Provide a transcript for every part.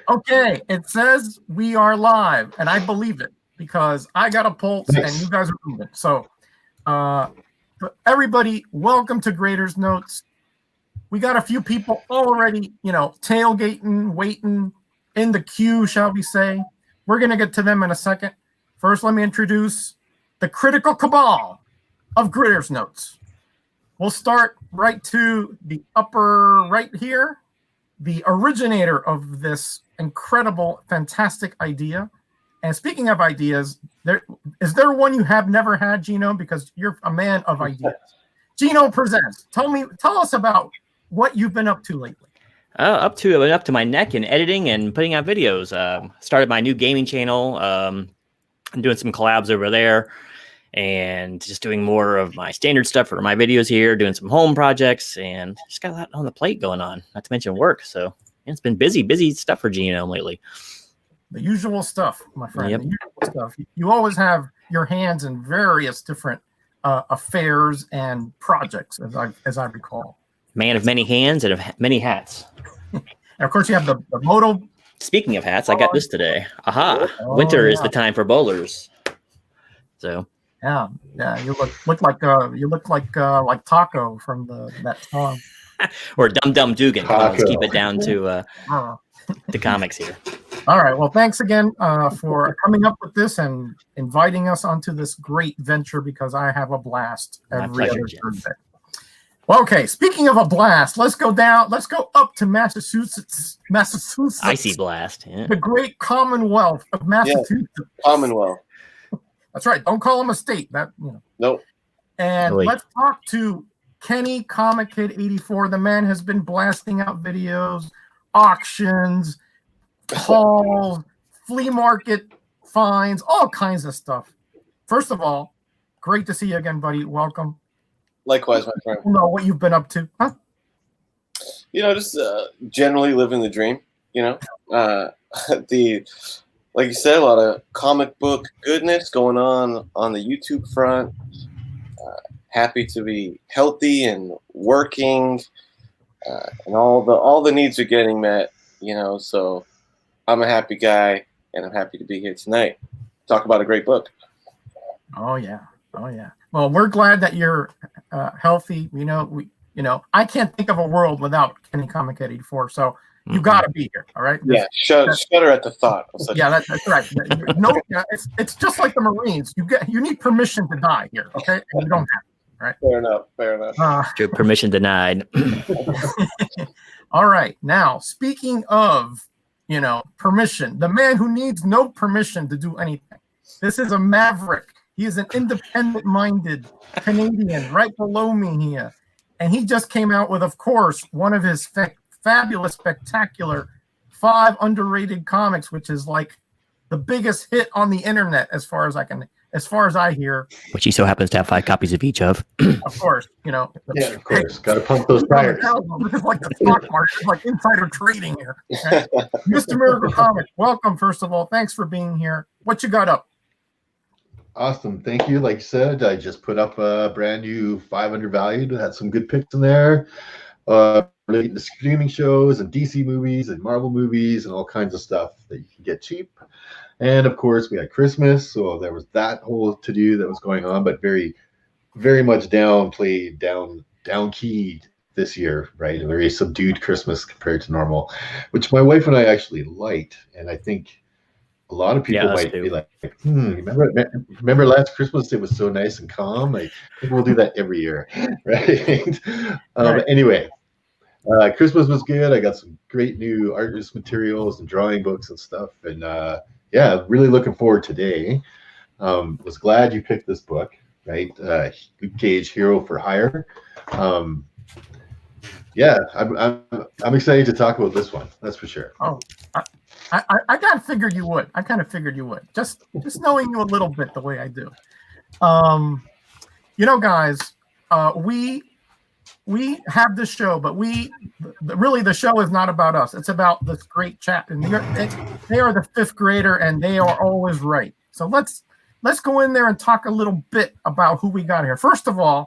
Okay, it says we are live, and I believe it because I got a pulse and you guys are moving. So, everybody, welcome to Graders Notes. We got a few people already, tailgating, waiting in the queue, shall we say. We're going to get to them in a second. First, let me introduce the critical cabal of Graders Notes. We'll start right to the upper right here. The originator of this incredible, fantastic idea. And speaking of ideas, is there one you have never had, Genome? Because you're a man of ideas. Genome presents. Tell us about what you've been up to lately. Up to my neck in editing and putting out videos. Started my new gaming channel. I'm doing some collabs over there. And just doing more of my standard stuff for my videos here, doing some home projects, and just got a lot on the plate going on, not to mention work. So it's been busy stuff for Genome lately. The usual stuff, my friend. Yep. The usual stuff. You always have your hands in various different affairs and projects, as I recall. Man of many hands and of many hats. And of course, you have the moto. Speaking of hats, I got this today. Aha! Winter is the time for bowlers. So. Yeah, you look like Taco from that song. Or Dum Dum Dugan. Come on, let's keep it down to the comics here. All right. Well, thanks again for coming up with this and inviting us onto this great venture because I have a blast every other Thursday. Well, okay. Speaking of a blast, let's go up to Massachusetts. Icy blast. Yeah. The great Commonwealth of Massachusetts. Yeah, Commonwealth. That's right. Don't call him a state. Nope. And let's talk to Kenny Comichead 84. The man has been blasting out videos, auctions, hauls, flea market finds, all kinds of stuff. First of all, great to see you again, buddy. welcome. Likewise, my friend. You know what you've been up to, huh? Just generally living the dream. Like you said, a lot of comic book goodness going on the YouTube front. Happy to be healthy and working, and all the needs are getting met. So I'm a happy guy, and I'm happy to be here tonight. Talk about a great book. Oh yeah. Well, we're glad that you're healthy. I can't think of a world without Kenny Comichead 84. So. You got to be here, all right? Yeah, shudder at the thought. That's right. It's just like the Marines. You need permission to die here, okay? And you don't have it, right? Fair enough. Permission denied. All right. Now, speaking of, permission, the man who needs no permission to do anything. This is a maverick. He is an independent-minded Canadian right below me here. And he just came out with, of course, one of his fabulous, spectacular 5 underrated comics, which is like the biggest hit on the internet as far as I hear. Which he so happens to have 5 copies of each of. Of course, Yeah, of course. Got to pump those tires. This is like the stock market. It's like insider trading here. Okay? Mr. Miracle Comic, welcome, first of all. Thanks for being here. What you got up? Awesome. Thank you. Like you said, I just put up a brand new 500 valued. Had some good picks in there. Relating to streaming shows and DC movies and Marvel movies and all kinds of stuff that you can get cheap. And of course, we had Christmas, so there was that whole to-do that was going on, but very, very much downplayed, down keyed this year, right? A very subdued Christmas compared to normal, which my wife and I actually liked, and I think a lot of people might be like, remember last Christmas? It was so nice and calm. Like, we'll do that every year, right? Anyway. Christmas was good. I got some great new artist materials and drawing books and stuff. And really looking forward today. Was glad you picked this book, right? Luke Cage, Hero for Hire. I'm excited to talk about this one. That's for sure. Oh, I kind of figured you would. Just knowing you a little bit the way I do. Guys, we have this show, but really the show is not about us. It's about this great chat. And they are the 5th grader, and they are always right. So let's go in there and talk a little bit about who we got here. First of all,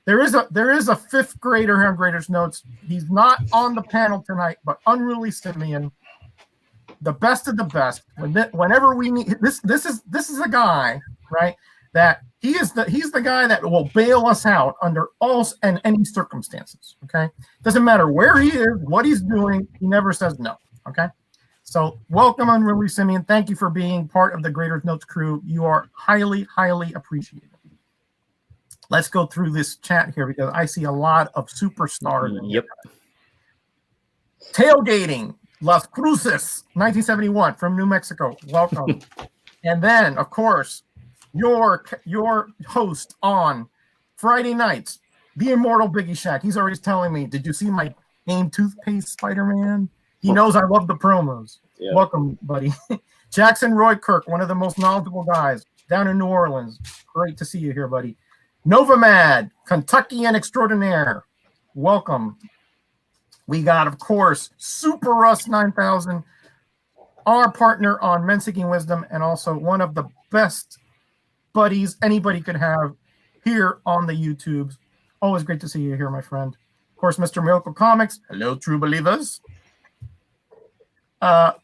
There is a fifth grader here on Graders Notes. He's not on the panel tonight, but Unruly Simeon, the best of the best. Whenever we need this is a guy, right? That he's the guy that will bail us out under all and any circumstances. Okay, doesn't matter where he is, what he's doing, he never says no. Okay, so welcome, Unruly Simeon. Thank you for being part of the Graders Notes crew. You are highly, highly appreciated. Let's go through this chat here because I see a lot of superstars. Yep. Tailgating, Las Cruces, 1971 from New Mexico. Welcome. And then, of course, your host on Friday nights, the immortal Biggie Shack. He's already telling me, did you see my AIM toothpaste, Spider-Man? He knows I love the promos. Yeah. Welcome, buddy. Jackson Roy Kirk, one of the most knowledgeable guys down in New Orleans. Great to see you here, buddy. Novamad, Kentuckian extraordinaire. Welcome. We got, of course, Super Russ 9000, our partner on Men Seeking Wisdom, and also one of the best buddies anybody could have here on the YouTubes. Always great to see you here, my friend. Of course, Mr. Miracle Comics. Hello, true believers.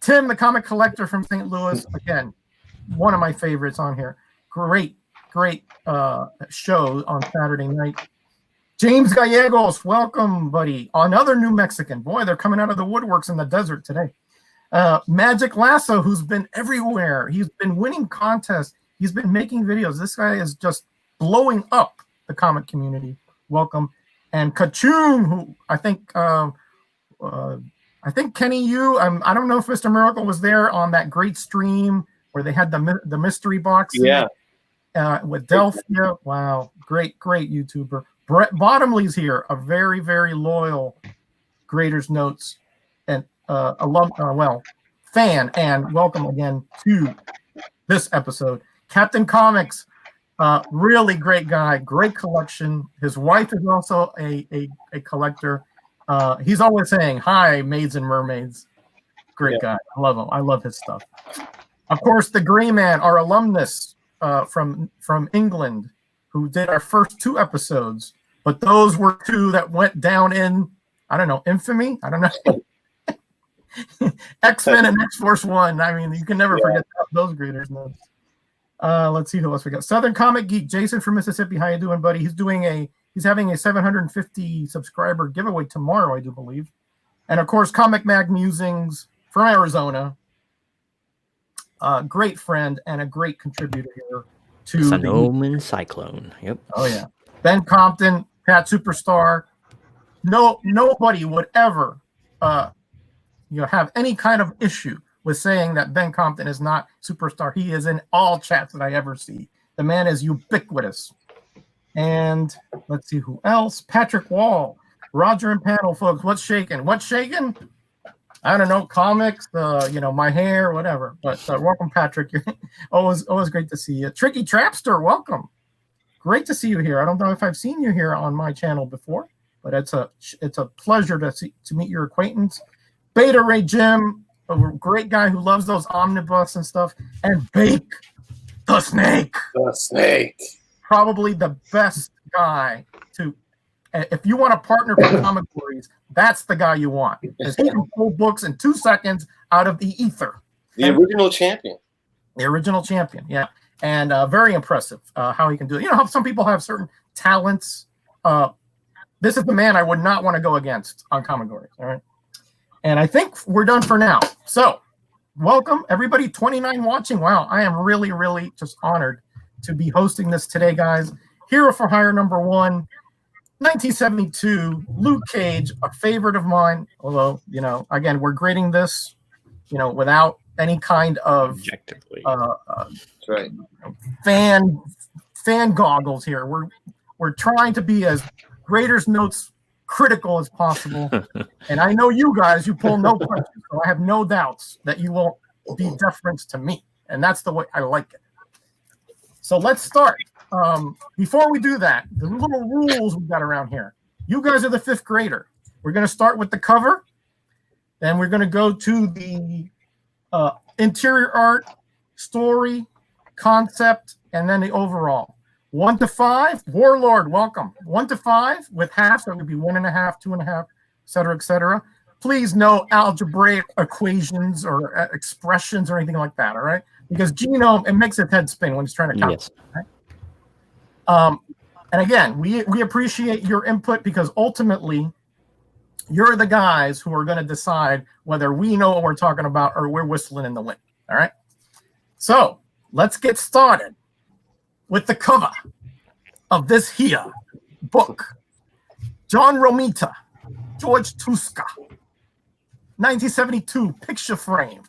Tim, the comic collector from St. Louis. Again, one of my favorites on here. Great show on Saturday night. James Gallegos, welcome, buddy. Another New Mexican. Boy, they're coming out of the woodworks in the desert today. Magic Lasso, who's been everywhere. He's been winning contests. He's been making videos. This guy is just blowing up the comic community. Welcome. And Kachum, who I think Kenny, I don't know if Mr. Miracle was there on that great stream where they had the mystery box. Yeah. With Delphia. Wow. Great YouTuber. Brett Bottomley's here, a very, very loyal Graders Notes and fan, and welcome again to this episode. Captain Comics, really great guy, great collection. His wife is also a collector. He's always saying, hi, maids and mermaids. Great guy. I love him. I love his stuff. Of course, the Gray Man, our alumnus from England, who did our first 2 episodes, but those were 2 that went down in, I don't know, infamy? I don't know. X-Men and X-Force 1. I mean, you can never forget those Graders Notes. Let's see who else we got. Southern Comic Geek, Jason from Mississippi. How you doing, buddy? He's having a 750 subscriber giveaway tomorrow, I do believe. And of course, Comic Mag Musings from Arizona. Great friend and a great contributor here to Genome Cyclone. Yep. Oh yeah. Ben Compton, Pat Superstar. Nobody would ever have any kind of issue with saying that Ben Compton is not Superstar. He is in all chats that I ever see. The man is ubiquitous. And let's see who else. Patrick Wall, Roger and panel folks. What's shaking? I don't know, comics, my hair, whatever. But welcome, Patrick. always great to see you. Tricky Trapster, welcome. Great to see you here. I don't know if I've seen you here on my channel before, but it's a pleasure to meet your acquaintance. Beta Ray Jim, a great guy who loves those omnibus and stuff. And Bake the Snake. The Snake. Probably the best guy to. If you want to partner for comic stories, that's the guy you want. Because he can pull books in 2 seconds out of the ether. The original champion. The original champion, yeah. And very impressive how he can do it. You know how some people have certain talents. This is the man I would not want to go against on comic stories. All right. And I think we're done for now. So welcome, everybody. 29 watching. Wow, I am really, really just honored to be hosting this today, guys. Hero for Hire #1. 1972, Luke Cage, a favorite of mine. Although, again, we're grading this, without any kind of objectively. That's right. Fan goggles here. We're trying to be as Graders Notes critical as possible. And I know you guys, you pull no punches, so I have no doubts that you won't be deference to me. And that's the way I like it. So let's start. Before we do that, the little rules we got around here. You guys are the 5th grader. We're going to start with the cover. Then we're going to go to the interior art, story, concept, and then the overall. 1 to 5, Warlord, welcome. 1 to 5 with half, so it would be 1.5, 2.5, et cetera, et cetera. Please no algebraic equations or expressions or anything like that, all right? Because Genome, it makes its head spin when he's trying to count. Yes. Right? And again, we appreciate your input because ultimately, you're the guys who are going to decide whether we know what we're talking about or we're whistling in the wind, all right? So let's get started with the cover of this here book. John Romita, George Tuska, 1972 picture frame.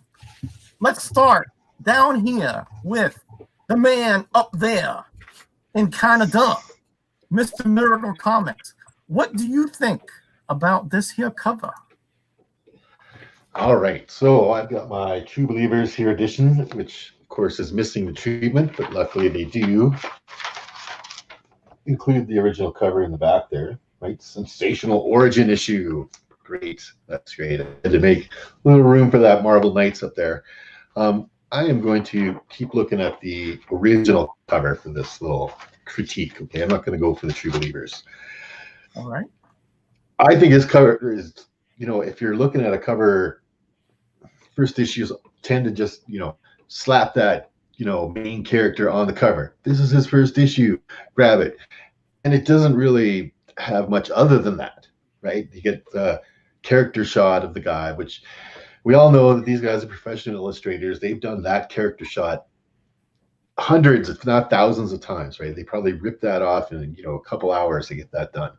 Let's start down here with the man up there in Canada, Mr. Miracle Comics. What do you think about this here cover? All right, so I've got my True Believers here edition, which of course is missing the treatment, but luckily they do include the original cover in the back there, right? Sensational origin issue. Great, that's great. I had to make a little room for that Marvel Knights up there. I am going to keep looking at the original cover for this little critique. Okay, I'm not going to go for the True Believers. All right. I think his cover is, if you're looking at a cover, first issues tend to just, slap that, main character on the cover. This is his first issue. Grab it. And it doesn't really have much other than that, right? You get the character shot of the guy, which we all know that these guys are professional illustrators. They've done that character shot hundreds, if not thousands of times, right? They probably rip that off in, a couple hours to get that done.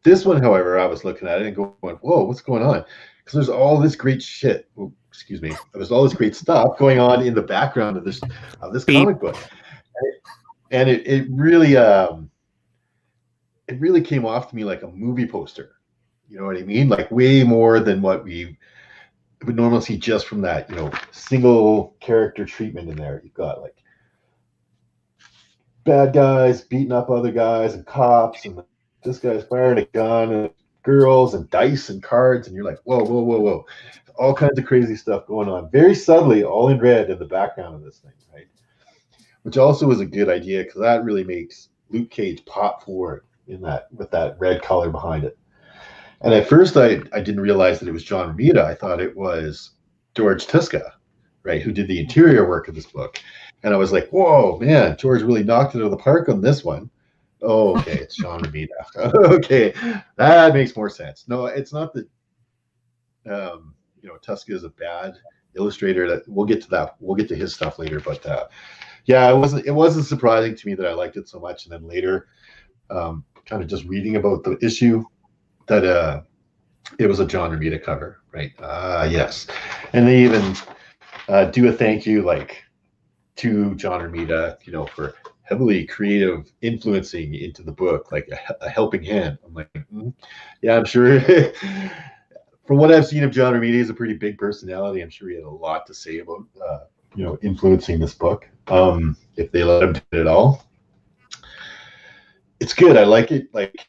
This one, however, I was looking at it and going, whoa, what's going on? Because there's all this great shit. Oh, excuse me. There's all this great stuff going on in the background of this comic book. And it really came off to me like a movie poster. You know what I mean? Like way more than what we would normally see just from that, single character treatment in there. You've got like bad guys beating up other guys and cops, and this guy's firing a gun and girls and dice and cards, and you're like, whoa, whoa, whoa, whoa. All kinds of crazy stuff going on. Very subtly, all in red in the background of this thing, right? Which also is a good idea because that really makes Luke Cage pop forward in that with that red color behind it. And at first I didn't realize that it was John Romita. I thought it was George Tuska, right, who did the interior work of this book. And I was like, whoa, man, George really knocked it out of the park on this one. Oh, okay, it's John Romita. Okay, that makes more sense. No, it's not that Tuska is a bad illustrator. That we'll get to that. We'll get to his stuff later. But yeah, it wasn't surprising to me that I liked it so much. And then later, kind of just reading about the issue, that it was a John Romita cover, right? Yes, and they even do a thank you to John Romita, for heavily creative influencing into the book, like a helping hand. I'm like, yeah, I'm sure. From what I've seen of John Romita, he's a pretty big personality. I'm sure he had a lot to say about influencing this book, if they let him do it at all. It's good. I like it. Like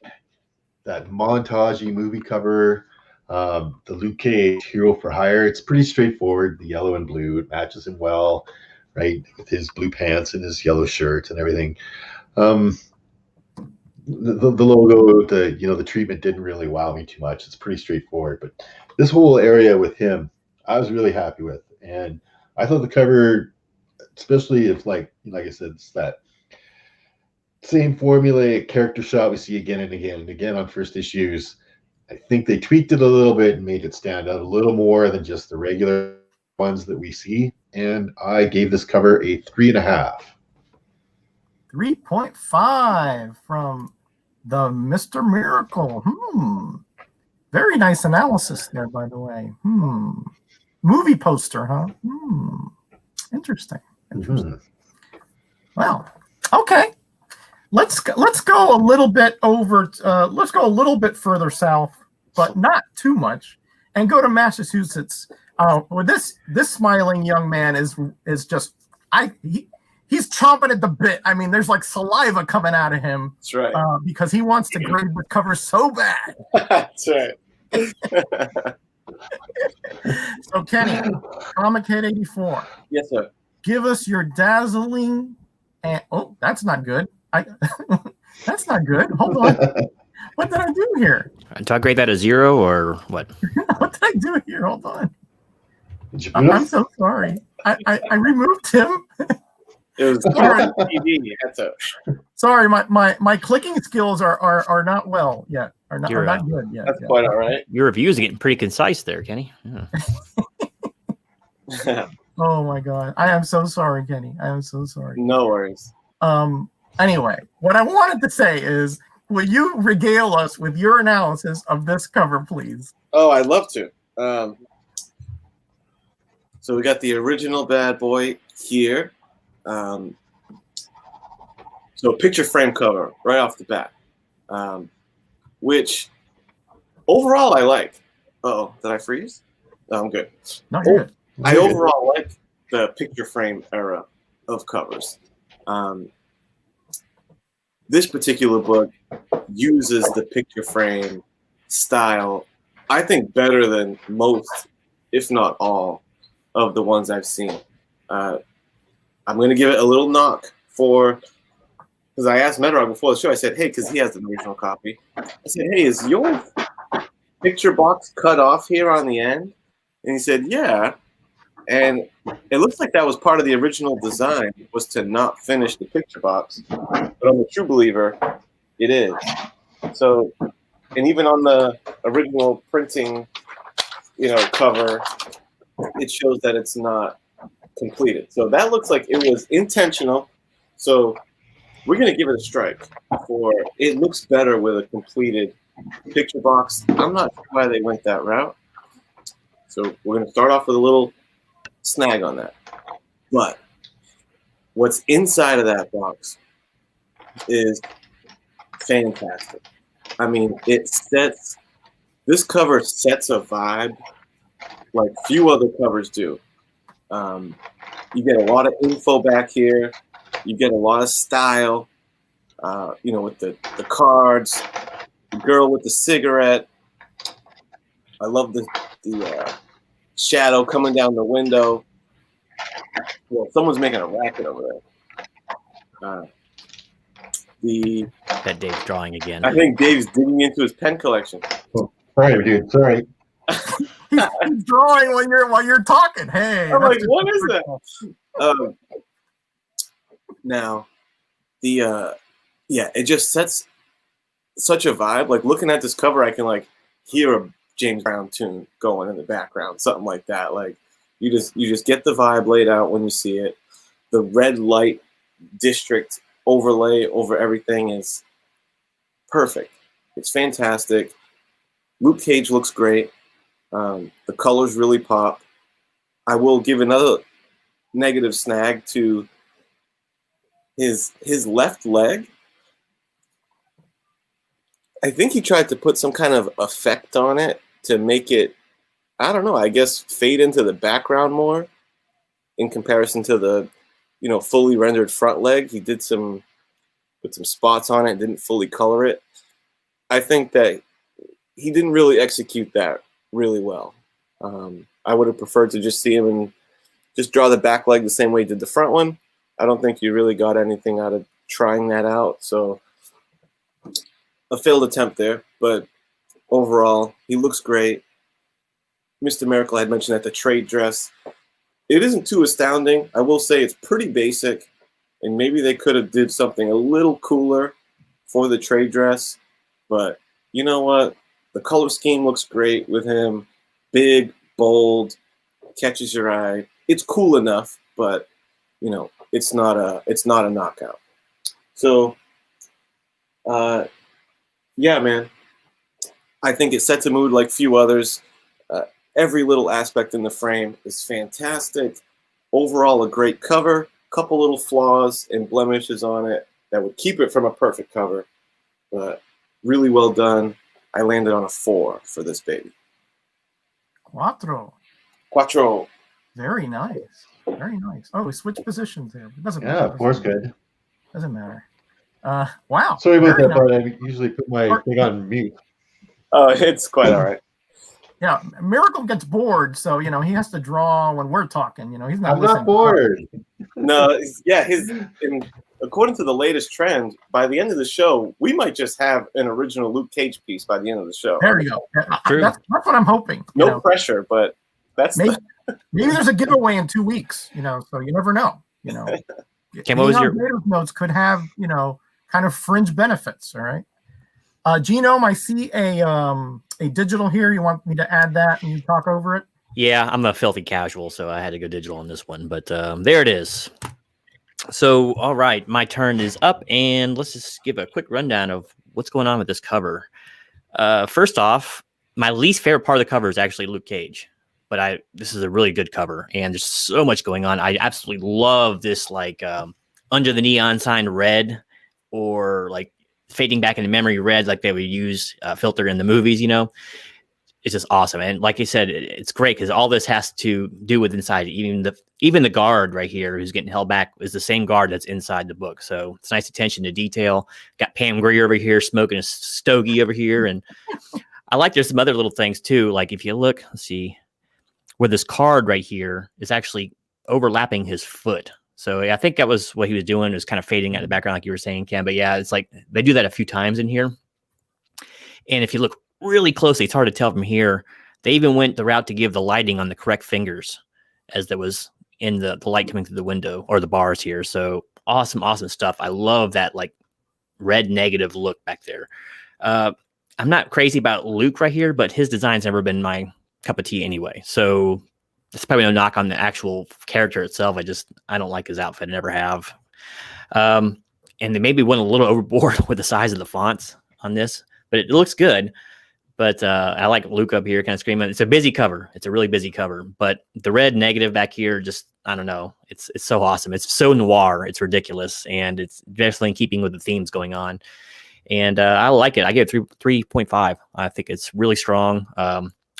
that montagey movie cover, the Luke Cage Hero for Hire. It's pretty straightforward. The yellow and blue, it matches him well, right? With his blue pants and his yellow shirt and everything. The logo, the treatment didn't really wow me too much. It's pretty straightforward. But this whole area with him, I was really happy with. And I thought the cover, especially if like I said, it's that same formulaic character shot we see again and again and again on first issues. I think they tweaked it a little bit and made it stand out a little more than just the regular ones that we see. And I gave this cover a 3.5. 3.5 from the Mr. Miracle. Very nice analysis there, by the way. Movie poster, huh? Interesting. Well, okay. Let's go a little bit over. Let's go a little bit further south, but not too much, and go to Massachusetts. Where this smiling young man is just he's chomping at the bit. I mean, there's like saliva coming out of him. That's right. Because he wants to grade the cover so bad. That's right. So Kenny, Comichead 84. Yes, sir. Give us your dazzling And oh, that's not good. That's not good. Hold on. What did I do here? Do I grade that a 0 or what? What did I do here? Hold on. Did you I'm so sorry. I removed him. It was TV. You had to. Sorry, my clicking skills are not well yet. Are not good yet. That's quite all right. Your reviews are getting pretty concise there, Kenny. Yeah. Oh my God. I am so sorry, Kenny. I am so sorry. No worries. Anyway, what I wanted to say is, will you regale us with your analysis of this cover, please? Oh, I'd love to. So we got the original bad boy here. So picture frame cover right off the bat, which overall I like. Uh-oh, did I freeze? No, I'm good. No, you're good. I overall like the picture frame era of covers. This particular book uses the picture frame style, I think, better than most, if not all, of the ones I've seen. I'm going to give it a little knock because I asked Medrock before the show, I said, hey, because he has the original copy. I said, hey, is your picture box cut off here on the end? And he said, yeah. And it looks like that was part of the original design, was to not finish the picture box. But on the True Believer, it is. So, and even on the original printing, cover, it shows that it's not completed. So that looks like it was intentional. So we're going to give it a strike for it looks better with a completed picture box. I'm not sure why they went that route. So we're going to start off with a little snag on that. But what's inside of that box is fantastic. I mean, this cover sets a vibe like few other covers do. You get a lot of info back here. You get a lot of style, with the cards, the girl with the cigarette. I love the shadow coming down the window. Well, someone's making a racket over there. That Dave's drawing again. I think Dave's digging into his pen collection. Oh, sorry, dude. Sorry. He's drawing while you're talking. Hey, I'm like, what is that? Now, it just sets such a vibe. Like looking at this cover, I can hear a James Brown tune going in the background, something like that. Like you just get the vibe laid out when you see it. The red light district overlay over everything is perfect. It's fantastic. Luke Cage looks great. The colors really pop. I will give another negative snag to his left leg. I think he tried to put some kind of effect on it to make it, I don't know, I guess fade into the background more in comparison to the, fully rendered front leg. He did put some spots on it, didn't fully color it. I think that he didn't really execute that really well. I would have preferred to just see him and just draw the back leg the same way he did the front one. I don't think you really got anything out of trying that out. So a failed attempt there, but overall, he looks great. Mr. Miracle had mentioned that the trade dress, it isn't too astounding. I will say it's pretty basic, and maybe they could have did something a little cooler for the trade dress, but you know what? The color scheme looks great with him. Big, bold, catches your eye. It's cool enough, but it's not a knockout. So, yeah, man. I think it sets a mood like few others. Every little aspect in the frame is fantastic. Overall, a great cover. Couple little flaws and blemishes on it that would keep it from a perfect cover, but really well done. I landed on a 4 for this baby. Quattro. Very nice. Very nice. Oh, we switched positions there. It doesn't matter. Yeah, of course, good. Doesn't matter. Wow. Sorry about Very that part. I usually put my thing on mute. Oh, it's quite all right. Yeah, Miracle gets bored, so he has to draw when we're talking. He's not I'm listening. not bored. No, according to the latest trend, by the end of the show, we might just have an original Luke Cage piece by the end of the show. There you go. True. That's what I'm hoping. No pressure, but that's maybe there's a giveaway in 2 weeks. So you never know. Kim, what was your Grader's notes could have kind of fringe benefits. All right. Genome, I see a digital here. You want me to add that and you talk over it? Yeah, I'm a filthy casual, so I had to go digital on this one. But there it is. So, all right, my turn is up, and let's just give a quick rundown of what's going on with this cover. First off, my least favorite part of the cover is actually Luke Cage, but this is a really good cover, and there's so much going on. I absolutely love this, like under the neon sign red, or like fading back into memory red, like they would use filter in the movies. It's just awesome. And like you said, it's great because all this has to do with inside. Even the guard right here who's getting held back is the same guard that's inside the book. So it's nice attention to detail. Got Pam Grier over here smoking a stogie over here. And I like there's some other little things too. Like if you look, let's see, where this card right here is actually overlapping his foot. So I think that was what he was doing, was kind of fading out the background like you were saying, Cam. But yeah, it's like they do that a few times in here. And if you look really closely, it's hard to tell from here. They even went the route to give the lighting on the correct fingers as there was in the light coming through the window or the bars here. So awesome stuff. I love that like red negative look back there. I'm not crazy about Luke right here, but his design's never been my cup of tea anyway. So it's probably no knock on the actual character itself. I don't like his outfit. I never have. And they maybe went a little overboard with the size of the fonts on this, but it looks good. But I like Luke up here kind of screaming. It's a busy cover. It's a really busy cover. But the red negative back here, just, I don't know. It's so awesome. It's so noir. It's ridiculous. And it's definitely in keeping with the themes going on. And I like it. I give it 3.5. I think it's really strong.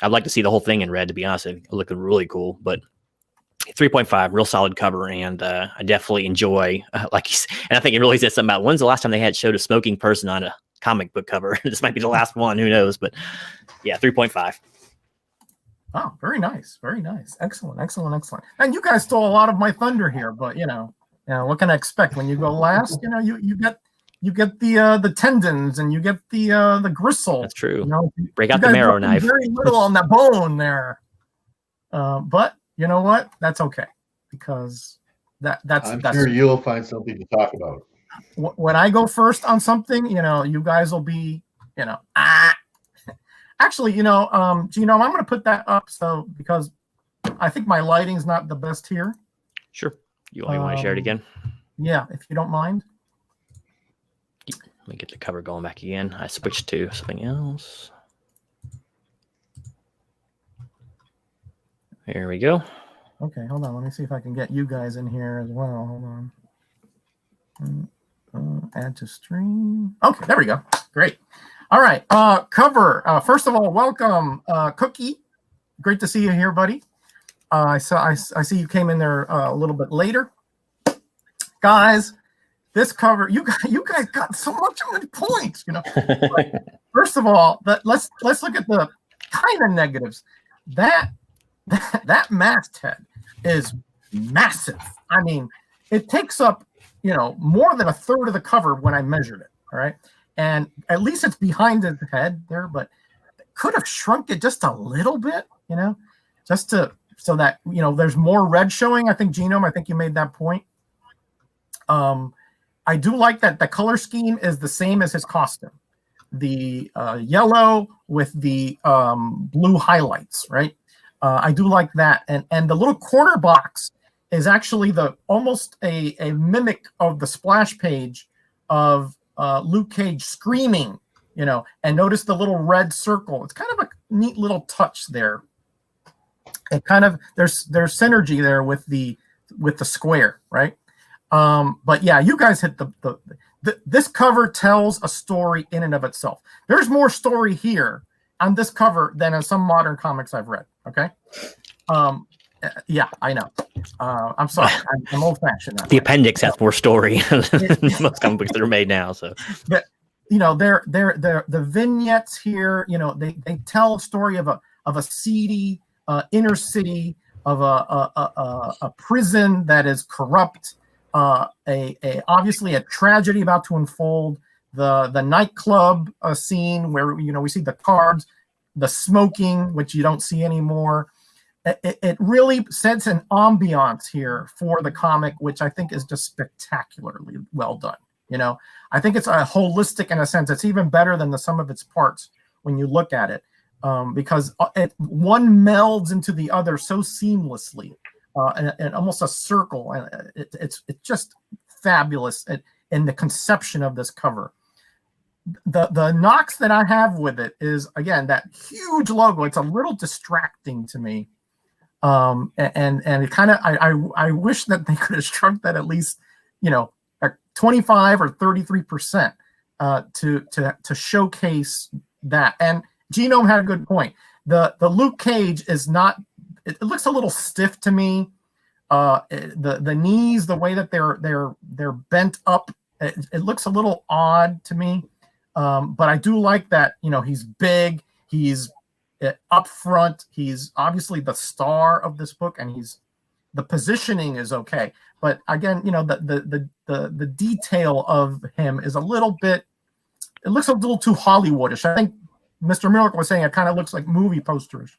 I'd like to see the whole thing in red, to be honest. It looking really cool. But 3.5, real solid cover. And I definitely enjoy, and I think it really says something about when's the last time they showed a smoking person on a comic book cover. This might be the last one, who knows, but yeah, 3.5. Oh, very nice. Excellent. And you guys stole a lot of my thunder here, but what can I expect when you go last? You get the tendons and you get the gristle. That's true. Break out the marrow knife. Very little on the bone there. But you know what? That's okay, because that's sure you'll find something to talk about. When I go first on something, you guys will be, Actually, Genome, I'm going to put that up because I think my lighting's not the best here. Sure. You want to share it again? Yeah, if you don't mind. Let me get the cover going back again. I switched to something else. There we go. Okay, hold on. Let me see if I can get you guys in here as well. Hold on. Add to stream. Okay, there we go. Great. All right. Cover. First of all, welcome, Cookie. Great to see you here, buddy. I see you came in there a little bit later. Guys, this cover, you guys got so much of the points. First of all, let's look at the kind of negatives. That masthead is massive. I mean, it takes up more than a third of the cover when I measured it. All right. And at least it's behind his head there, but could have shrunk it just a little bit, just so that, there's more red showing. I think Genome, you made that point. I do like that the color scheme is the same as his costume. The yellow with the blue highlights, right? I do like that. And the little corner box is actually almost a mimic of the splash page of Luke Cage screaming, and notice the little red circle. It's kind of a neat little touch there. It kind of, there's synergy there with the square, right? But yeah, you guys hit this cover tells a story in and of itself. There's more story here on this cover than in some modern comics I've read. Okay. Yeah, I know. I'm sorry. I'm old-fashioned. The appendix has more story than most comic books that are made now. So, but they're the vignettes here. They tell a story of of a seedy inner city, of a prison that is corrupt, obviously a tragedy about to unfold, the nightclub scene where we see the cards, the smoking, which you don't see anymore. It really sets an ambiance here for the comic, which I think is just spectacularly well done. I think it's a holistic in a sense. It's even better than the sum of its parts when you look at it, because one melds into the other so seamlessly, and almost a circle. And it's just fabulous in the conception of this cover. The knocks that I have with it is, again, that huge logo. It's a little distracting to me. And it kind of, I wish that they could have shrunk that at least, 25 or 33%, to showcase that. And Genome had a good point. The Luke Cage is not, it looks a little stiff to me. The knees, the way that they're bent up, it looks a little odd to me. But I do like that, he's big, he's up front, he's obviously the star of this book, and the positioning is okay. But again, the detail of him is a little bit, it looks a little too Hollywoodish. I think Mr. Miracle was saying it kind of looks like movie posterish.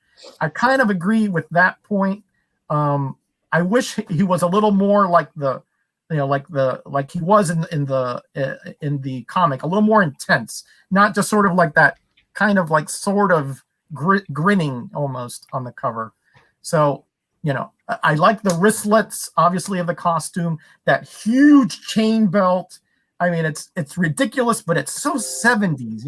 I kind of agree with that point. I wish he was a little more like like he was in the comic, a little more intense, not just sort of like that kind of like sort of grinning almost on the cover. So, I like the wristlets, obviously, of the costume, that huge chain belt. I mean, it's ridiculous, but it's so 70s,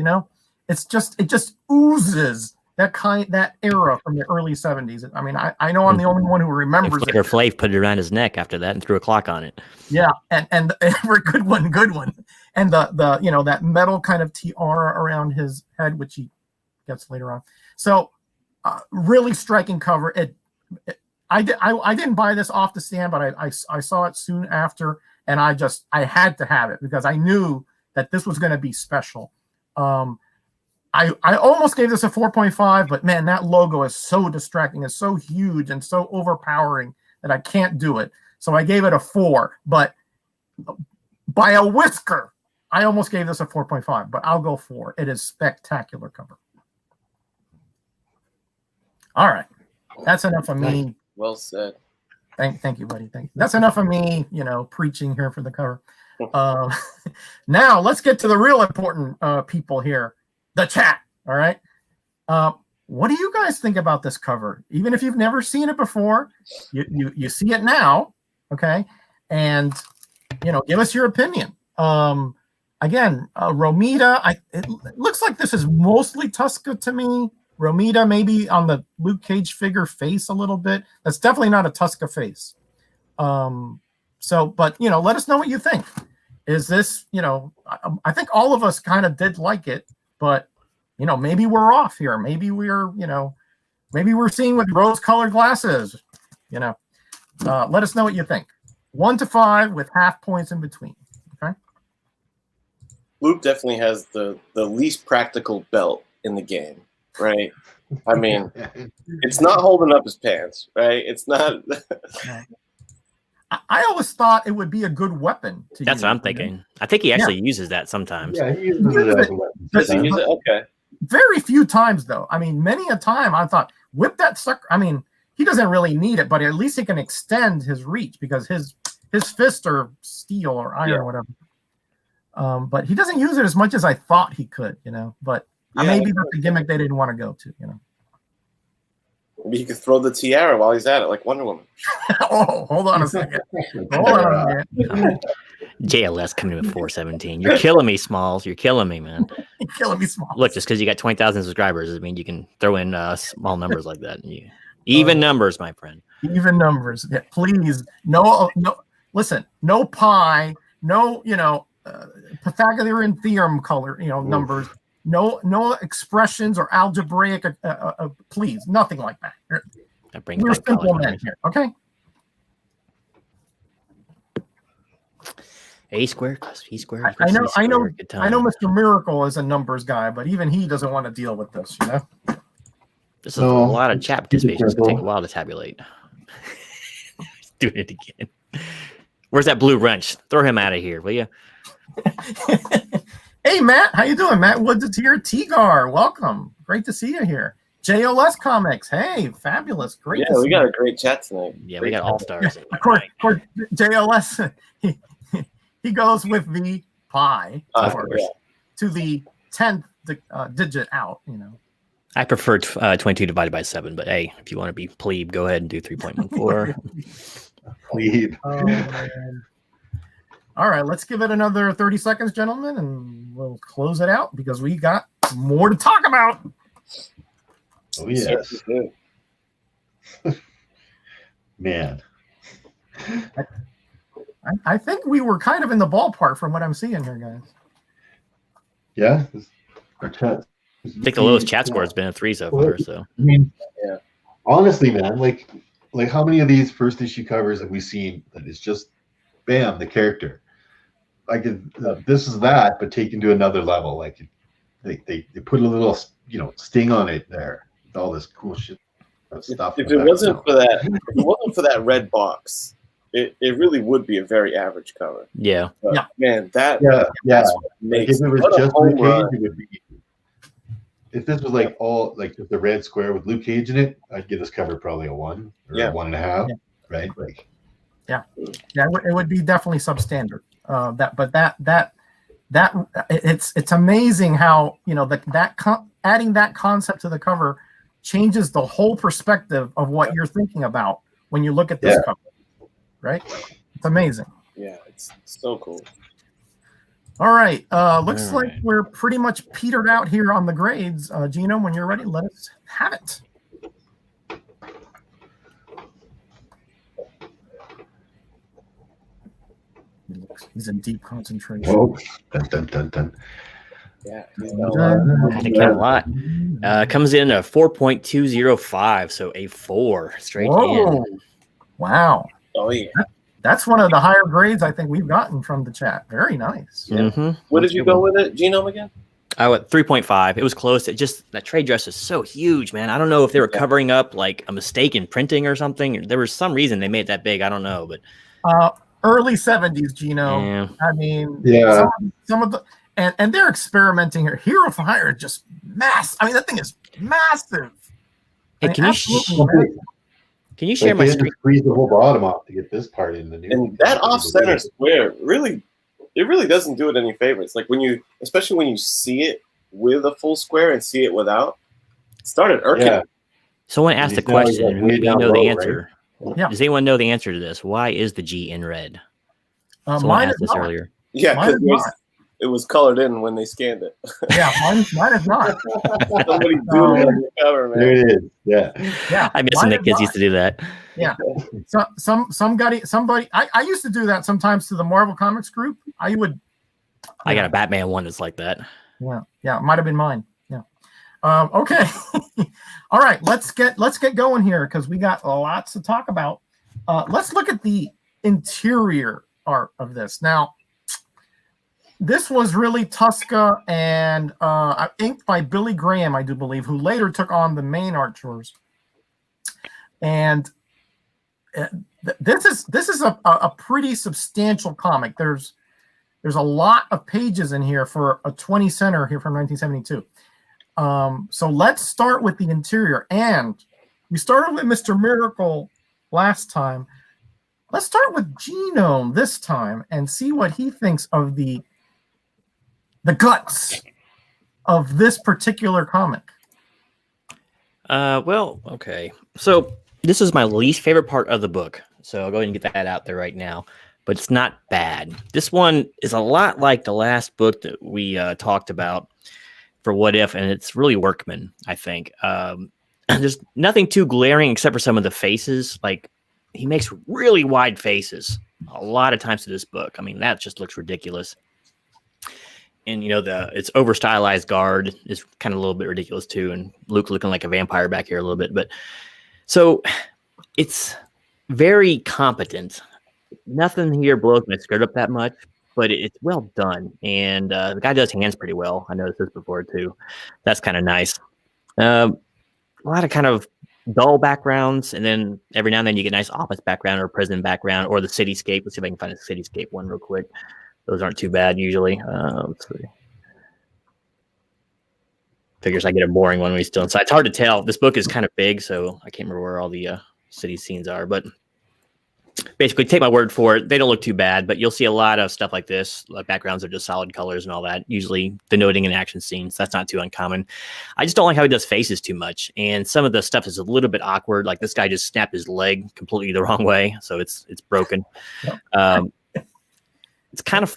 it just oozes that era from the early 70s. I mean, I know I'm the only one who remembers it. Flav put it around his neck after that and threw a clock on it. Yeah, and good one. And the that metal kind of tiara around his head, which he gets later on. So really striking cover. I didn't buy this off the stand, but I saw it soon after, and I had to have it because I knew that this was going to be special. I almost gave this a 4.5, but man, that logo is so distracting. It's so huge and so overpowering that I can't do it. So I gave it a 4, but by a whisker, I almost gave this a 4.5, but I'll go 4. It is spectacular cover. All right. That's enough of me. Well said. Thank you, buddy. Thank you. That's enough of me, preaching here for the cover. Now let's get to the real important people here. The chat. All right. What do you guys think about this cover? Even if you've never seen it before, you see it now. Okay. And, give us your opinion. Again, Romita, it looks like this is mostly Tuska to me. Romita maybe on the Luke Cage figure face a little bit. That's definitely not a Tuska face. But, let us know what you think. Is this, I think all of us kind of did like it. But, maybe we're off here. Maybe we're seeing with rose-colored glasses. Let us know what you think. 1 to 5 with half points in between. Okay. Luke definitely has the least practical belt in the game, right? I mean, it's not holding up his pants, right? It's not. I always thought it would be a good weapon to use. That's what I'm thinking. I think he actually uses that sometimes. Yeah, he uses it as a weapon. Does he use it? Okay. Very few times, though. I mean, many a time I thought, whip that sucker. I mean, he doesn't really need it, but at least he can extend his reach because his fists are steel or iron or whatever. But he doesn't use it as much as I thought he could, But maybe that's the gimmick they didn't want to go to, Maybe he could throw the tiara while he's at it, like Wonder Woman. Oh, hold on a second. Hold on a second. JLS coming in with 417. You're killing me, Smalls. You're killing me, man. You're killing me, Smalls. Look, just because you got 20,000 subscribers, I mean, you can throw in small numbers like that. Even numbers, my friend. Even numbers. Yeah, please. No. Listen, no pi. No, Pythagorean theorem color. Numbers. No expressions or algebraic. Please, nothing like that. We're simple men here. Okay. A squared plus B squared. I know. Mr. Miracle is a numbers guy, but even he doesn't want to deal with this. This is a lot of chat participation. It's going to take a while to tabulate. Doing it again. Where's that blue wrench? Throw him out of here, will you? Hey, Matt. How you doing? Matt Woods is here. T-Gar, welcome. Great to see you here. JLS Comics. Hey, fabulous. Great to see we got a great chat tonight. Yeah, we got all-stars. Of course, JLS, he goes with the pi, of course, to the 10th digit out, you know. I prefer 22 divided by 7, but hey, if you want to be plebe, go ahead and do 3.14. Plebe. All right, let's give it another 30 seconds, gentlemen, and we'll close it out because we got more to talk about. Oh, yes. Man. I think we were kind of in the ballpark from what I'm seeing here, guys. Yeah. Our chat. I think the lowest chat score has been a 3 so far. So I mean, honestly, man, like how many of these first issue covers have we seen that is just bam, the character? Like this is that, but taken to another level. Like they put a little sting on it there. All this cool shit stuff. If it wasn't for that red box, it really would be a very average cover. Yeah. But, man, that's what makes if it was just Luke Cage, it would be. If this was like all like the red square with Luke Cage in it, I'd give this cover probably a 1 or a 1.5, right? Like, it would be definitely substandard. It's amazing how adding that concept to the cover changes the whole perspective of what you're thinking about when you look at this cover, right? It's amazing. Yeah, it's so cool. All right, looks like we're pretty much petered out here on the grades. Genome, when you're ready, let us have it. He's in deep concentration. Oh, dun, dun, dun. Yeah, I had to count a lot. Comes in a 4.205, so a 4 straight in. Wow. Oh yeah. That's one of the higher grades I think we've gotten from the chat. Very nice. Yeah. What did you go with it, Genome, again? I went 3.5. It was close. That trade dress is so huge, man. I don't know if they were covering up like a mistake in printing or something. There was some reason they made it that big. I don't know, but early 70s, Genome. Yeah. I mean, yeah. Some of the and they're experimenting here. Hero for Hire is just mass. I mean, that thing is massive. Hey, can you share my screen? Squeeze the whole bottom off to get this part in the new. And that off-center square really doesn't do it any favors. Like especially when you see it with a full square and see it without, it started irking. Yeah. Someone asked the question, and we know the answer. Right? Yeah. Does anyone know the answer to this? Why is the G in red? Someone asked this earlier. Yeah, because it was colored in when they scanned it. Yeah, mine is not. Somebody do it on the cover, man. There it is. Yeah. I miss when the kids used to do that. Yeah. So somebody I used to do that sometimes to the Marvel Comics group. I got a Batman one that's like that. Yeah, it might have been mine. Yeah. Okay. All right, let's get going here because we got lots to talk about. Let's look at the interior art of this. Now, this was really Tosca and inked by Billy Graham, I do believe, who later took on the main art chores. And this is a pretty substantial comic. There's a lot of pages in here for a 20 center here from 1972. So let's start with the interior. And we started with Mr. Miracle last time. Let's start with Genome this time and see what he thinks of the guts of this particular comic. Well, okay. So this is my least favorite part of the book. So I'll go ahead and get that out there right now. But it's not bad. This one is a lot like the last book that we talked about for What If, and it's really Workman, I think. There's nothing too glaring except for some of the faces. Like, he makes really wide faces a lot of times to this book. I mean, that just looks ridiculous. And, it's over stylized guard is kind of a little bit ridiculous too. And Luke looking like a vampire back here a little bit. But so it's very competent. Nothing here blows my skirt up that much, but it's well done. And the guy does hands pretty well. I noticed this before too. That's kind of nice. a lot of kind of dull backgrounds, and then every now and then you get a nice office background or prison background or the cityscape. Let's see if I can find a cityscape one real quick. Those aren't too bad usually. Let's see. Figures I get a boring one when we still inside. It's hard to tell. This book is kind of big, so I can't remember where all the city scenes are, but basically take my word for it. They don't look too bad, but you'll see a lot of stuff like this. Like backgrounds are just solid colors and all that, usually denoting an action scene. So that's not too uncommon. I just don't like how he does faces too much. And some of the stuff is a little bit awkward. Like this guy just snapped his leg completely the wrong way. So it's broken. It's kind of,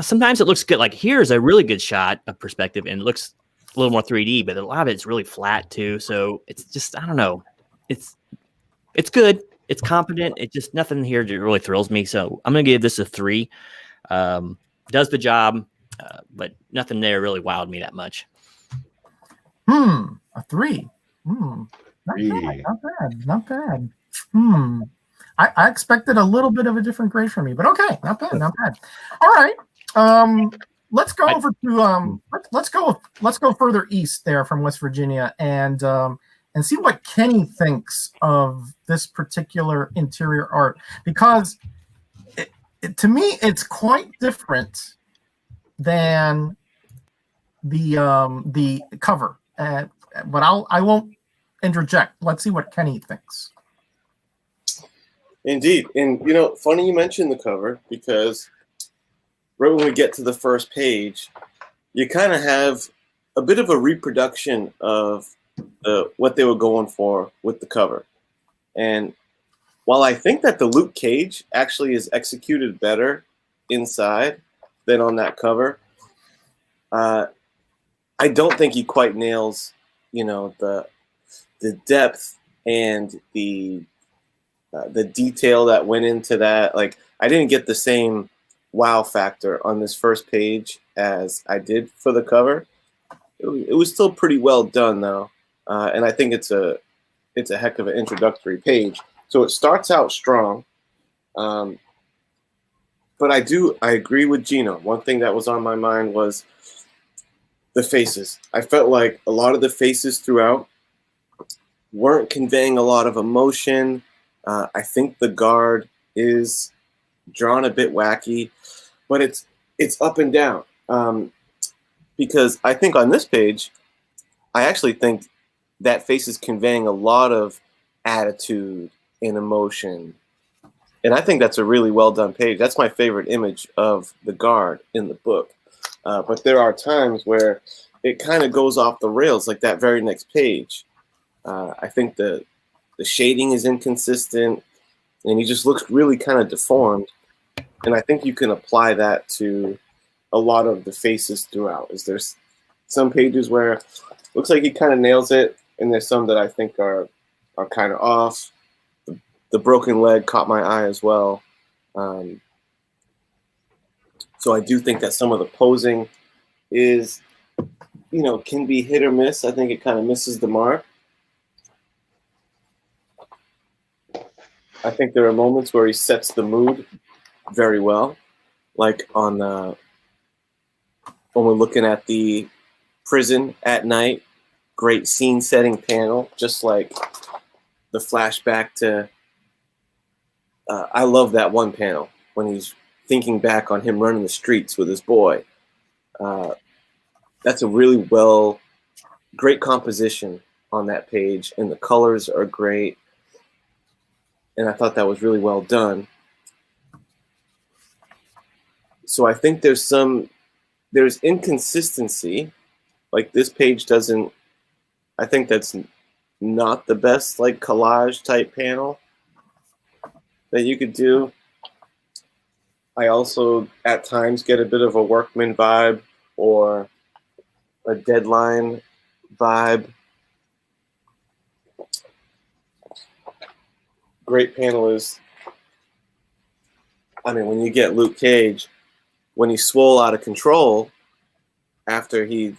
sometimes it looks good. Like here's a really good shot of perspective and it looks a little more 3D, but a lot of it's really flat too. So it's just, I don't know. It's good. It's competent. It's just nothing here that really thrills me. So I'm going to give this a 3. Does the job, but nothing there really wowed me that much. A 3. Not bad. Not bad. I expected a little bit of a different grade from you, but okay, not bad. All right. Let's go over to let's go further east there from West Virginia and see what Kenny thinks of this particular interior art, because to me it's quite different than the cover. But I won't interject. Let's see what Kenny thinks. Indeed. And, funny you mentioned the cover, because right when we get to the first page, you kind of have a bit of a reproduction of what they were going for with the cover. And while I think that the Luke Cage actually is executed better inside than on that cover, I don't think he quite nails, the depth and the detail that went into that. Like, I didn't get the same wow factor on this first page as I did for the cover. It was still pretty well done though, and I think it's a heck of an introductory page. So it starts out strong, but I agree with Gino. One thing that was on my mind was the faces. I felt like a lot of the faces throughout weren't conveying a lot of emotion. I think the guard is drawn a bit wacky, but it's up and down. Because I think on this page, I actually think that face is conveying a lot of attitude and emotion. And I think that's a really well done page. That's my favorite image of the guard in the book. But there are times where it kind of goes off the rails, like that very next page. I think the shading is inconsistent and he just looks really kind of deformed. And I think you can apply that to a lot of the faces throughout. There's some pages where it looks like he kind of nails it, and there's some that I think are kind of off. The broken leg caught my eye as well. So I do think that some of the posing is, can be hit or miss. I think it kind of misses the mark. I think there are moments where he sets the mood very well, like on when we're looking at the prison at night. Great scene setting panel, just like the flashback to I love that one panel when he's thinking back on him running the streets with his boy. That's a really great composition on that page, and the colors are great, and I thought that was really well done. So I think there's inconsistency. Like this page doesn't, I think that's not the best like collage type panel that you could do. I also at times get a bit of a Workman vibe or a Deadline vibe. Great panel is, when you get Luke Cage, when he's swole out of control after he,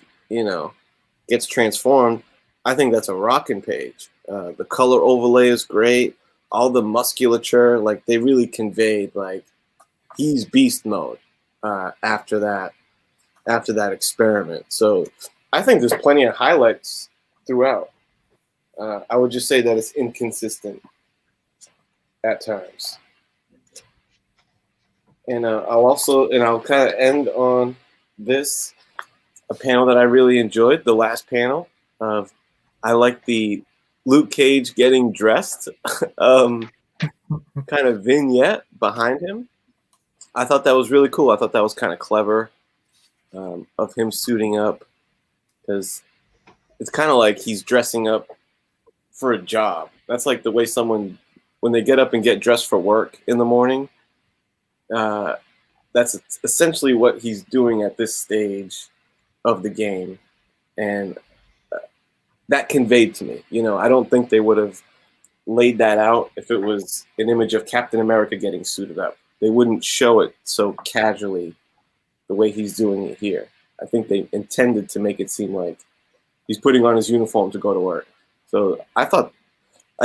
gets transformed, I think that's a rocking page. The color overlay is great. All the musculature, like they really conveyed like he's beast mode after that experiment. So I think there's plenty of highlights throughout. I would just say that it's inconsistent at times. And I'll kind of end on this, a panel that I really enjoyed, the last panel of, I like the Luke Cage getting dressed kind of vignette behind him. I thought that was really cool. I thought that was kind of clever of him suiting up, because it's kind of like he's dressing up for a job. That's like the way someone, when they get up and get dressed for work in the morning, that's essentially what he's doing at this stage of the game. And that conveyed to me. You know, I don't think they would have laid that out if it was an image of Captain America getting suited up. They wouldn't show it so casually the way he's doing it here. I think they intended to make it seem like he's putting on his uniform to go to work. So I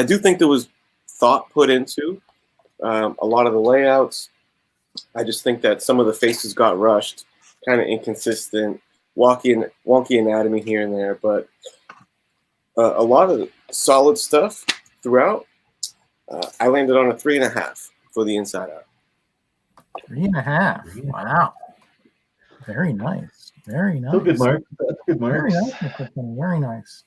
do think there was thought put into a lot of the layouts. I just think that some of the faces got rushed, kind of inconsistent, wonky anatomy here and there, but a lot of solid stuff throughout. I landed on a 3.5 for the Inside Out. 3.5. Wow. Very nice. Very nice. Still good mark. That's good mark. Very nice, Mr. Finney. Very nice.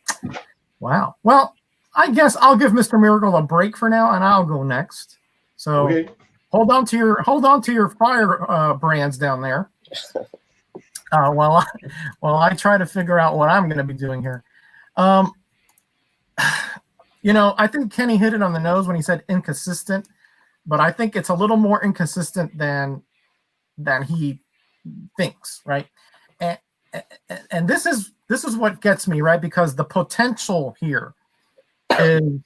Wow. Well, I guess I'll give Mr. Miracle a break for now, and I'll go next. So Okay. hold on to your fire brands down there. While I try to figure out what I'm going to be doing here. You know, I think Kenny hit it on the nose when he said inconsistent, but I think it's a little more inconsistent than he thinks, right? And this is what gets me, right? Because the potential here is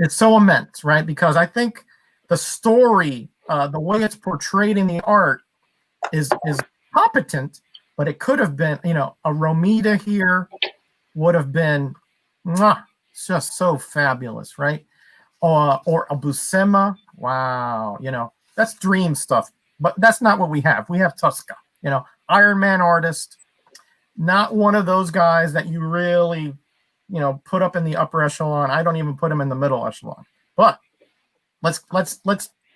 so immense, right? Because I think the story, the way it's portrayed in the art, is competent, but it could have been, you know, a Romita here would have been just so fabulous, right? Or a Buscema, wow, you know, that's dream stuff, but that's not what we have. We have Tuska, you know, Iron Man artist, not one of those guys that you really, you know, put up in the upper echelon. I don't even put him in the middle echelon. But let's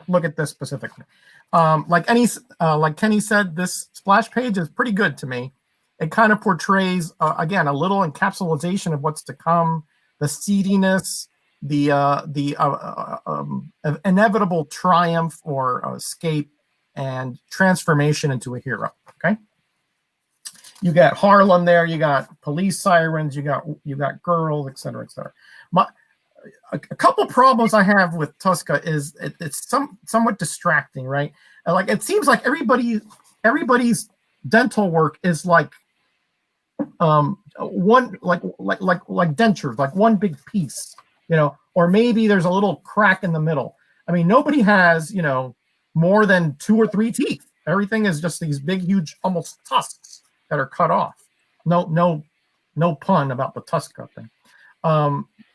look at this specifically. Like Kenny said, this splash page is pretty good to me. It kind of portrays again a little encapsulation of what's to come, the seediness, the inevitable triumph or escape and transformation into a hero. Okay. You got Harlem there. You got police sirens. You got girls, et cetera, et cetera. A couple problems I have with Tuska is it's somewhat distracting, right? Like it seems like everybody's dental work is like one like dentures, like one big piece, you know, or maybe there's a little crack in the middle. I mean, nobody has, you know, more than 2 or 3 teeth. Everything is just these big, huge, almost tusks that are cut off. No pun about the Tuska thing.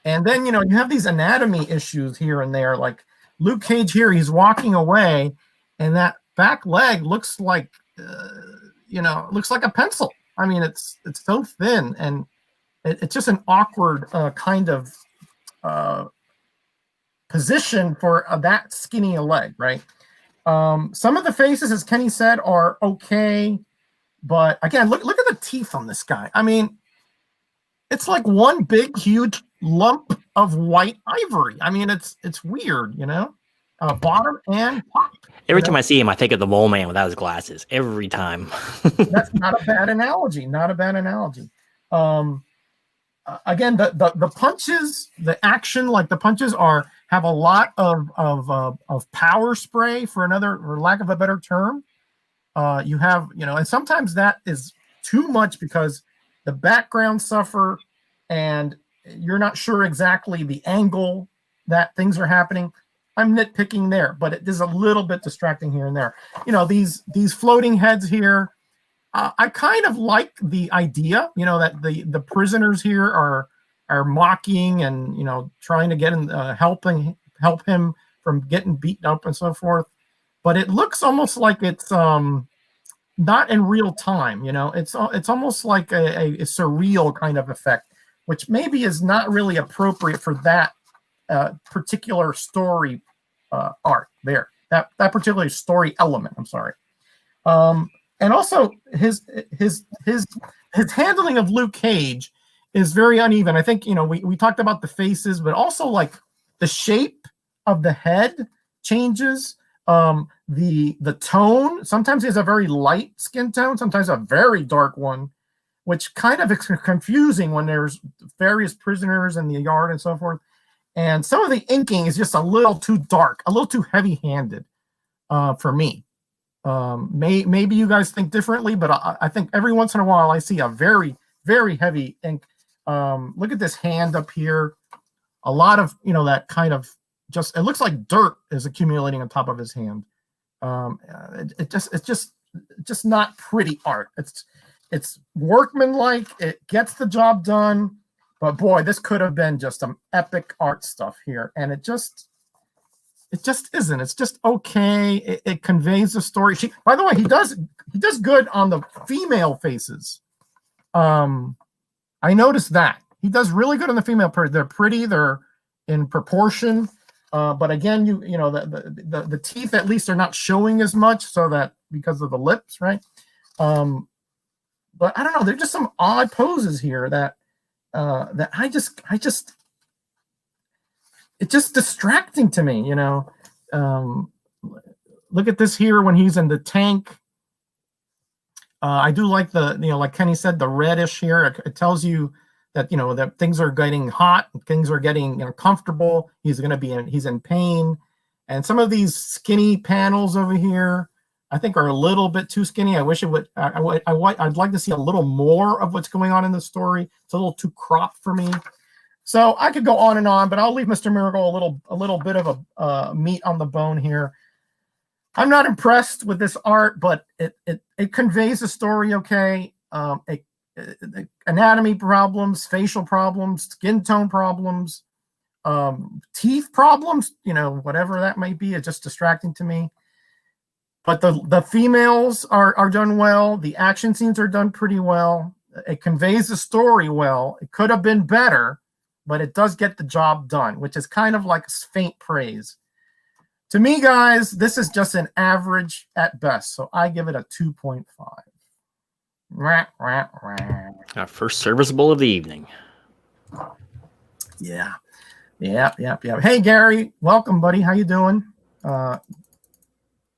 And then, you know, you have these anatomy issues here and there. Like Luke Cage here, he's walking away, and that back leg looks like, looks like a pencil. I mean, it's so thin, and it's just an awkward kind of position for that skinny a leg, right? Some of the faces, as Kenny said, are okay, but again, look at the teeth on this guy. I mean, it's like one big, huge lump of white ivory. I mean, it's weird, you know. Bottom and top. Every time I see him, I think of the mole man without his glasses. Every time. That's not a bad analogy. Not a bad analogy. Again, the punches, the action, like the punches have a lot of power spray, for lack of a better term. You have, you know, and sometimes that is too much because the background suffer and you're not sure exactly the angle that things are happening. I'm nitpicking there, but it is a little bit distracting here and there. You know, these floating heads here. I kind of like the idea, you know, that the prisoners here are mocking and, you know, trying to get in, help him from getting beaten up and so forth. But it looks almost like it's not in real time. You know, it's almost like a surreal kind of effect. which maybe is not really appropriate for that particular story art there. That particular story element. I'm sorry. And also his handling of Luke Cage is very uneven. I think, you know, we talked about the faces, but also like the shape of the head changes. The tone, sometimes he has a very light skin tone, sometimes a very dark one, which kind of is confusing when there's various prisoners in the yard and so forth. And some of the inking is just a little too dark, a little too heavy-handed for me. Maybe you guys think differently, but I think every once in a while I see a very, very heavy ink. Look at this hand up here. A lot of, you know, that kind of it looks like dirt is accumulating on top of his hand. It's just not pretty art. It's workmanlike. It gets the job done. But boy, this could have been just some epic art stuff here, and it just isn't. It's just okay. It conveys the story. By the way, he does good on the female faces. I noticed that he does really good on the female part. They're pretty. They're in proportion. But again, you know the teeth at least are not showing as much, so that because of the lips, right? But I don't know. There's just some odd poses here that it's just distracting to me, you know. Look at this here when he's in the tank. I do like like Kenny said, the reddish here. It tells you that, you know, that things are getting hot, things are getting uncomfortable. He's in pain. And some of these skinny panels over here, I think are a little bit too skinny. I wish it would. I'd like to see a little more of what's going on in the story. It's a little too cropped for me. So I could go on and on, but I'll leave Mr. Miracle a little bit of a meat on the bone here. I'm not impressed with this art, but it conveys the story okay. Anatomy problems, facial problems, skin tone problems, teeth problems, you know, whatever that might be, it's just distracting to me. But the females are done well. The action scenes are done pretty well. It conveys the story well. It could have been better, but it does get the job done, which is kind of like faint praise. To me, guys, this is just an average at best. So I give it a 2.5. Our first serviceable of the evening. Yeah. Hey, Gary, welcome, buddy. How you doing? Oh,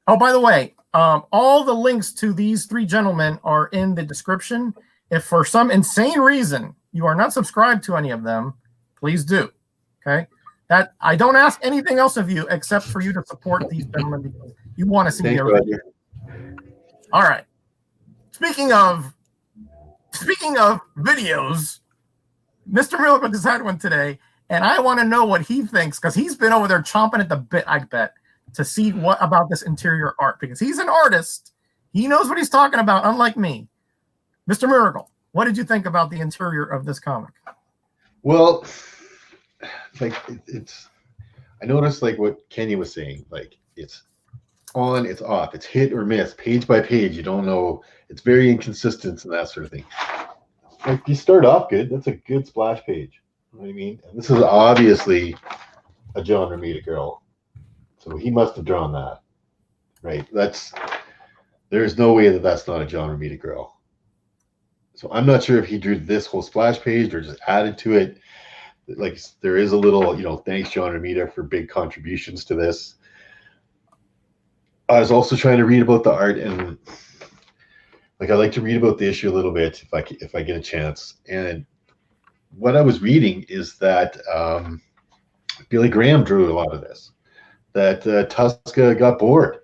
by the way, all the links to these three gentlemen are in the description. If for some insane reason you are not subscribed to any of them, please do. Okay? That I don't ask anything else of you except for you to support these gentlemen because you want to see their videos. All right. Speaking of videos, Mr. Miracle just had one today, and I want to know what he thinks because he's been over there chomping at the bit, I bet, to see what about this interior art because he's an artist. He knows what he's talking about, unlike me. Mr. Miracle, what did you think about the interior of this comic? Well, like I noticed like what Kenny was saying, like it's on, it's off, it's hit or miss, page by page. You don't know. It's very inconsistent and that sort of thing. Like you start off good. That's a good splash page. You know what I mean? And this is obviously a John Romita girl. So he must have drawn that, right? There's no way that that's not a John Romita girl. So I'm not sure if he drew this whole splash page or just added to it. Like there is a little, you know, thanks John Romita for big contributions to this. I was also trying to read about the art, and like I like to read about the issue a little bit if I get a chance. And what I was reading is that Billy Graham drew a lot of this. That Tuska got bored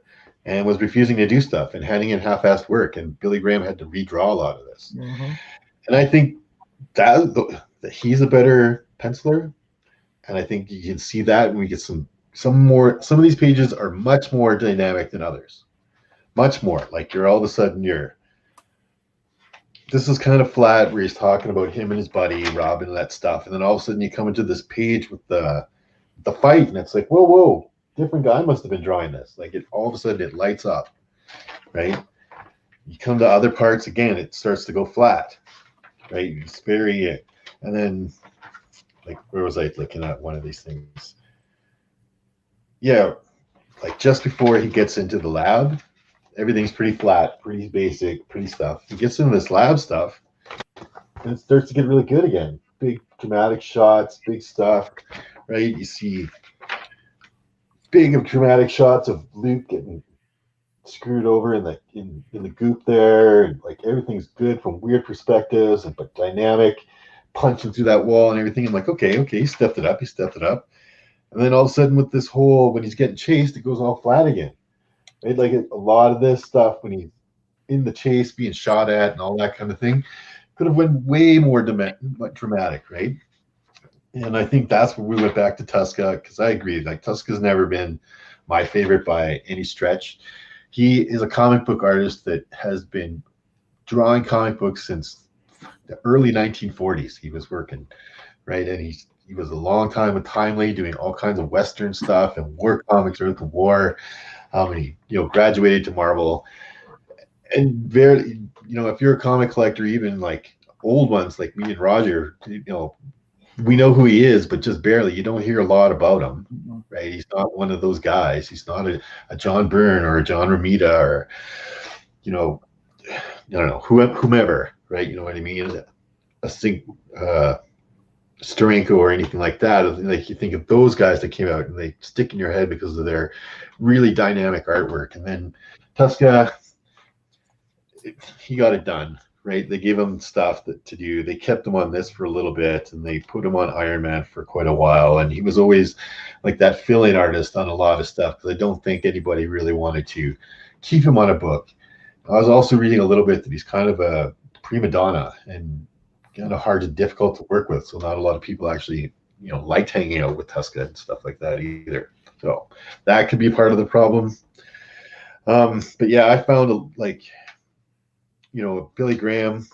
and was refusing to do stuff and handing in half-assed work, and Billy Graham had to redraw a lot of this. Mm-hmm. And I think that he's a better penciler, and I think you can see that when we get some of these pages are much more dynamic than others. Much more. Like you're all of a sudden this is kind of flat where he's talking about him and his buddy Robin and that stuff, and then all of a sudden you come into this page with the fight, and it's like, whoa, different guy must have been drawing this. Like it all of a sudden it lights up, right? You come to other parts again, it starts to go flat, right? It's very And then, like, where was I looking at one of these things? Yeah, like just before he gets into the lab, everything's pretty flat, pretty basic, pretty stuff. He gets into this lab stuff, and it starts to get really good again. Big dramatic shots, big stuff, right? You see big dramatic shots of Luke getting screwed over in the goop there, and like everything's good from weird perspectives and but dynamic, punching through that wall and everything. I'm like, okay, he stepped it up, and then all of a sudden with this whole when he's getting chased, it goes all flat again. Right? Like a lot of this stuff when he's in the chase, being shot at, and all that kind of thing, could have went way more dramatic, right? And I think that's where we went back to Tuska, because I agree. Like Tuska's never been my favorite by any stretch. He is a comic book artist that has been drawing comic books since the early 1940s. He was working, right? And he was a long time with Timely doing all kinds of Western stuff and war comics throughout the war. And he, graduated to Marvel. And very, if you're a comic collector, even like old ones like me and Roger, we know who he is, but just barely. You don't hear a lot about him, right? He's not one of those guys. He's not a John Byrne or a John Romita or, I don't know, whomever, right? You know what I mean? Steranko or anything like that. Like you think of those guys that came out and they stick in your head because of their really dynamic artwork. And then Tuska, he got it done. Right, they gave him stuff to do. They kept him on this for a little bit, and they put him on Iron Man for quite a while. And he was always like that fill-in artist on a lot of stuff because I don't think anybody really wanted to keep him on a book. I was also reading a little bit that he's kind of a prima donna and kind of hard and difficult to work with. So not a lot of people actually, liked hanging out with Tuska and stuff like that either. So that could be part of the problem. But yeah, I found Billy Graham,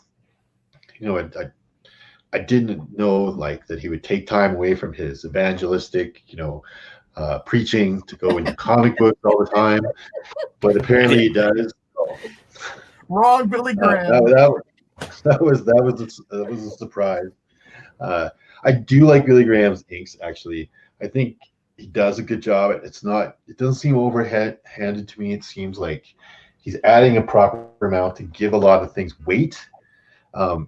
I didn't know like that he would take time away from his evangelistic, preaching to go into comic books all the time, but apparently he does. Wrong, Billy Graham. That was a surprise. I do like Billy Graham's inks actually. I think he does a good job. It doesn't seem overhanded to me. It seems like he's adding a proper amount to give a lot of things weight.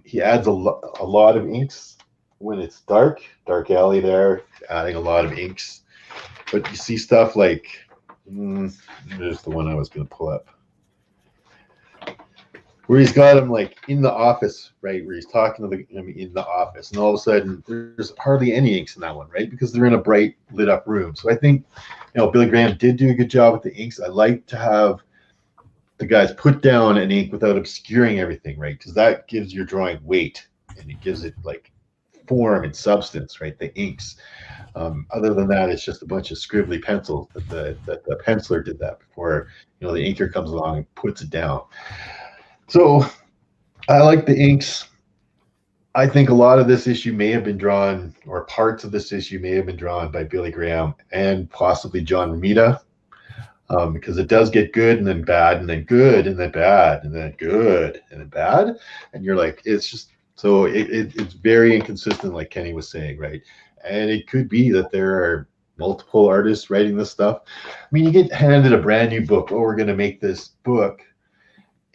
He adds a lot of inks when it's dark alley there, adding a lot of inks. But you see stuff like, there's the one I was going to pull up, where he's got him like in the office, right, where he's talking to him in the office, and all of a sudden there's hardly any inks in that one, right, because they're in a bright lit up room. So I think, Billy Graham did do a good job with the inks. I like to have the guys put down an ink without obscuring everything, right? Because that gives your drawing weight and it gives it like form and substance, right? The inks. Other than that, it's just a bunch of scribbly pencils that the penciler did that before, the inker comes along and puts it down. So I like the inks. I think a lot of this issue may have been drawn, or parts of this issue may have been drawn by Billy Graham and possibly John Romita. Because it does get good and then bad and then good and then bad and then good and then bad. And you're like, it's just, so it's very inconsistent, like Kenny was saying, right? And it could be that there are multiple artists writing this stuff. I mean, you get handed a brand new book. Oh, we're going to make this book.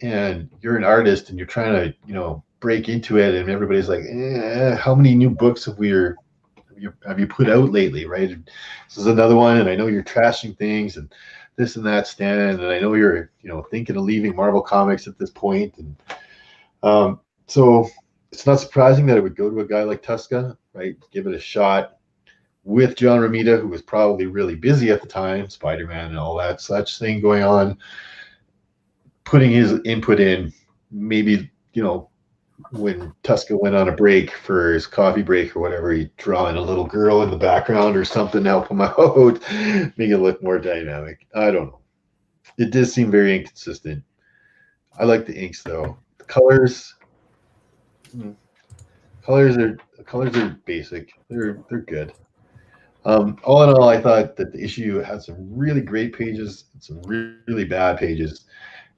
And you're an artist and you're trying to, break into it. And everybody's like, how many new books have you put out lately, right? And this is another one. And I know you're trashing things and this and that, Stan, and I know you're, thinking of leaving Marvel Comics at this point, and so it's not surprising that it would go to a guy like Tuska, right? Give it a shot with John Romita, who was probably really busy at the time, Spider-Man and all that such thing going on, putting his input in. Maybe when Tuska went on a break for his coffee break or whatever, he'd draw in a little girl in the background or something to help him out, make it look more dynamic. I don't know. It does seem very inconsistent. I like the inks though. The colors are basic. They're good. All in all, I thought that the issue had some really great pages and some really bad pages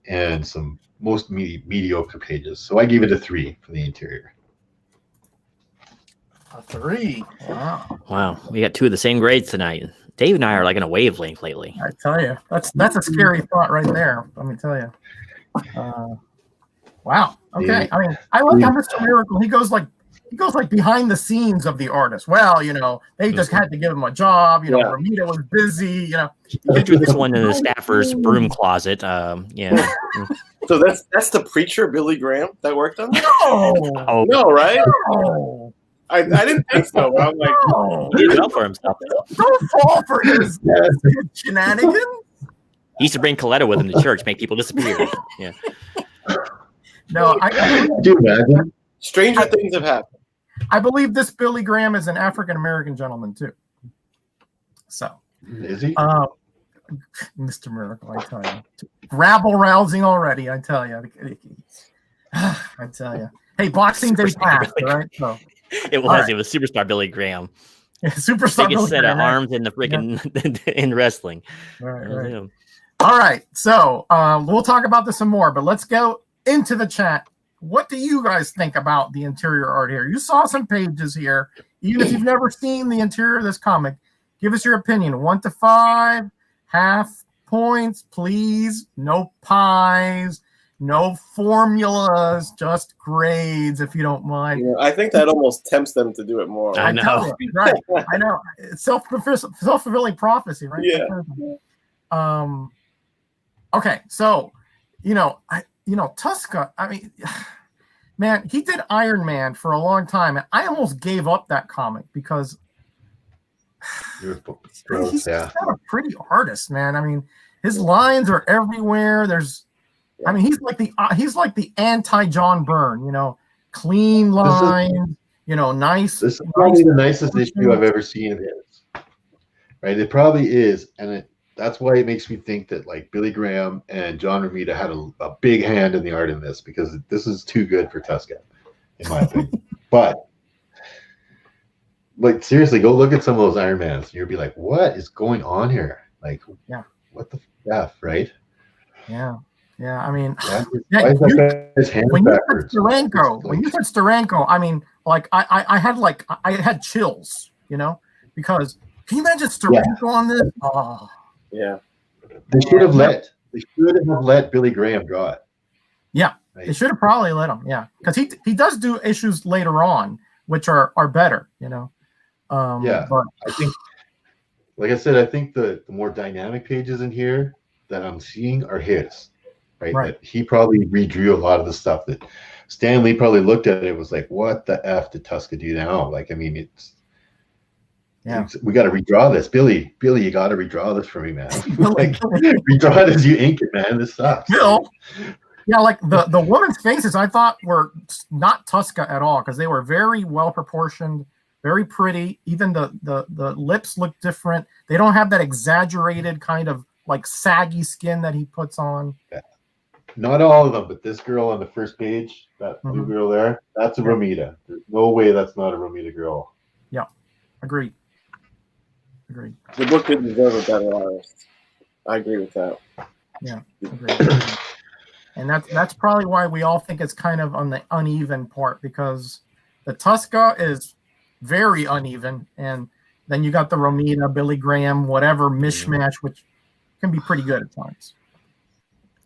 and some most mediocre pages. So I gave it a 3 for the interior. A 3. Wow. Wow, we got 2 of the same grades tonight. Dave and I are like in a wavelength lately. I tell you, that's a scary thought right there. Let me tell you. Wow. Okay. I mean, I like how Mr. Miracle, he goes like behind the scenes of the artist. Well, they just had to give him a job. Ramita was busy. He drew this one in the staffer's broom closet. Yeah. So that's the preacher Billy Graham that worked on that? Oh, No, right? No. I didn't think so. But I'm like, No. he did well for himself. Don't fall for his shenanigans. He used to bring Coletta with him to church, make people disappear. Yeah. No, Could you imagine? stranger things have happened. I believe this Billy Graham is an African American gentleman too. So, Is he? Mr. Miracle, I tell you, rabble rousing already. I tell you, I tell you. Hey, Boxing Day passed, right? So, It was. Right. It was Superstar Billy Graham. Superstar biggest Billy set Graham, of arms in the freaking in wrestling. Right. All right. So we'll talk about this some more, but let's go into the chat. What do you guys think about the interior art here? You saw some pages here. Even if you've never seen the interior of this comic, give us your opinion. 1 to 5, half points, please. No pies, no formulas, just grades, if you don't mind. Yeah, I think that almost tempts them to do it more. I know. Right. I know. It's self-fulfilling prophecy, right? Yeah. Okay, so Tuska, I mean, man, he did Iron Man for a long time, and I almost gave up that comic because he's not a pretty artist, man. I mean, his lines are everywhere. He's like the anti-John Byrne, clean lines, nice. This is probably the nicest issue I've ever seen of his. Right? It probably is, and that's why it makes me think that like Billy Graham and John Romita had a big hand in the art in this, because this is too good for Tuska, in my opinion. But like seriously, go look at some of those Iron Mans, and you'll be like, "What is going on here? Like, what the f?" Right? Yeah. I mean, when you said Steranko, I mean, like I had chills, because can you imagine Steranko on this? Oh. Yeah. They should have let Billy Graham draw it. Yeah. Right? They should have probably let him. Yeah. Because he does do issues later on, which are better, But I think, like I said, I think the more dynamic pages in here that I'm seeing are his. Right. That he probably redrew a lot of the stuff that Stan Lee probably looked at it and was like, what the F did Tuska do now? Like, I mean, we got to redraw this. Billy, you got to redraw this for me, man. Like, redraw it as you ink it, man. This sucks. Like the women's faces I thought were not Tuska at all, because they were very well proportioned, very pretty. Even the lips look different. They don't have that exaggerated kind of like saggy skin that he puts on. Yeah. Not all of them, but this girl on the first page, that blue girl there, that's a Romita. There's no way that's not a Romita girl. Yeah, agreed. The book didn't deserve a better artist. I agree with that. Yeah, agreed. And that's probably why we all think it's kind of on the uneven part, because the Tuska is very uneven, and then you got the Romita, Billy Graham, whatever mishmash, which can be pretty good at times.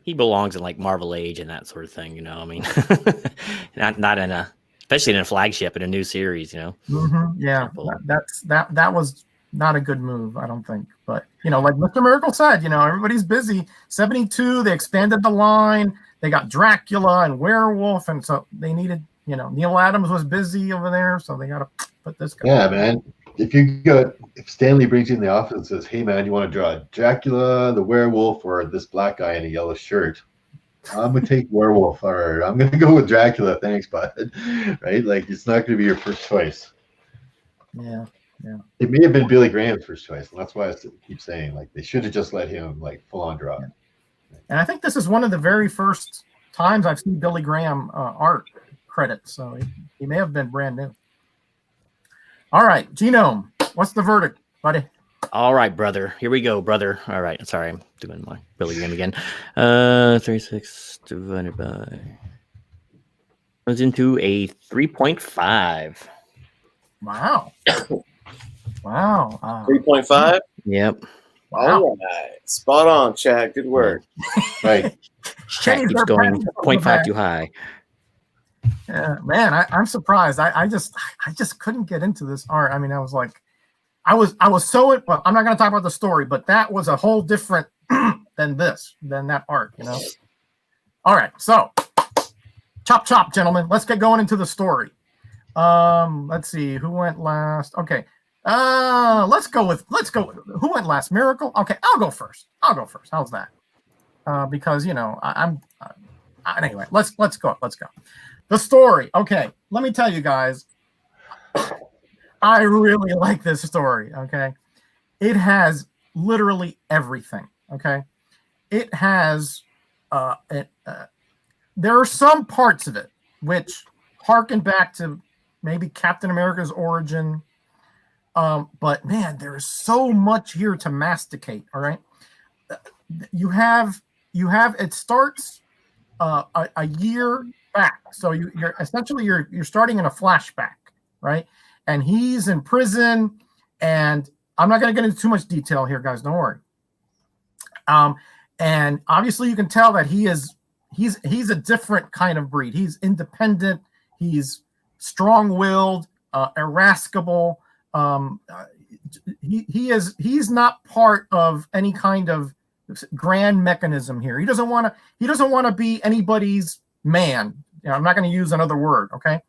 He belongs in like Marvel Age and that sort of thing, I mean, not in especially in a flagship in a new series, Mm-hmm. Yeah, that was not a good move, I don't think. But like Mr. Miracle said, everybody's busy. 72, they expanded the line. They got Dracula and Werewolf, and so they needed, Neil Adams was busy over there, so they got to put this guy. Yeah, man. If Stanley brings you in the office and says, "Hey, man, you want to draw Dracula, the werewolf, or this black guy in a yellow shirt?" I'm gonna take werewolf, or I'm gonna go with Dracula. Thanks, bud. Right? Like, it's not gonna be your first choice. Yeah. It may have been Billy Graham's first choice, and that's why I keep saying like they should have just let him like full on draw. Yeah. And I think this is one of the very first times I've seen Billy Graham art credits, so he may have been brand new. All right, Genome, what's the verdict, buddy? All right, brother. Here we go, brother. All right. Sorry, I'm doing my Billy Graham again. 36 divided by... Goes into a 3.5. Wow. Wow. 3.5. Yep. Wow. All right, spot on, Chad. Good work. Right. Chat Change keeps their going patents over 0.5 back. too high. Yeah, man, I'm surprised. I just couldn't get into this art. I mean, I was like, I was so. Well, I'm not going to talk about the story, but that was a whole different than that art. You know. All right, so chop, gentlemen. Let's get going into the story. Let's see who went last. Okay. Let's go. Who went last? Miracle. Okay, I'll go first. How's that? Because anyway. Let's go. The story. Okay, let me tell you guys. I really like this story. Okay, it has literally everything. Okay, it has. There are some parts of it which harken back to maybe Captain America's origin. But man, there is so much here to masticate. All right, you have it starts a year back, so you're essentially you're starting in a flashback, right? And he's in prison, and I'm not going to get into too much detail here, guys. Don't worry. And obviously, you can tell that he's a different kind of breed. He's independent. He's strong-willed, irascible. He's not part of any kind of grand mechanism here. He doesn't want to be anybody's man. You know, I'm not going to use another word. Okay,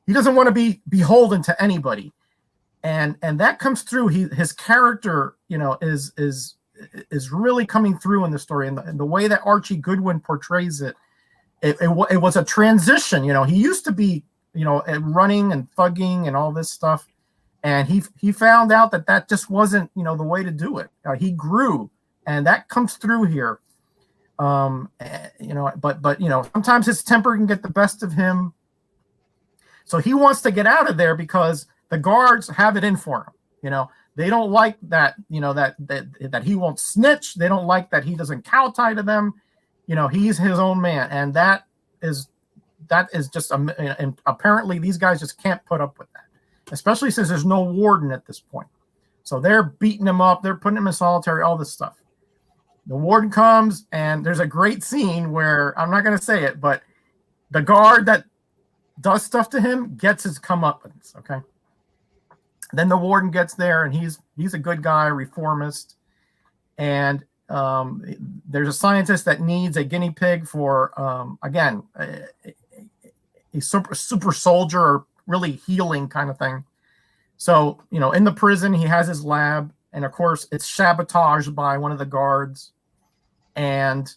he doesn't want to be beholden to anybody, and that comes through. His character, you know, is really coming through in the story, and the way that Archie Goodwin portrays it. It was a transition. You know, he used to be, you know, running and thugging and all this stuff, and he found out that just wasn't, you know, the way to do it. He grew, and that comes through here. You know, but you know, sometimes his temper can get the best of him. So he wants to get out of there because the guards have it in for him. You know, they don't like that, you know, that he won't snitch. They don't like that he doesn't kowtow to them. You know, he's his own man, and that is just and apparently these guys just can't put up with that, especially since there's no warden at this point. So they're beating him up, they're putting him in solitary, all this stuff. The warden comes, and there's a great scene where, I'm not going to say it, but the guard that does stuff to him gets his comeuppance. Okay. Then the warden gets there, and he's a good guy, reformist, and there's a scientist that needs a guinea pig for again a super soldier, or really healing kind of thing. So, you know, in the prison, he has his lab, and of course it's sabotaged by one of the guards, and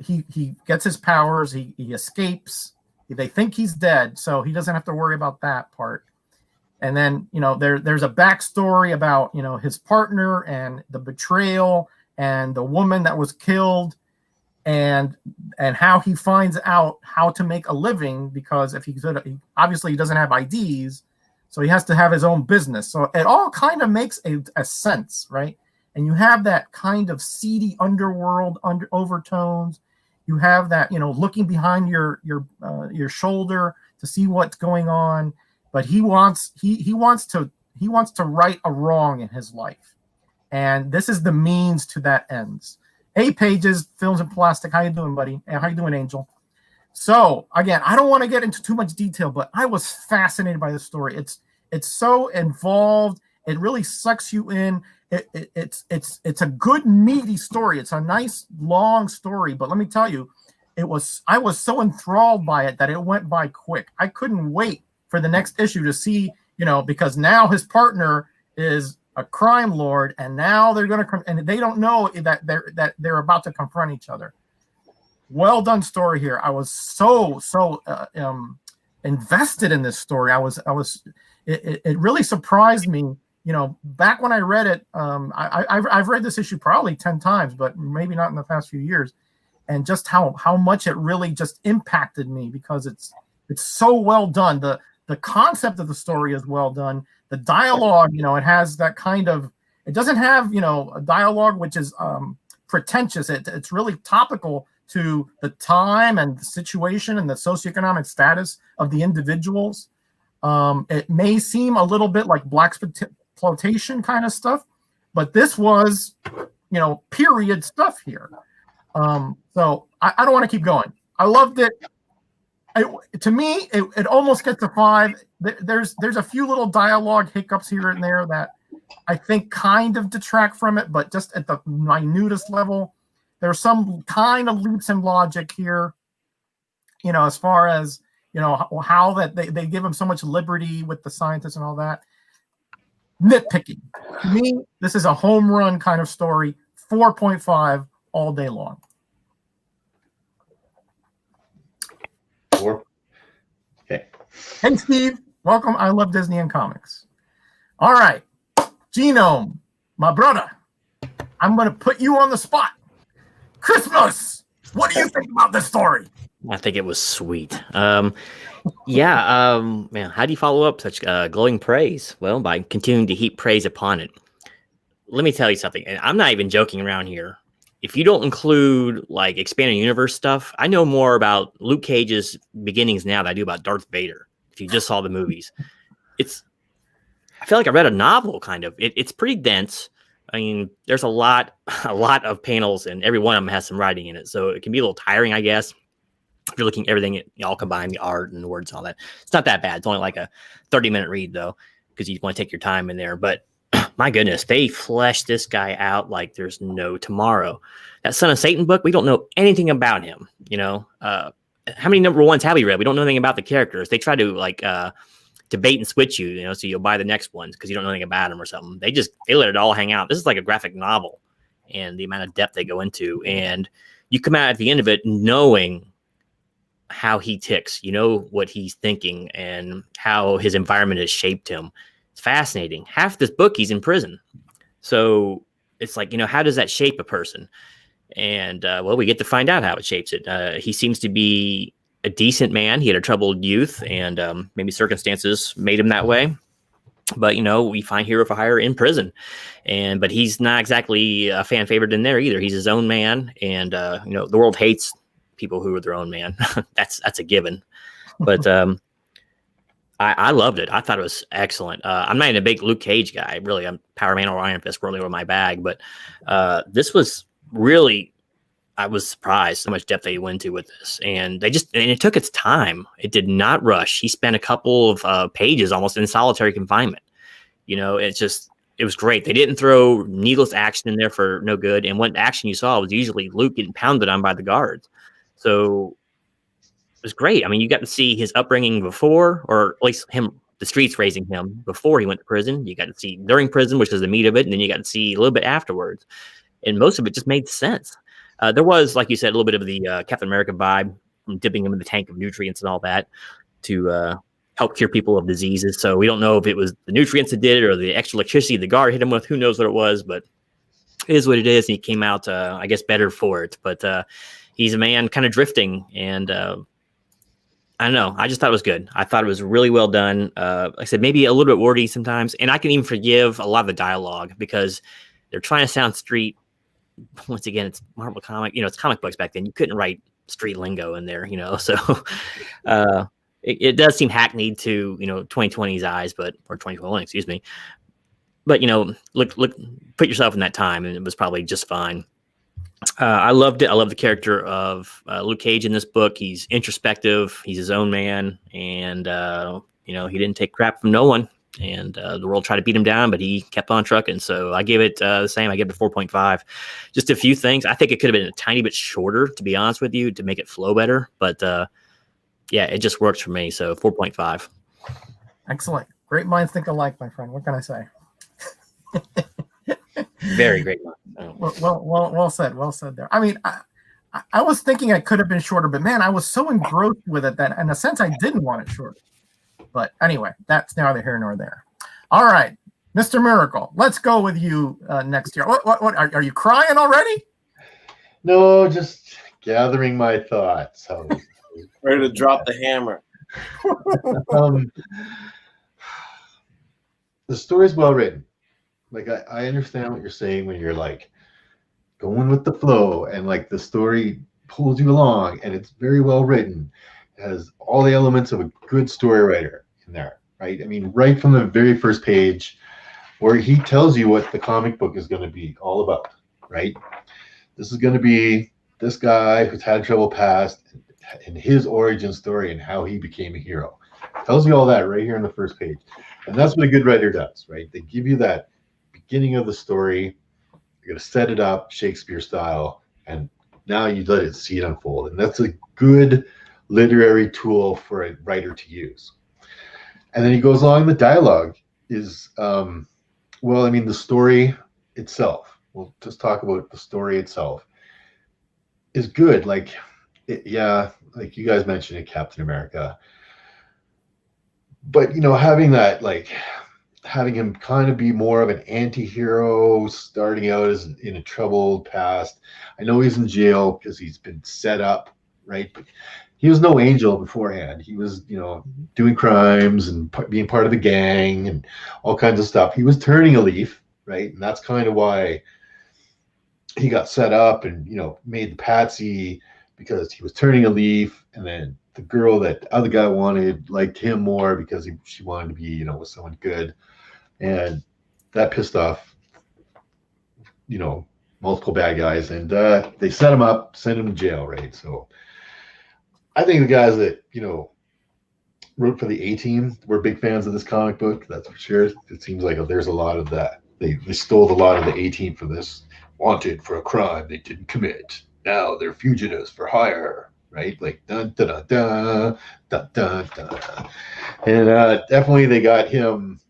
he gets his powers. He escapes. They think he's dead, so he doesn't have to worry about that part. And then, you know, there's a backstory about, you know, his partner and the betrayal and the woman that was killed, and how he finds out how to make a living, because if he obviously he doesn't have IDs, so he has to have his own business. So it all kind of makes a sense, right? And you have that kind of seedy underworld overtones. You have that, you know, looking behind your shoulder to see what's going on. But he wants to right a wrong in his life, and this is the means to that ends. 8 pages, films in plastic. How you doing, buddy? How you doing, Angel? So again, I don't want to get into too much detail, but I was fascinated by this story. It's so involved. It really sucks you in. It's a good meaty story. It's a nice long story, but let me tell you, I was so enthralled by it that it went by quick. I couldn't wait for the next issue to see, you know, because now his partner is a crime lord, and now they're going to, and they don't know that they're about to confront each other. Well done story here. I was so invested in this story. It really surprised me. You know, back when I read it, I've read this issue probably 10 times, but maybe not in the past few years, and just how much it really just impacted me, because it's so well done. The concept of the story is well done. The dialogue, you know, it has that kind of, it doesn't have, you know, a dialogue which is pretentious. It's really topical to the time and the situation and the socioeconomic status of the individuals. It may seem a little bit like black exploitation kind of stuff, but this was, period stuff here. So I don't want to keep going. I loved it. To me, it almost gets a 5. There's a few little dialogue hiccups here and there that I think kind of detract from it, but just at the minutest level, there's some kind of leaps in logic here. As far as how that they give him so much liberty with the scientists and all that. Nitpicking. To me, this is a home run kind of story. 4.5 all day long. 4. Okay. Hey, Steve. Welcome. I love Disney and comics. All right. Genome, my brother. I'm going to put you on the spot. Christmas. What do you think about this story? I think it was sweet. Man, how do you follow up such glowing praise? Well, by continuing to heap praise upon it. Let me tell you something, and I'm not even joking around here. If you don't include like expanded universe stuff, I know more about Luke Cage's beginnings now than I do about Darth Vader. If you just saw the movies, I feel like I read a novel kind of. It's pretty dense. I mean, there's a lot of panels, and every one of them has some writing in it, so it can be a little tiring, I guess. If you're looking at everything, all combined, the art and the words and all that. It's not that bad. It's only like a 30-minute read, though, because you want to take your time in there. But my goodness, they fleshed this guy out like there's no tomorrow. That Son of Satan book, we don't know anything about him. How many number ones have we read? We don't know anything about the characters. They try to to bait and switch you, so you'll buy the next ones because you don't know anything about them or something. They let it all hang out. This is like a graphic novel, and the amount of depth they go into, and you come out at the end of it knowing how he ticks, what he's thinking and how his environment has shaped him. It's fascinating. Half this book, he's in prison. So it's like, how does that shape a person? And, we get to find out how it shapes it. He seems to be a decent man. He had a troubled youth and maybe circumstances made him that way. But, we find Hero for Hire in prison. But he's not exactly a fan favorite in there either. He's his own man. And, the world hates people who are their own man. That's a given. But I loved it. I thought it was excellent. I'm not even a big Luke Cage guy, really. I'm Power Man or Iron Fist really were my bag. But this was really, I was surprised how much depth they went into with this. And it took its time. It did not rush. He spent a couple of pages almost in solitary confinement. It was great. They didn't throw needless action in there for no good. And what action you saw was usually Luke getting pounded on by the guards. So it was great. I mean, you got to see his upbringing before, or at least the streets raising him before he went to prison. You got to see during prison, which is the meat of it. And then you got to see a little bit afterwards. And most of it just made sense. There was, like you said, a little bit of the Captain America vibe from dipping him in the tank of nutrients and all that to help cure people of diseases. So we don't know if it was the nutrients that did it or the extra electricity the guard hit him with. Who knows what it was, but it is what it is. And he came out, I guess, better for it. But he's a man kind of drifting. And I don't know. I just thought it was good. I thought it was really well done. Like I said, maybe a little bit wordy sometimes. And I can even forgive a lot of the dialogue because they're trying to sound street. Once again, it's Marvel comic. It's comic books back then. You couldn't write street lingo in there, So it does seem hackneyed to 2020's eyes, or 2021, excuse me. But look, put yourself in that time, and it was probably just fine. I loved it. I love the character of Luke Cage in this book. He's introspective. He's his own man, and he didn't take crap from no one. And the world tried to beat him down, but he kept on trucking. So I give it the same. I give it 4.5. Just a few things. I think it could have been a tiny bit shorter, to be honest with you, to make it flow better. But it just works for me. So 4.5. Excellent. Great minds think alike, my friend. What can I say? Very great. Well said. Well said there. I mean, I was thinking it could have been shorter, but man, I was so engrossed with it that in a sense I didn't want it shorter. But anyway, that's neither here nor there. All right, Mr. Miracle, let's go with you next year. What are you crying already? No, just gathering my thoughts. Ready to drop the hammer. The story's well written. Like I understand what you're saying when you're like going with the flow and like the story pulls you along and it's very well written. It has all the elements of a good story writer in there, right? I mean, right from the very first page, where he tells you what the comic book is going to be all about, right? This is going to be this guy who's had trouble past and his origin story and how he became a hero. Tells you all that right here on the first page. And that's what a good writer does, right? They give you that beginning of the story. You're going to set it up Shakespeare style, and now you let it see it unfold. And that's a good literary tool for a writer to use. And then he goes along, the dialogue is, well, I mean, the story itself, we'll just talk about the story itself, is good. Like, yeah, like you guys mentioned it, Captain America. But, having that, like, having him kind of be more of an anti-hero starting out as in a troubled past. I know he's in jail because he's been set up, right? But he was no angel beforehand. He was, doing crimes and being part of the gang and all kinds of stuff. He was turning a leaf, right? And that's kind of why he got set up and, made the patsy, because he was turning a leaf. And then the girl that the other guy wanted liked him more because she wanted to be, with someone good. And that pissed off, multiple bad guys. And they set him up, sent him to jail, right? So I think the guys that, wrote for the A-Team were big fans of this comic book. That's for sure. It seems like there's a lot of that. They stole a lot of the A-Team for this. Wanted for a crime they didn't commit. Now they're fugitives for hire, right? Like, dun, dun, dun, dun, dun, dun, dun. And definitely they got him.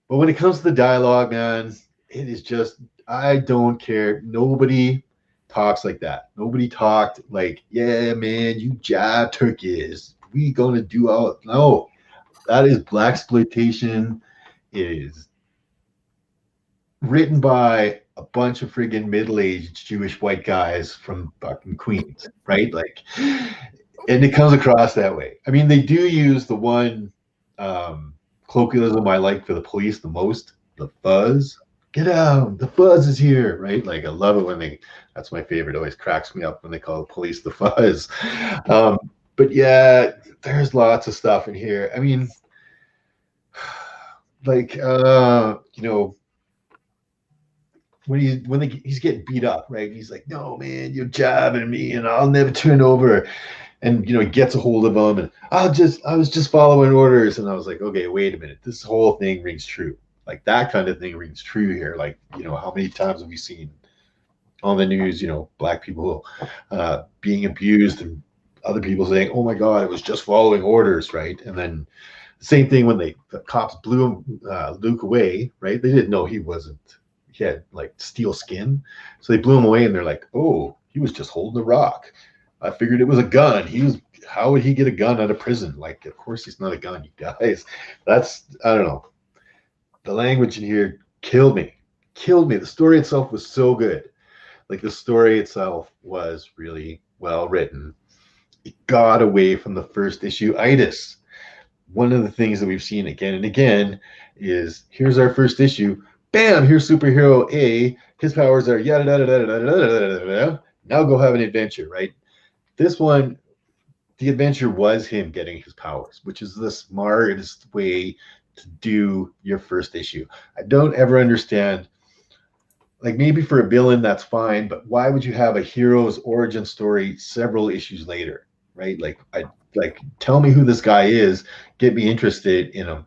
But when it comes to the dialogue, man, it is just, I don't care. Nobody talks like that. Nobody talked like, yeah, man, you jive turkeys. We gonna do all. No, that is blaxploitation. It is written by a bunch of friggin' middle-aged Jewish white guys from fucking Queens, right? Like, and it comes across that way. I mean, they do use the one colloquialism I like for the police the most, the fuzz. Get out, the fuzz is here, right? Like, I love it when that's my favorite. It always cracks me up when they call the police the fuzz. But yeah, there's lots of stuff in here. I mean, like, when he's getting beat up, right? He's like, no, man, you're jabbing me and I'll never turn over. And, he gets a hold of him and I was just following orders. And I was like, okay, wait a minute. This whole thing rings true. Like, that kind of thing rings true here. Like, how many times have we seen on the news, black people being abused and other people saying, oh my God, it was just following orders, right? And then the same thing when the cops blew Luke away, right? They didn't know he had like steel skin. So they blew him away and they're like, oh, he was just holding a rock. I figured it was a gun. How would he get a gun out of prison? Like, of course he's not a gun, you guys. I don't know. The language in here killed me. The story itself was so good. Like, the story itself was really well written. It got away from the first issue itis. One of the things that we've seen again and again is, here's our first issue. Bam, here's superhero A. His powers are yada da da da da da da da. Now go have an adventure, right? This one, the adventure was him getting his powers, which is the smartest way to do your first issue. I don't ever understand. Like, maybe for a villain, that's fine, but why would you have a hero's origin story several issues later, right? Like, tell me who this guy is, get me interested in him.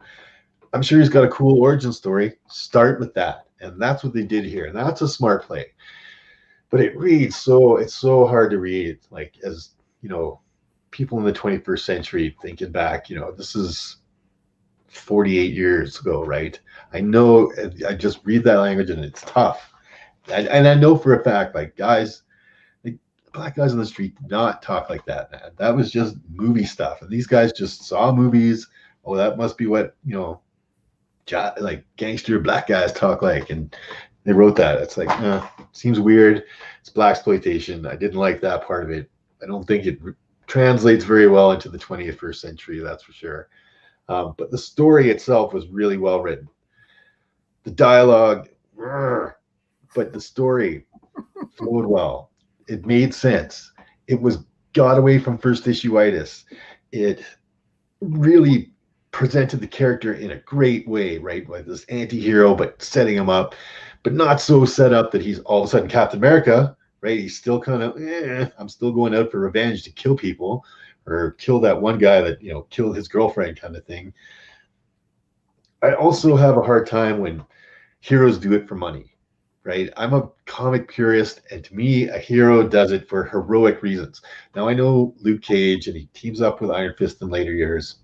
I'm sure he's got a cool origin story. Start with that. And that's what they did here. And that's a smart play. But it reads it's so hard to read. Like, as, people in the 21st century thinking back, this is 48 years ago, right? I know, I just read that language and it's tough. And I know for a fact, like, guys, like, black guys on the street did not talk like that, man. That was just movie stuff. And these guys just saw movies. Oh, that must be what, like gangster black guys talk like. And they wrote that. It's like, seems weird. It's blaxploitation. I didn't like that part of it. I don't think it translates very well into the 21st century, that's for sure. But the story itself was really well written. The dialogue, but the story flowed well. It made sense. It got away from first issue-itis. It really presented the character in a great way, right? Like this anti-hero, but setting him up, but not so set up that he's all of a sudden Captain America, right? He's still kind of, I'm still going out for revenge to kill people or kill that one guy that, killed his girlfriend kind of thing. I also have a hard time when heroes do it for money, right? I'm a comic purist, and to me, a hero does it for heroic reasons. Now, I know Luke Cage, and he teams up with Iron Fist in later years,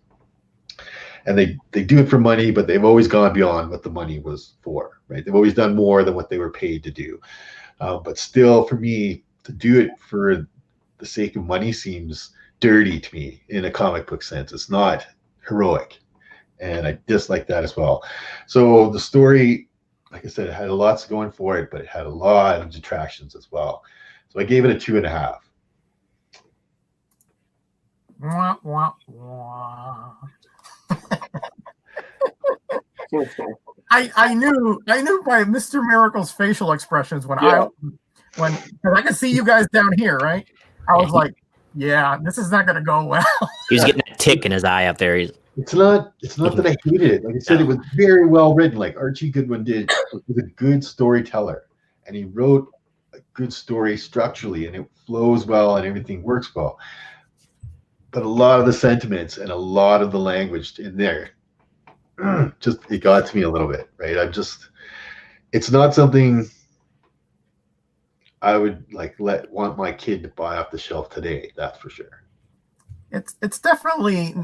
and they do it for money, but they've always gone beyond what the money was for, right? They've always done more than what they were paid to do. But still, for me, to do it for the sake of money seems dirty to me in a comic book sense. It's not heroic, and I dislike that as well. So the story, like I said, it had lots going for it, but it had a lot of detractions as well. So I gave it a 2.5. Wah, wah, wah. I knew by Mr. Miracle's facial expressions when I could see you guys down here, right? I was like, yeah, this is not going to go well. He was getting a tick in his eye up there. It's not that I hated it. Like I said, it was very well written. Like Archie Goodwin did. He was a good storyteller, and he wrote a good story structurally, and it flows well, and everything works well. But a lot of the sentiments and a lot of the language in there, just it got to me a little bit, right? It's not something I would want my kid to buy off the shelf today. That's for sure. It's definitely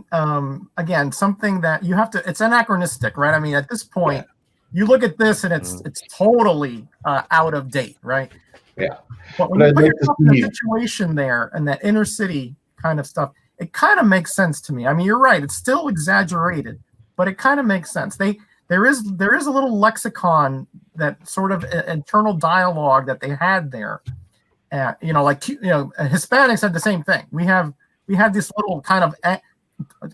again something that you have to. It's anachronistic, right? I mean, at this point, you look at this and it's totally out of date, right? Yeah. But when you put yourself in the situation there and that inner city kind of stuff, it kind of makes sense to me. I mean, you're right; it's still exaggerated, but it kind of makes sense. There is a little lexicon, that sort of internal dialogue that they had there. Hispanics had the same thing. We had this little kind of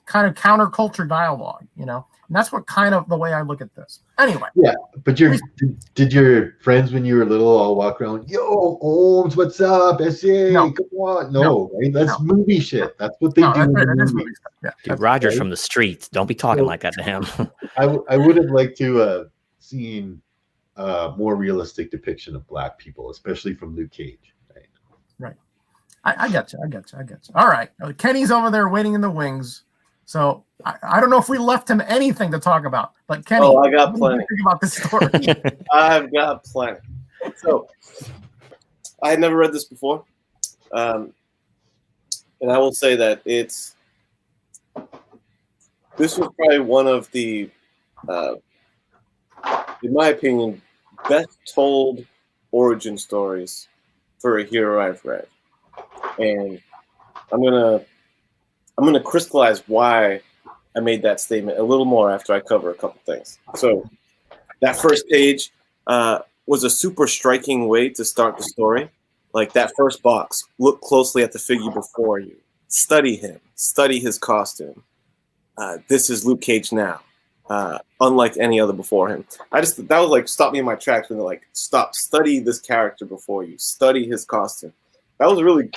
counterculture dialogue, and that's what kind of the way I look at this. Anyway. Yeah, but did your friends when you were little all walk around, yo, Holmes, what's up? SA, no. Come on. No, right? That's movie shit. That's what they do. That's movie stuff. Yeah, dude, Roger's from the streets. Don't be talking like that to him. I would have liked to seen a more realistic depiction of Black people, especially from Luke Cage. Right. I get you. All right. Kenny's over there waiting in the wings. So I don't know if we left him anything to talk about, but Kenny, I got plenty. Think about this story. I've got plenty. So I had never read this before, and I will say that this was probably one of the, in my opinion, best told origin stories for a hero I've read, and I'm gonna crystallize why I made that statement a little more after I cover a couple things. So that first page was a super striking way to start the story. Like that first box, look closely at the figure before you, study him, study his costume. This is Luke Cage now, unlike any other before him. That was like stop me in my tracks when they're like, study this character before you, study his costume. That was a really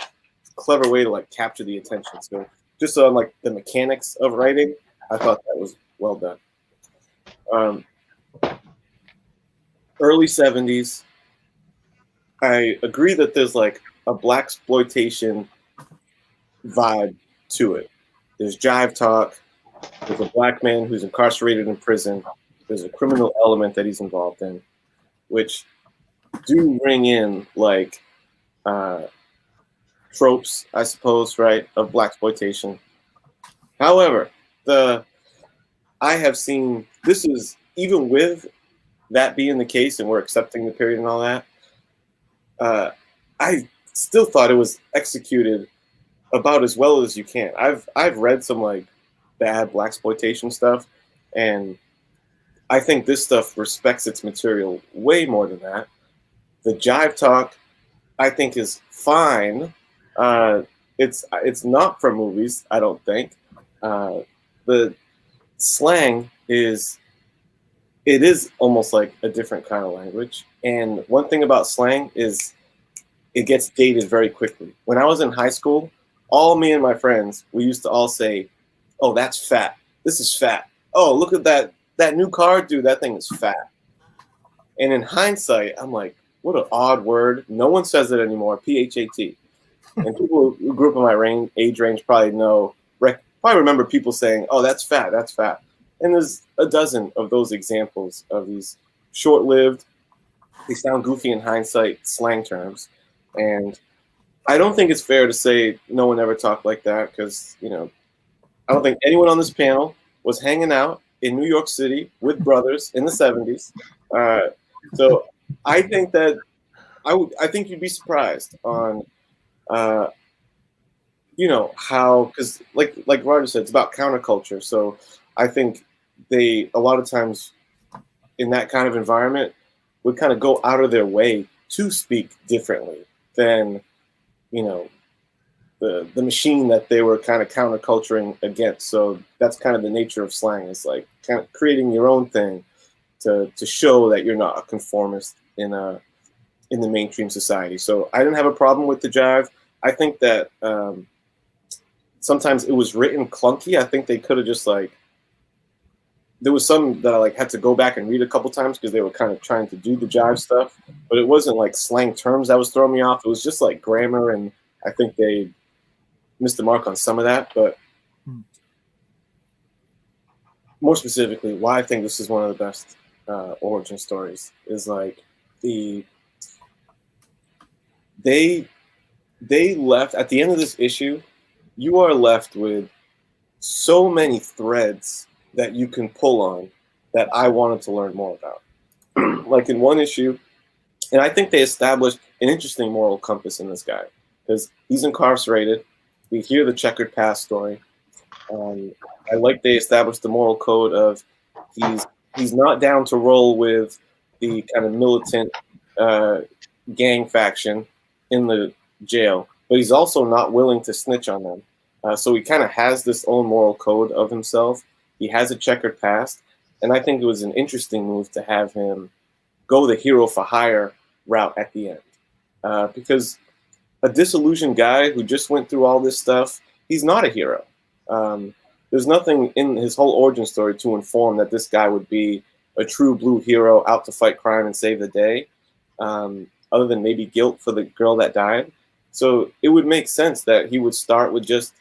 clever way to like capture the attention. So just on like the mechanics of writing, I thought that was well done. Early 70s, I agree that there's like a blaxploitation vibe to it. There's jive talk. There's a black man who's incarcerated in prison. There's a criminal element that he's involved in, which do ring in like tropes, I suppose, right, of blaxploitation. However, I have seen, this is, even with that being the case and we're accepting the period and all that, I still thought it was executed about as well as you can. I've read some like bad blaxploitation stuff, and I think this stuff respects its material way more than that. The jive talk, I think, is fine. It's not from movies, I don't think. The slang is almost like a different kind of language. And one thing about slang is it gets dated very quickly. When I was in high school, all me and my friends, we used to all say, oh, that's fat. This is fat. Oh, look at that new car, dude. That thing is fat. And in hindsight, I'm like, what an odd word. No one says it anymore. PHAT. And people who grew up in my age range probably probably remember people saying, oh, that's fat. That's fat. And there's a dozen of those examples of these short-lived, they sound goofy in hindsight, slang terms. And I don't think it's fair to say no one ever talked like that because, I don't think anyone on this panel was hanging out in New York City with brothers in the 70s. So I think that I think you'd be surprised on, how, because like Roger said, it's about counterculture. So I think they, a lot of times in that kind of environment, would kind of go out of their way to speak differently than, the machine that they were kind of counterculturing against. So that's kind of the nature of slang, is like kind of creating your own thing to show that you're not a conformist in the mainstream society. So I didn't have a problem with the jive. I think that sometimes it was written clunky. I think they could have just there was some that I had to go back and read a couple times because they were kind of trying to do the jive stuff, but it wasn't like slang terms that was throwing me off. It was just like grammar, and I think they missed the mark on some of that. But more specifically, why I think this is one of the best origin stories is they left at the end of this issue. You are left with so many threads that you can pull on that I wanted to learn more about. Like in one issue, and I think they established an interesting moral compass in this guy because he's incarcerated. We hear the checkered past story. I like they established the moral code of he's not down to roll with the kind of militant gang faction in the jail, but he's also not willing to snitch on them. So he kind of has this own moral code of himself. He has a checkered past, and I think it was an interesting move to have him go the hero for hire route at the end. Because a disillusioned guy who just went through all this stuff, he's not a hero. There's nothing in his whole origin story to inform that this guy would be a true blue hero out to fight crime and save the day, other than maybe guilt for the girl that died. So it would make sense that he would start with just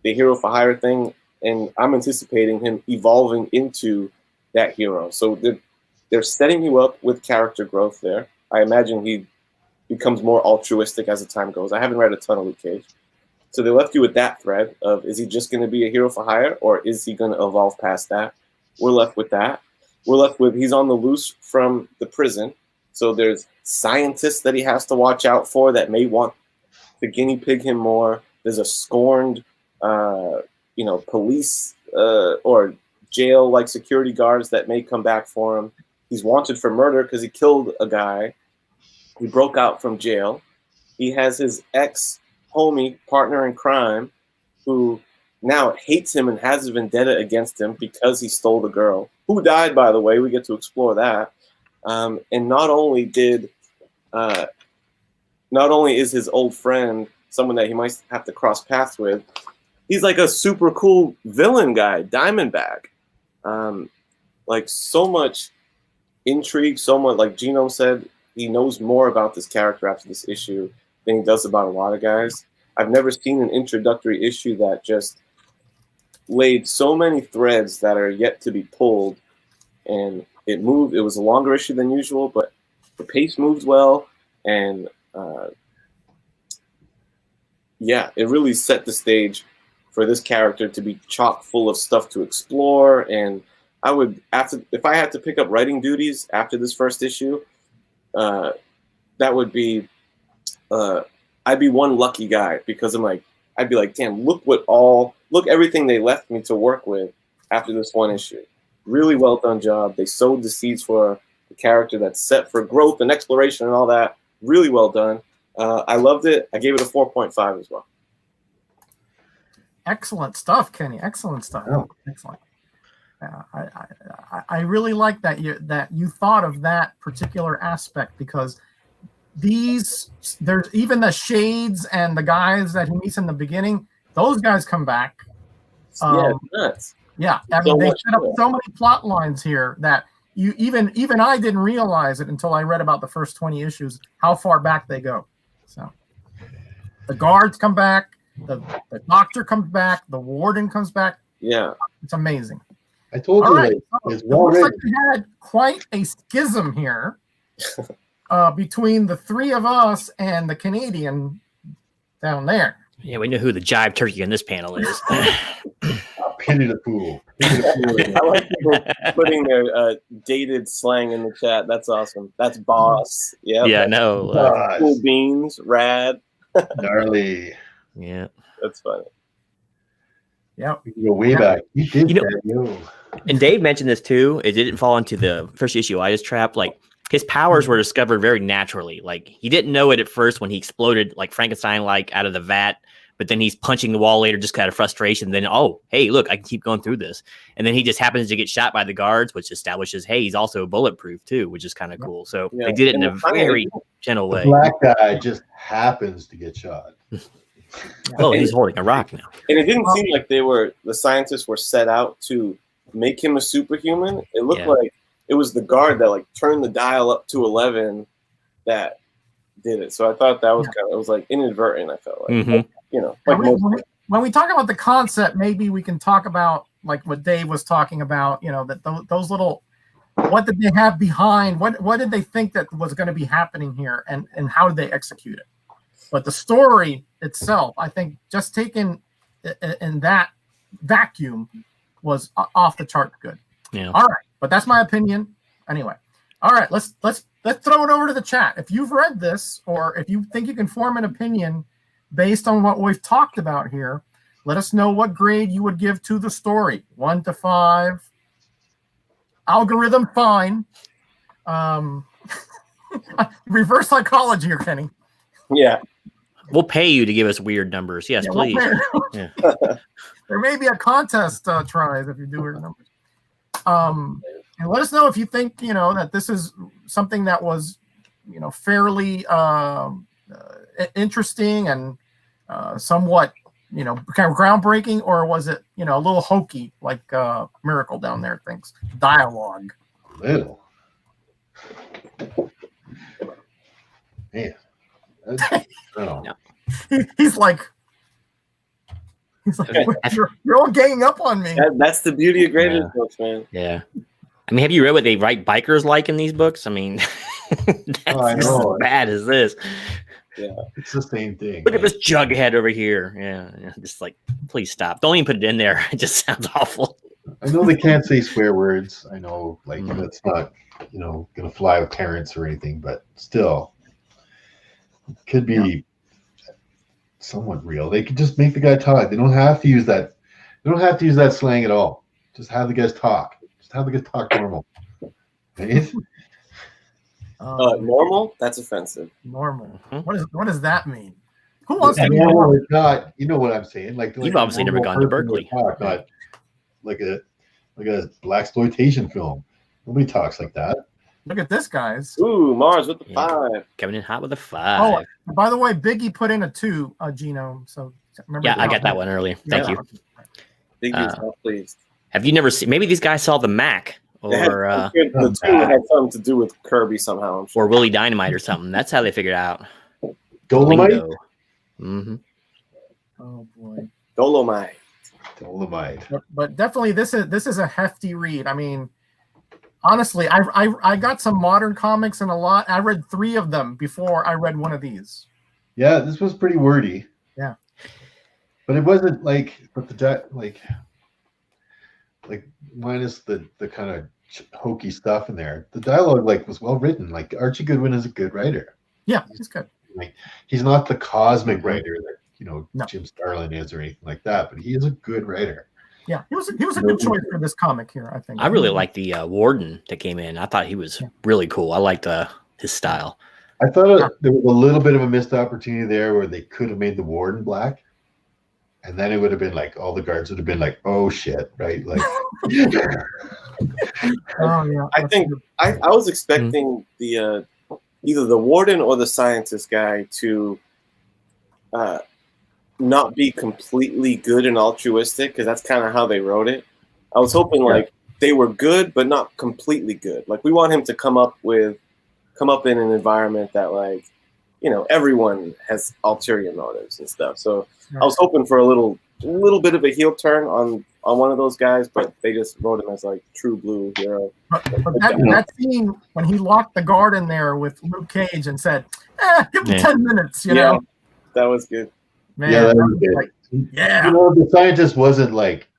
the hero for hire thing, and I'm anticipating him evolving into that hero. So they're setting you up with character growth there. I imagine he becomes more altruistic as the time goes. I haven't read a ton of Luke Cage. So they left you with that thread of, is he just going to be a hero for hire, or is he going to evolve past that? We're left with that. We're left with he's on the loose from the prison. So there's scientists that he has to watch out for that may want to guinea pig him more. There's a scorned police or jail security guards that may come back for him. He's wanted for murder because he killed a guy. He broke out from jail. He has his ex-homie partner in crime who now hates him and has a vendetta against him because he stole the girl, who died, by the way. We get to explore that. And not only is his old friend someone that he might have to cross paths with, he's like a super cool villain guy, Diamondback. So much intrigue, so much, like Genome said, he knows more about this character after this issue than he does about a lot of guys. I've never seen an introductory issue that just laid so many threads that are yet to be pulled, and it moved. It was a longer issue than usual, but the pace moved well, and it really set the stage for this character to be chock full of stuff to explore. And I would, if I had to pick up writing duties after this first issue, that would be, I'd be one lucky guy, because I'd be like, damn, look everything they left me to work with after this one issue. Really well done job. They sowed the seeds for the character that's set for growth and exploration and all that. Really well done. I loved it. I gave it a 4.5 as well. Excellent stuff, Kenny. Excellent stuff. Oh. Excellent. I really like that you thought of that particular aspect, because there's even the shades and the guys that he meets in the beginning, those guys come back Yeah, it's nuts. Yeah, I So mean, they much set up more. so many plot lines here that you even I didn't realize it until I read about the first 20 issues, how far back they go. So the guards come back, the doctor comes back, the warden comes back. Yeah. It's amazing. I told All you, right, like, so it's it well looks like written. we had quite a schism here between the three of us and the Canadian down there. Yeah, we know who the jive turkey in this panel is. Pity the fool. Pity the fool. I like people putting their dated slang in the chat. That's awesome. That's boss. Yep. Yeah, no. Cool beans, rad. Gnarly. Yeah. That's funny. Yep. We can go way back. You did You know- that, yo. And Dave mentioned this too. It didn't fall into the first issue I just trapped. Like his powers were discovered very naturally. Like he didn't know it at first when he exploded like Frankenstein like out of the vat, but then he's punching the wall later just out of frustration. Then, oh, hey, look, I can keep going through this. And then he just happens to get shot by the guards, which establishes, hey, he's also bulletproof too, which is kind of cool. So Yeah. they did it in And a very gentle The way. black guy just happens to get shot. Oh, he's holding a rock now. And it didn't seem like the scientists were set out to make him a superhuman. It looked Yeah. like it was the guard that like turned the dial up to 11 that did it. So I thought that was it was like inadvertent. I felt like, Mhm. you know, When like we, when we talk about the concept, maybe we can talk about like what Dave was talking about. You know, that those little, what did they have behind? What did they think that was going to be happening here, and how did they execute it? But the story itself, I think, just taken in that vacuum, was off the chart good. Yeah. All right, but that's my opinion. Anyway, all right, let's throw it over to the chat. If you've read this, or if you think you can form an opinion based on what we've talked about here, let us know what grade you would give to the story. 1 to 5. Algorithm fine. Reverse psychology here, Kenny. yeah. We'll pay you to give us weird numbers. Yes, Yeah, please. well, Yeah. there may be a contest tries if you do weird numbers. And let us know if you think, that this is something that was, fairly interesting and somewhat, kind of groundbreaking, or was it, a little hokey like Miracle down there thinks? Dialogue. Little. Man. Oh. He's like, you're all ganging up on me. That's the beauty of graded books, man. Yeah. I mean, have you read what they write bikers like in these books? I mean, that's I just know. as bad as this. Yeah. It's the same thing. Look at this jughead over here. Yeah. Just like, please stop. Don't even put it in there. It just sounds awful. I know they can't say swear words. I know, like, that's not, going to fly with parents or anything, but still, it could be somewhat real. They could just make the guy talk. They don't have to use that. They don't have to use that slang at all. Just have the guys talk. Just have the guys talk normal. Right? Normal? That's offensive. Normal. Mhm. What does that mean? Who wants to be Normal normal? is not. You know what I'm saying? Like You've a obviously never normal gone to person would Berkeley. talk, not like a blaxploitation film. Nobody talks like that. Look at this, guys. Ooh, Mars with the Yeah. 5. Coming in hot with a 5. Oh, by the way, Biggie put in a 2, Genome. So remember. Yeah, I got that one earlier. Thank you. Biggie's not pleased. Have you never seen? Maybe these guys saw the Mac or The 2 had something to do with Kirby somehow. I'm sure. or Willie Dynamite or something. That's how they figured out. Dolomite. Mm-hmm. Oh boy. Dolomite. Dolomite. But definitely this is a hefty read. I mean, honestly, I got some modern comics and a lot. I read 3 of them before I read one of these. Yeah, this was pretty wordy. Yeah. But it wasn't like, like minus the kind of hokey stuff in there. The dialogue was well written. Like Archie Goodwin is a good writer. Yeah, he's good. He's not the cosmic writer that No. Jim Starlin is or anything like that, but he is a good writer. Yeah, he was a good choice for this comic here, I think. I really like the warden that came in. I thought he was really cool. I liked his style. I thought there was a little bit of a missed opportunity there where they could have made the warden black. And then it would have been like all the guards would have been like, "Oh shit!" Right? Like, Oh yeah. I think I was expecting the either the warden or the scientist guy to not be completely good and altruistic, because that's kind of how they wrote it. I was hoping like they were good but not completely good. Like we want him to come up in an environment that like, you know, everyone has ulterior motives and stuff. So I was hoping for a little bit of a heel turn on one of those guys, but they just wrote him as like true blue hero. But that scene when he locked the guard in there with Luke Cage and said, give me 10 minutes, you know? That was good. Man, Yeah, that that was was good. like, yeah. You know, the scientist wasn't like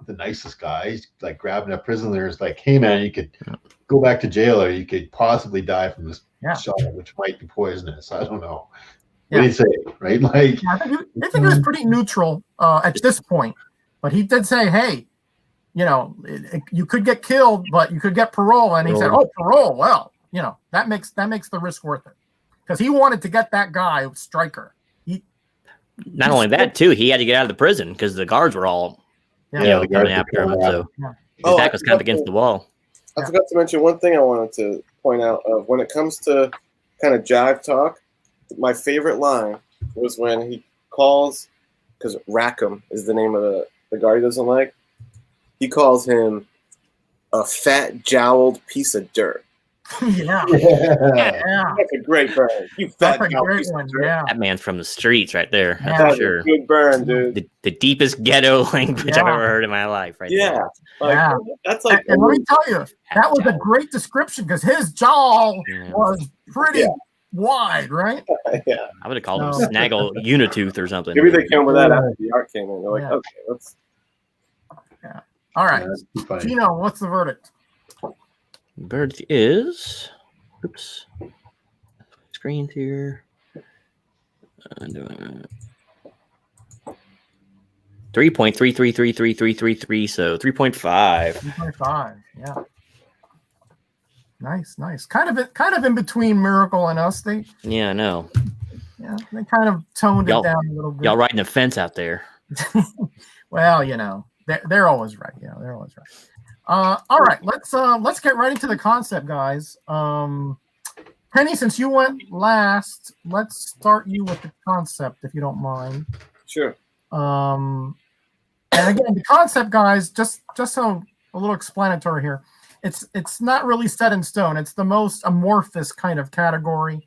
the nicest guy. He's like grabbing a prisoner. It's like, hey man, you could go back to jail, or you could possibly die from this shot, which might be poisonous. I don't know. What do you say, right? Like, I think he was pretty neutral at this point, but he did say, hey, you know, you could get killed, but you could get parole. And he said, oh, parole. Well, you know, that makes the risk worth it, because he wanted to get that guy, Stryker. Not only that, too, he had to get out of the prison because the guards were all coming after him. So his back was kind of against the wall. I forgot to mention one thing I wanted to point out. When it comes to kind of jive talk, my favorite line was when he calls, because Rackham is the name of the guard he doesn't like. He calls him a fat, jowled piece of dirt. Yeah. That's a great burn. You fat, That's a great one. Yeah. That man's from the streets right there. Yeah. That's for sure. A good burn, dude. The deepest ghetto language I've ever heard in my life. Right there. Like, that's like. And let me tell you, that was a great description, because his jaw was pretty wide, right? Yeah. I would have called him Snaggle Unitooth or something. Maybe they came with that after the art came in. They're like, okay, let's. Yeah. All right. Gino, what's the verdict? Verdict is, oops, screens here. 3.333333, so 3.5. 3.5, yeah. Nice. Kind of in between Miracle and Us. They I know. Yeah, they kind of toned it down a little bit. Y'all riding a fence out there. Well, you know, they're always right. You know, they're always right. All right, let's get right into the concept, guys. Penny, since you went last, let's start you with the concept, if you don't mind. Sure. And again, the concept, guys, just so a little explanatory here. It's not really set in stone. It's the most amorphous kind of category.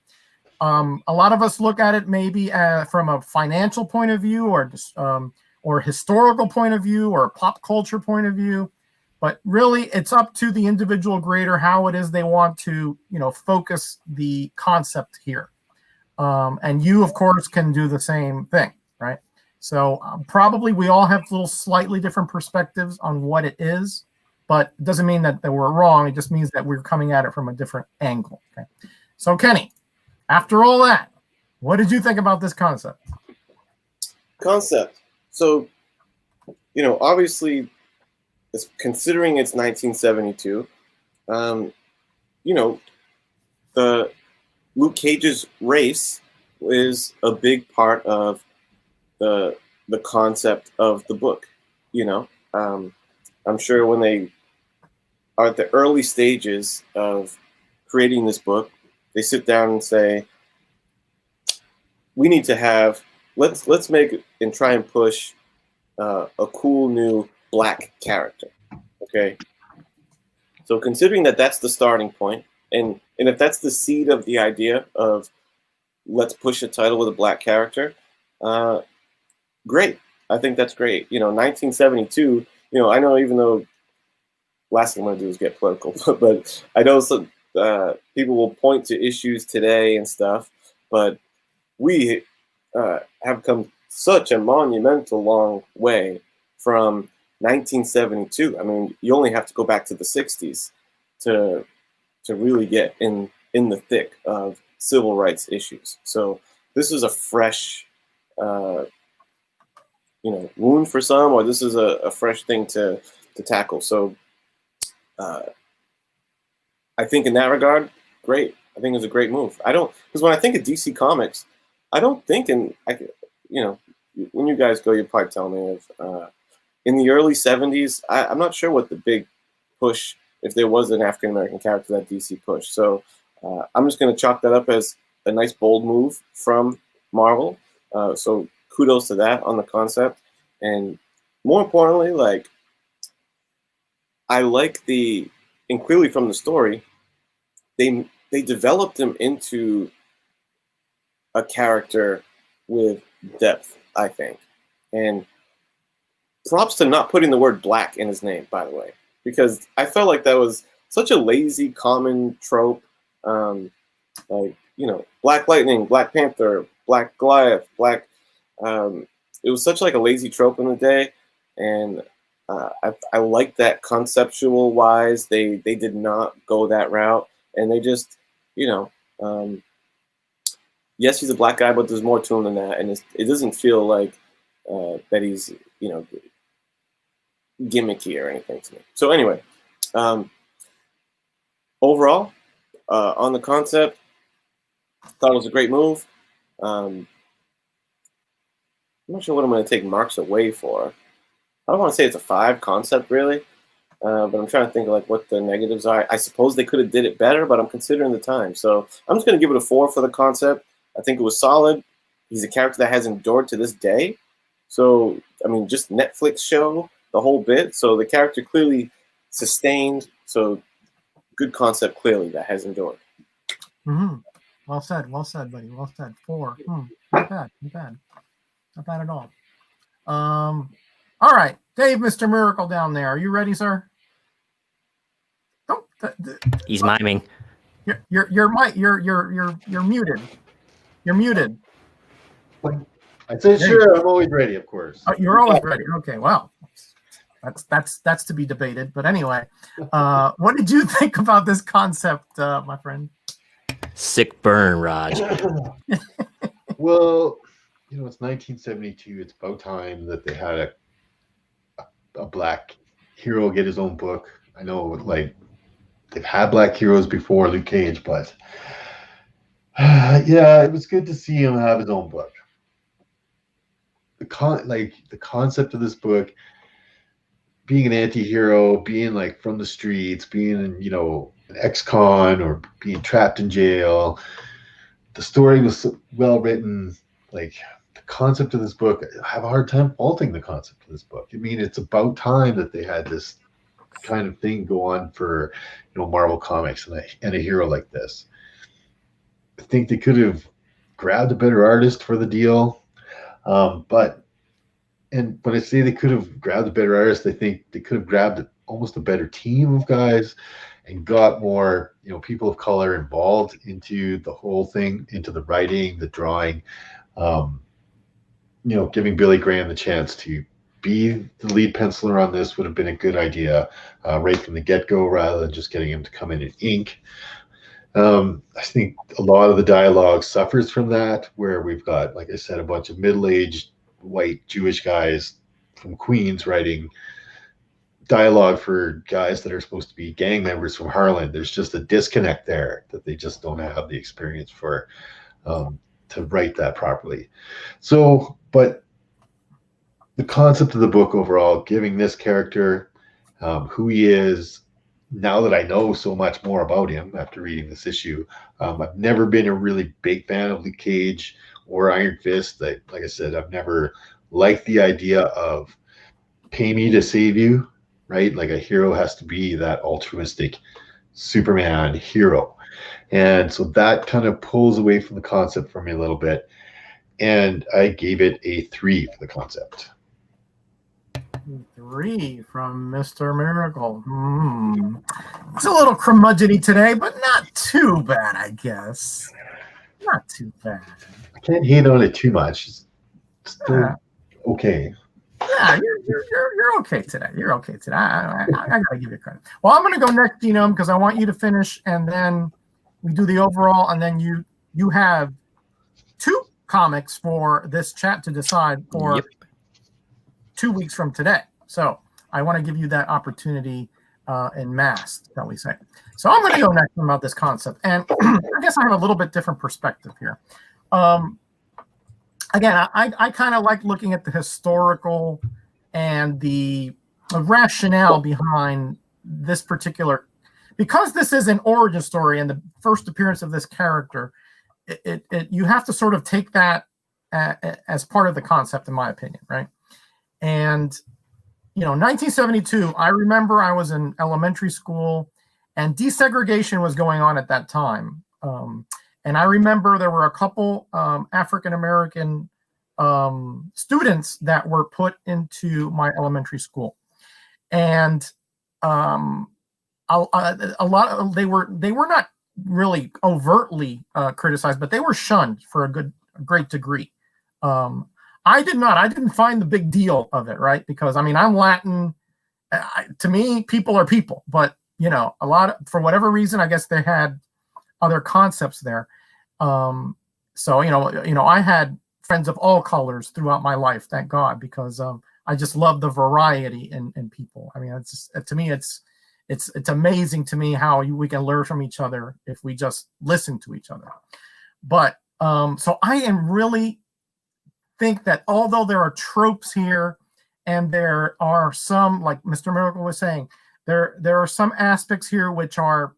A lot of us look at it maybe from a financial point of view, or historical point of view, or a pop culture point of view. But really, it's up to the individual grader how it is they want to, focus the concept here. And you, of course, can do the same thing, right? So probably we all have little slightly different perspectives on what it is, but it doesn't mean that we're wrong. It just means that we're coming at it from a different angle. Okay. So Kenny, after all that, what did you think about this concept? So, obviously, considering it's 1972, the Luke Cage's race is a big part of the concept of the book. I'm sure when they are at the early stages of creating this book, they sit down and say, we need to have, let's make and try and push a cool new Black character. Okay. So considering that that's the starting point, and if that's the seed of the idea of let's push a title with a Black character, great. I think that's great. 1972, I know, even though last thing I'm going to do is get political, but I know some people will point to issues today and stuff, but we have come such a monumental long way from 1972. I mean, you only have to go back to the 60s to really get in the thick of civil rights issues. So this is a fresh, wound for some, or this is a fresh thing to tackle. So I think in that regard, great. I think it's a great move. Because when I think of DC Comics, I don't think when you guys go, you'll probably tell me of, in the early 70s, I'm not sure what the big push, if there was an African-American character that DC pushed. So I'm just going to chalk that up as a nice, bold move from Marvel. So kudos to that on the concept. And more importantly, like, I like and clearly from the story, they developed him into a character with depth, I think. And props to not putting the word black in his name, by the way, because I felt like that was such a lazy, common trope. Like, you know, Black Lightning, Black Panther, Black Goliath, Black. It was such like a lazy trope in the day, and I like that conceptual wise. They did not go that route, and they just, you know, yes, he's a black guy, but there's more to him than that, and it doesn't feel like that he's, you know, gimmicky or anything to me. So anyway, overall, on the concept, thought it was a great move. I'm not sure what I'm going to take marks away for. I don't want to say it's a 5 concept, really, but I'm trying to think of like what the negatives are. I suppose they could have did it better, but I'm considering the time. So I'm just going to give it a 4 for the concept. I think it was solid. He's a character that has endured to this day. So, I mean, just Netflix show, the whole bit. So the character clearly sustained. So good concept, clearly, that has endured. Mm-hmm. Well said, buddy. Well said. 4. Not bad. Not bad at all. All right, Dave, Mr. Miracle down there. Are you ready, sir? Oh, He's miming. You're muted. You're muted. I said sure. I'm always ready, of course. Oh, you're always ready. Okay, well, that's to be debated. But anyway, what did you think about this concept, my friend? Sick burn, Raj. Well, you know, it's 1972. It's about time that they had a black hero get his own book. I know, like, they've had black heroes before Luke Cage, but yeah, it was good to see him have his own book. The concept of this book, being an anti-hero, being like from the streets, being, you know, an ex-con or being trapped in jail. The story was so well written. Like, the concept of this book, I have a hard time faulting the concept of this book. I mean, it's about time that they had this kind of thing go on for, you know, Marvel Comics and a hero like this. I think they could have grabbed a better artist for the deal. But when I say they could have grabbed a better artist, I think they could have grabbed almost a better team of guys and got more, you know, people of color involved into the whole thing, into the writing, the drawing. You know, giving Billy Graham the chance to be the lead penciler on this would have been a good idea right from the get-go, rather than just getting him to come in and ink. I think a lot of the dialogue suffers from that, where we've got, like I said, a bunch of middle-aged white Jewish guys from Queens writing dialogue for guys that are supposed to be gang members from Harlan. There's just a disconnect there that they just don't have the experience for to write that properly. So, but the concept of the book overall, giving this character who he is, now that I know so much more about him after reading this issue, I've never been a really big fan of Luke Cage or Iron Fist. Like I said, I've never liked the idea of pay me to save you, right? Like, a hero has to be that altruistic Superman hero. And so that kind of pulls away from the concept for me a little bit. And I gave it a 3 for the concept. 3 from Mr. Miracle. It's a little curmudgeon-y today, but not too bad, I guess. Not too bad. I can't hate on it too much. It's still okay. Yeah, you're okay today. You're okay today. I gotta give you credit. Well, I'm gonna go next, Genome, because I want you to finish, and then we do the overall, and then you have 2 comics for this chat to decide for 2 weeks from today. So I want to give you that opportunity en masse, shall we say. So I'm going to go next about this concept. And I guess I have a little bit different perspective here. Again, I kind of like looking at the historical and the rationale behind this particular, because this is an origin story and the first appearance of this character, you have to sort of take that as part of the concept, in my opinion, right? And 1972, I remember I was in elementary school, and desegregation was going on at that time. And I remember there were a couple African American students that were put into my elementary school, and a lot of they were not really overtly criticized, but they were shunned for a great degree. I didn't find the big deal of it, right? Because I'm Latin. To me, people are people, but for whatever reason, I guess they had other concepts there. So I had friends of all colors throughout my life, thank God, because I just love the variety in people. It's just, to me, it's amazing to me how we can learn from each other if we just listen to each other. But so I am really think that although there are tropes here, and there are some, like Mr. Miracle was saying, there are some aspects here which are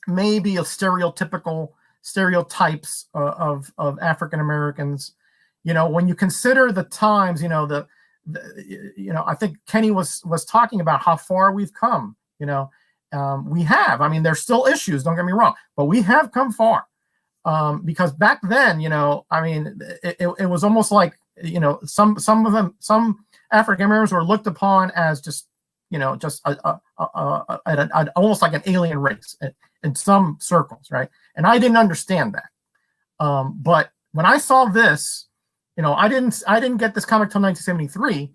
maybe a stereotypes of African Americans. When you consider the times, I think Kenny was talking about how far we've come. We have. There's still issues. Don't get me wrong, but we have come far. Because back then, it was almost like, some of them, some African Americans were looked upon as just almost like an alien race in some circles, right? And I didn't understand that. But when I saw this, I didn't get this comic till 1973,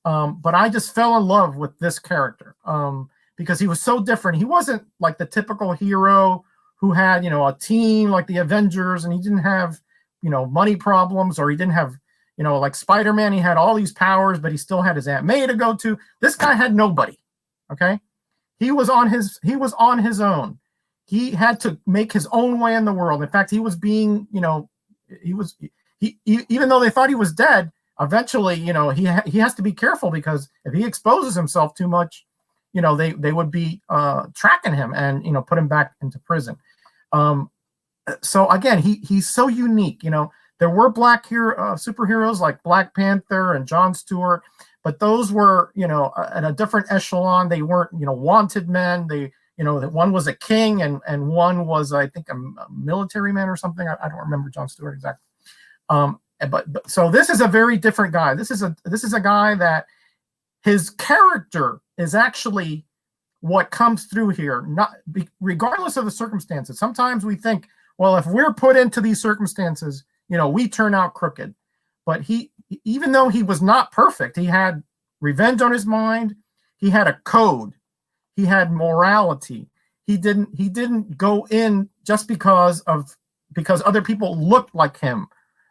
but I just fell in love with this character because he was so different. He wasn't like the typical hero who had, a team like the Avengers, and he didn't have, money problems, or he didn't have, like Spider-Man, he had all these powers, but he still had his Aunt May to go to. This guy had nobody. Okay. He was on his own. He had to make his own way in the world. In fact, he was being, even though they thought he was dead, eventually, he has to be careful, because if he exposes himself too much, they would be tracking him and, put him back into prison. So again, he's so unique. There were black superheroes like Black Panther and John Stewart, but those were, at a different echelon. They weren't, wanted men. They, that one was a king and one was, I think, a military man or something. I don't remember John Stewart exactly. But so this is a very different guy. This is a guy that his character is actually what comes through here, regardless of the circumstances. Sometimes we think, well, if we're put into these circumstances, we turn out crooked. But even though he was not perfect, he had revenge on his mind. He had a code. He had morality. He didn't go in just because other people looked like him.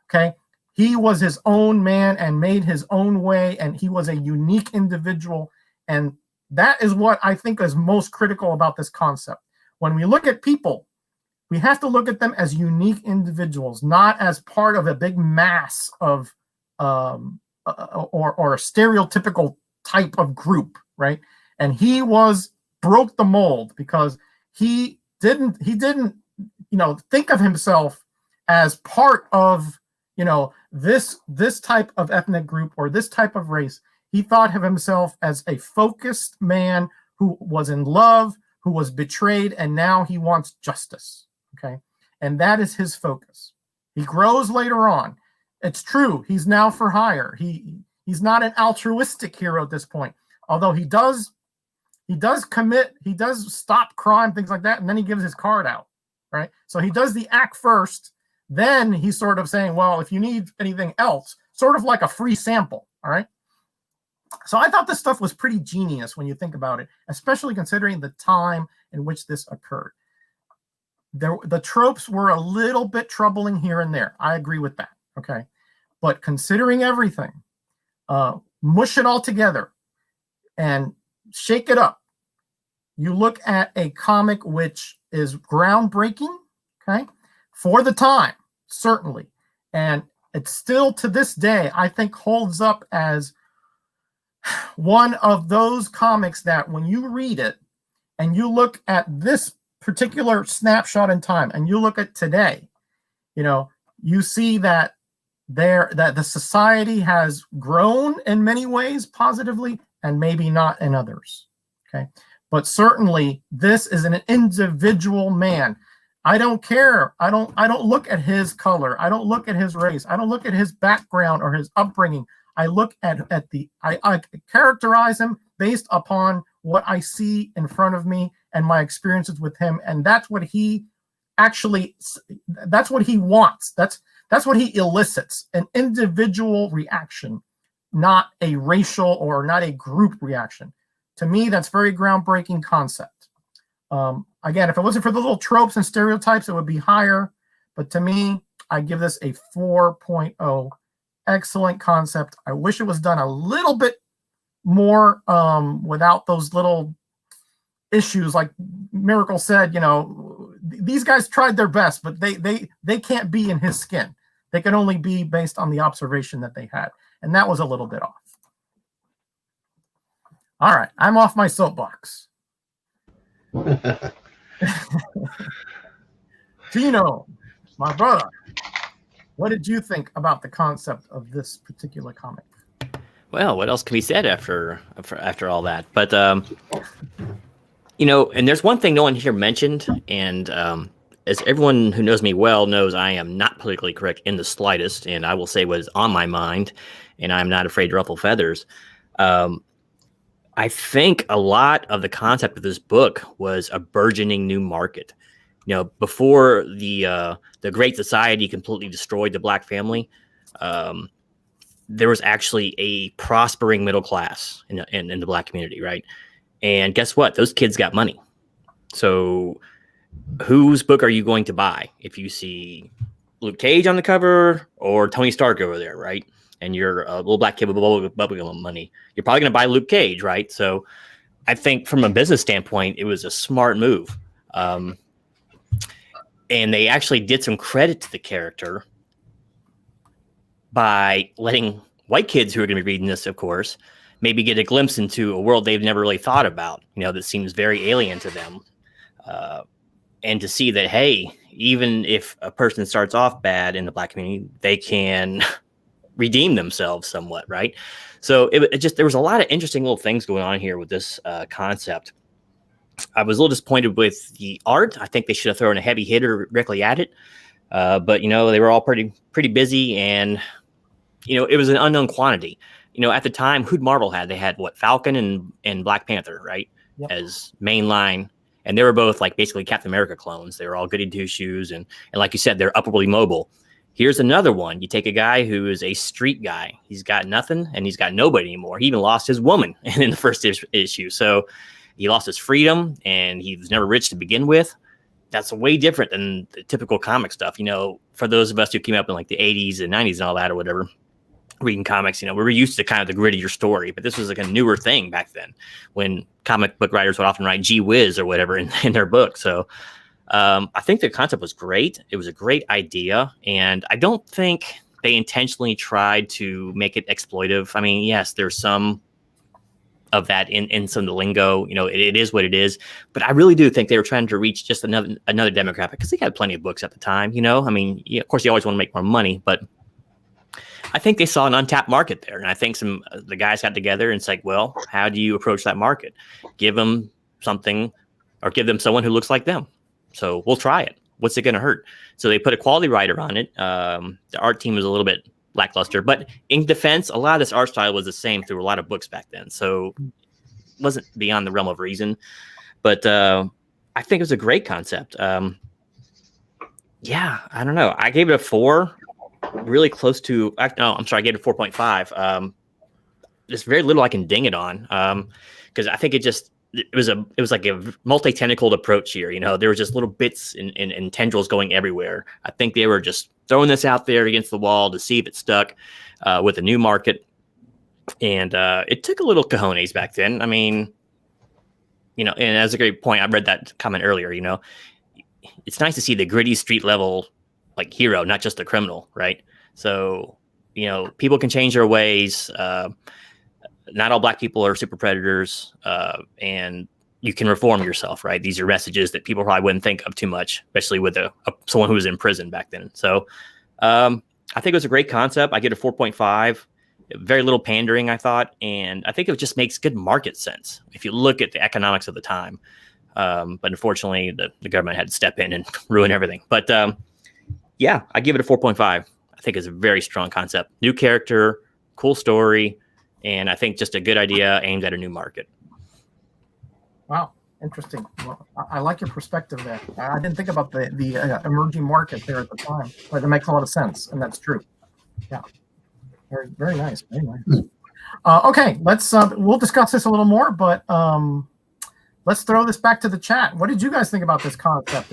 Okay. He was his own man and made his own way, and he was a unique individual. And that is what I think is most critical about this concept. When we look at people, we have to look at them as unique individuals, not as part of a big mass of or a stereotypical type of group, right? And he broke the mold, because he didn't think of himself as part of this type of ethnic group or this type of race. He thought of himself as a focused man who was in love, who was betrayed, and now he wants justice. Okay. And that is his focus. He grows later on. It's true. He's now for hire. He's not an altruistic hero at this point, although he does stop crime, things like that. And then he gives his card out. Right. So he does the act first. Then he's sort of saying, well, if you need anything else, sort of like a free sample. All right. So I thought this stuff was pretty genius when you think about it, especially considering the time in which this occurred. The tropes were a little bit troubling here and there. I agree with that. Okay. But considering everything, mush it all together and shake it up. You look at a comic which is groundbreaking, okay, for the time, certainly. And it still, to this day, I think holds up as one of those comics that when you read it and you look at this particular snapshot in time and you look at today, you see that that the society has grown in many ways positively and maybe not in others. Okay. But certainly this is an individual man. I don't care. I don't look at his color. I don't look at his race. I don't look at his background or his upbringing. I look at I characterize him based upon what I see in front of me and my experiences with him. And that's what he wants. That's what he elicits, an individual reaction, not a racial or not a group reaction. To me, that's very groundbreaking concept. Again, if it wasn't for the little tropes and stereotypes, it would be higher. But to me, I give this a 4.0. Excellent concept. I wish it was done a little bit more without those little issues. Like Miracle said, these guys tried their best, but they can't be in his skin. They can only be based on the observation that they had. And that was a little bit off. All right, I'm off my soapbox. Tino, my brother, what did you think about the concept of this particular comic? Well, what else can be said after all that? But and there's one thing no one here mentioned, and as everyone who knows me well knows, I am not politically correct in the slightest, and I will say what is on my mind, and I'm not afraid to ruffle feathers. I think a lot of the concept of this book was a burgeoning new market. Before the Great Society completely destroyed the Black family, there was actually a prospering middle class in the Black community, right? And guess what? Those kids got money. So whose book are you going to buy if you see Luke Cage on the cover or Tony Stark over there, right? And you're a little black kid with bubblegum money, you're probably going to buy Luke Cage, right? So I think from a business standpoint, it was a smart move. And they actually did some credit to the character by letting white kids who are going to be reading this, of course, maybe get a glimpse into a world they've never really thought about, that seems very alien to them. And to see that, hey, even if a person starts off bad in the Black community, they can redeem themselves somewhat, right? So there was a lot of interesting little things going on here with this concept. I was a little disappointed with the art. I think they should have thrown a heavy hitter directly at it. But, they were all pretty busy, and, it was an unknown quantity. At the time, who'd Marvel had? They had, Falcon and Black Panther, right? Yep. As main line. And they were both basically Captain America clones. They were all goody two shoes. And like you said, they're upwardly mobile. Here's another one. You take a guy who is a street guy. He's got nothing and he's got nobody anymore. He even lost his woman in the first issue. So he lost his freedom and he was never rich to begin with. That's way different than the typical comic stuff. For those of us who came up in the 80s and 90s and all that or whatever, reading comics, we were used to kind of the grittier story, but this was a newer thing back then when comic book writers would often write gee whiz or whatever in their book. So I think the concept was great. It was a great idea. And I don't think they intentionally tried to make it exploitive. I mean, yes, there's some of that in some of the lingo, it is what it is. But I really do think they were trying to reach just another demographic because they had plenty of books at the time, I mean, of course, you always want to make more money, but I think they saw an untapped market there. And I think the guys got together and it's well, how do you approach that market? Give them something or give them someone who looks like them. So we'll try it. What's it going to hurt? So they put a quality writer on it. The art team was a little bit lackluster, but in defense, a lot of this art style was the same through a lot of books back then. So it wasn't beyond the realm of reason, but I think it was a great concept. Yeah, I don't know. I gave it a 4. Really close to, no, I'm sorry, I gave it a 4.5. There's very little I can ding it on because I think it was like a multi-tentacled approach here. There were just little bits and tendrils going everywhere. I think they were just throwing this out there against the wall to see if it stuck with a new market. And it took a little cojones back then. I mean, and that's a great point. I read that comment earlier, it's nice to see the gritty street level hero, not just a criminal, right? So, people can change their ways. Not all Black people are super predators, and you can reform yourself, right? These are messages that people probably wouldn't think of too much, especially with someone who was in prison back then. So, I think it was a great concept. I get a 4.5. Very little pandering, I thought, and I think it just makes good market sense if you look at the economics of the time. But unfortunately, the government had to step in and ruin everything. But yeah, I give it a 4.5. I think it's a very strong concept. New character, cool story, and I think just a good idea aimed at a new market. Wow, interesting. Well, I like your perspective there. I didn't think about the emerging market there at the time, but it makes a lot of sense, and that's true. Yeah. Very, very nice. Very nice. Okay, let's we'll discuss this a little more, but let's throw this back to the chat. What did you guys think about this concept?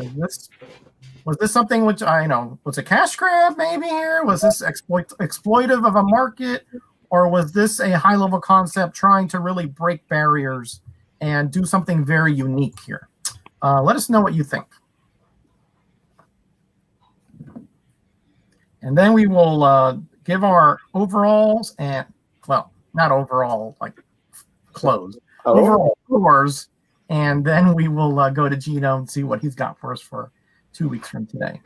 Was this something which was a cash grab maybe here? Was this exploitive of a market, or was this a high level concept trying to really break barriers and do something very unique here? Let us know what you think. And then we will give our overalls and, well, not overall, like clothes, overall scores, and then we will go to Genome and see what he's got for us for 2 weeks from today.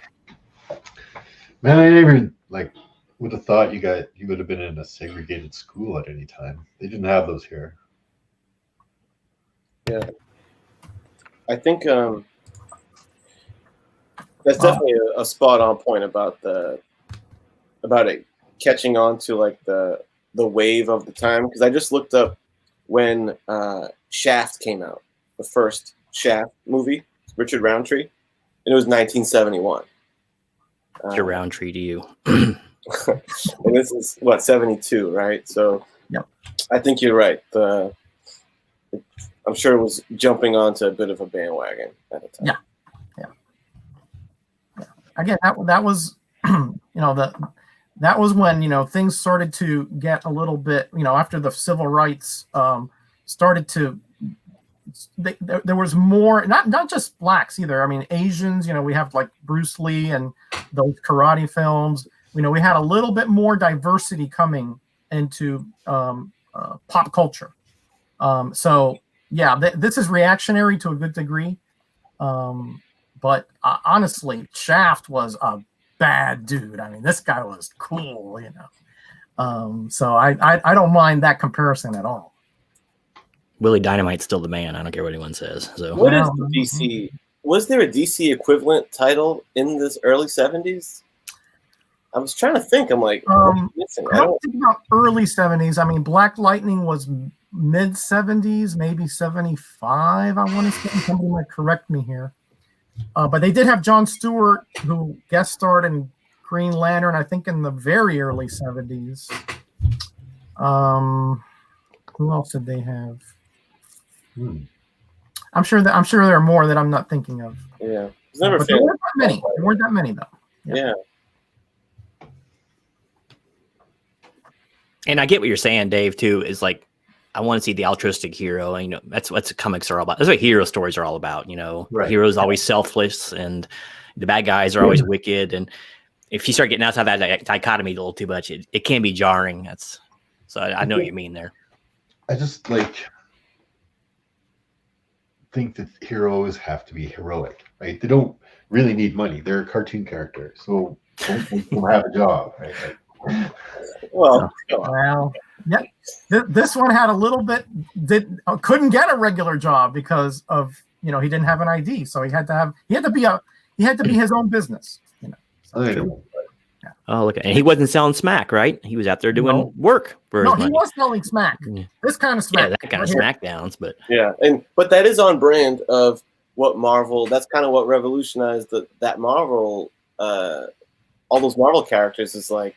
Man, I never would have thought you would have been in a segregated school at any time. They didn't have those here. Yeah, I think that's definitely a spot on point about it catching on to like the wave of the time, because I just looked up when Shaft came out, the first Shaft movie, Richard Roundtree, and it was 1971. Your Roundtree to you. And this is what, 72, right? So yep. I think you're right. I'm sure it was jumping onto a bit of a bandwagon at the time. Yeah. Again, that was that was when things started to get a little bit after the civil rights started to. There was more, not just blacks either. I mean, Asians. We have like Bruce Lee and those karate films. We had a little bit more diversity coming into pop culture. So yeah, this is reactionary to a good degree. But honestly, Shaft was a bad dude. I mean, this guy was cool, So I don't mind that comparison at all. Willie Dynamite's still the man. I don't care what anyone says. So what is the DC? Was there a DC equivalent title in this early 70s? I was trying to think. I'm like, I don't think about early 70s. I mean, Black Lightning was mid 70s, maybe 75. I want to say. Somebody might correct me here. But they did have Jon Stewart, who guest starred in Green Lantern, I think in the very early 70s. Who else did they have? I'm sure there are more that I'm not thinking of. Yeah, there weren't that many. There weren't that many though. Yeah. And I get what you're saying, Dave. Too is like I want to see the altruistic hero. And, that's what comics are all about. That's what hero stories are all about. Right. Heroes always selfless, and the bad guys are always wicked. And if you start getting outside that dichotomy a little too much, it can be jarring. So I know what you mean there. I just think that heroes have to be heroic, right? They don't really need money. They're a cartoon character, so don't make them have a job, right? Well, yeah. This one had a little bit couldn't get a regular job because of he didn't have an ID, so he had to be his own business. Oh, look, and he wasn't selling smack, right? He was out there doing work for his money. He was selling smack. This kind of smack. Yeah, that kind of smackdowns, but yeah, but that is on brand of what Marvel. That's kind of what revolutionized that Marvel. All those Marvel characters is like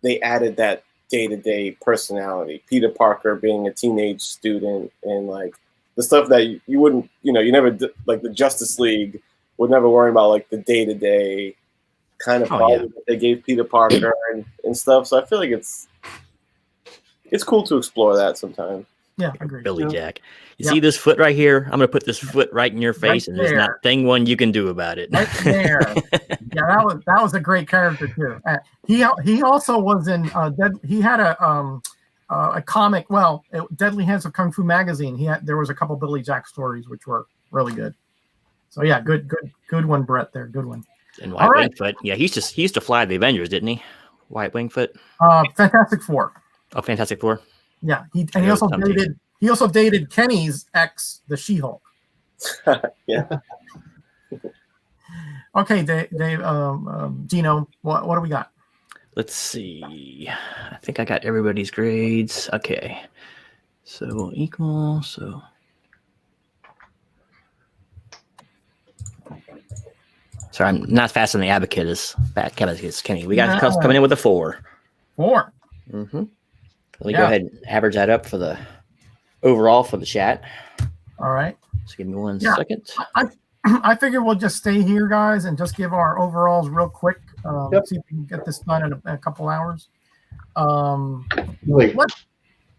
they added that day-to-day personality. Peter Parker being a teenage student, and like the stuff that you wouldn't, you never like the Justice League would never worry about like the day-to-day kind of that they gave Peter Parker and stuff. So I feel like it's cool to explore that sometime. Yeah, agreed. Billy Jack. You see this foot right here? I'm going to put this foot right in your face, and there's not a thing you can do about it. Right there. Yeah, that was a great character too. He also was in he had a comic. Well, Deadly Hands of Kung Fu magazine. There was a couple Billy Jack stories which were really good. So yeah, good one, Brett. There, good one. And White Bigfoot. Yeah, he used to fly the Avengers, didn't he? White Wingfoot. Fantastic Four. Oh, Fantastic Four. Yeah, he I know also some team. dated. He also dated Kenny's ex, the She-Hulk. Yeah. Okay, Dave, Genome, what do we got? Let's see. I think I got everybody's grades. Okay. So equal. So. Sorry, I'm not as fast on the abacus as Kenny. We got Cuss coming in with a 4. 4. Mm-hmm. Let me go ahead and average that up for the overall for the chat. All right. So give me one second. I figure we'll just stay here, guys, and just give our overalls real quick. See if we can get this done in a couple hours.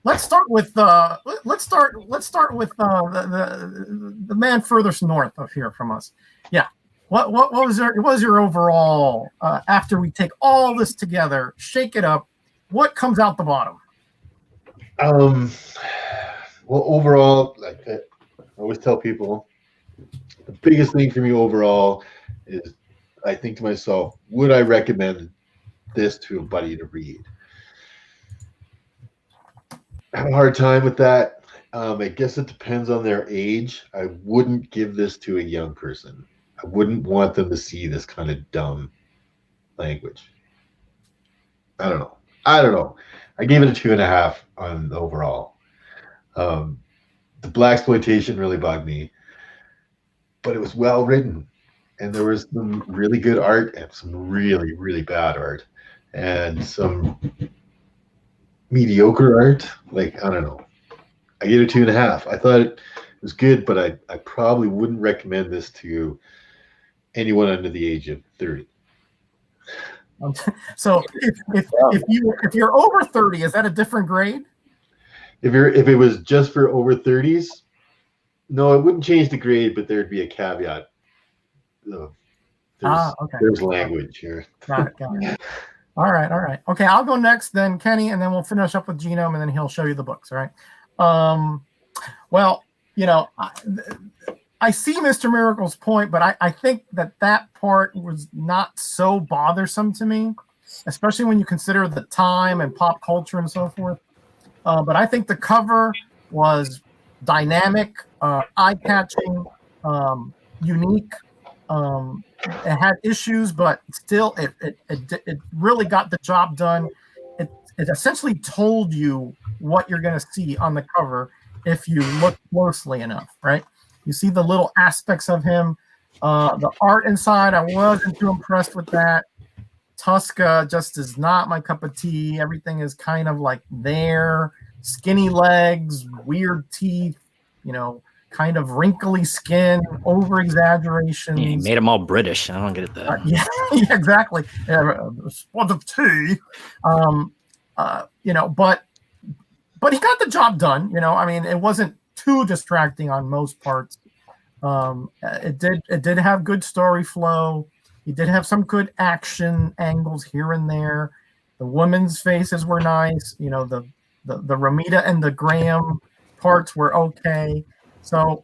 Let's start with the man furthest north of here from us. Yeah. What was your overall after we take all this together, shake it up? What comes out the bottom? Well, overall, like I always tell people, the biggest thing for me overall is I think to myself, would I recommend this to a buddy to read? I have a hard time with that. I guess it depends on their age. I wouldn't give this to a young person. I wouldn't want them to see this kind of dumb language. I don't know. I gave it a 2.5 on the overall. The blaxploitation really bugged me, but it was well written, and there was some really good art and some really, really bad art, and some mediocre art. Like, I don't know. I gave it a 2.5. I thought it was good, but I probably wouldn't recommend this to anyone under the age of 30. So if you're over 30, is that a different grade? If it was just for over 30s, no, it wouldn't change the grade, but there'd be a caveat. There's language here. Got it. All right. Okay, I'll go next, then Kenny, and then we'll finish up with Genome, and then he'll show you the books. All right. Well, I see Mr. Miracle's point, but I think that part was not so bothersome to me, especially when you consider the time and pop culture and so forth. But I think the cover was dynamic, eye-catching, unique. It had issues, but still, it really got the job done. It essentially told you what you're going to see on the cover if you look closely enough, right? You see the little aspects of him. The art inside, I wasn't too impressed with that. Tuska just is not my cup of tea. Everything is kind of like there. Skinny legs, weird teeth, kind of wrinkly skin, over exaggeration. Yeah, he made them all British. I don't get it though. Yeah, exactly. Spot of tea. But he got the job done. I mean, it wasn't too distracting on most parts. It did have good story flow. He did have some good action angles here and there. The women's faces were nice. The Ramita and the Graham parts were okay. So,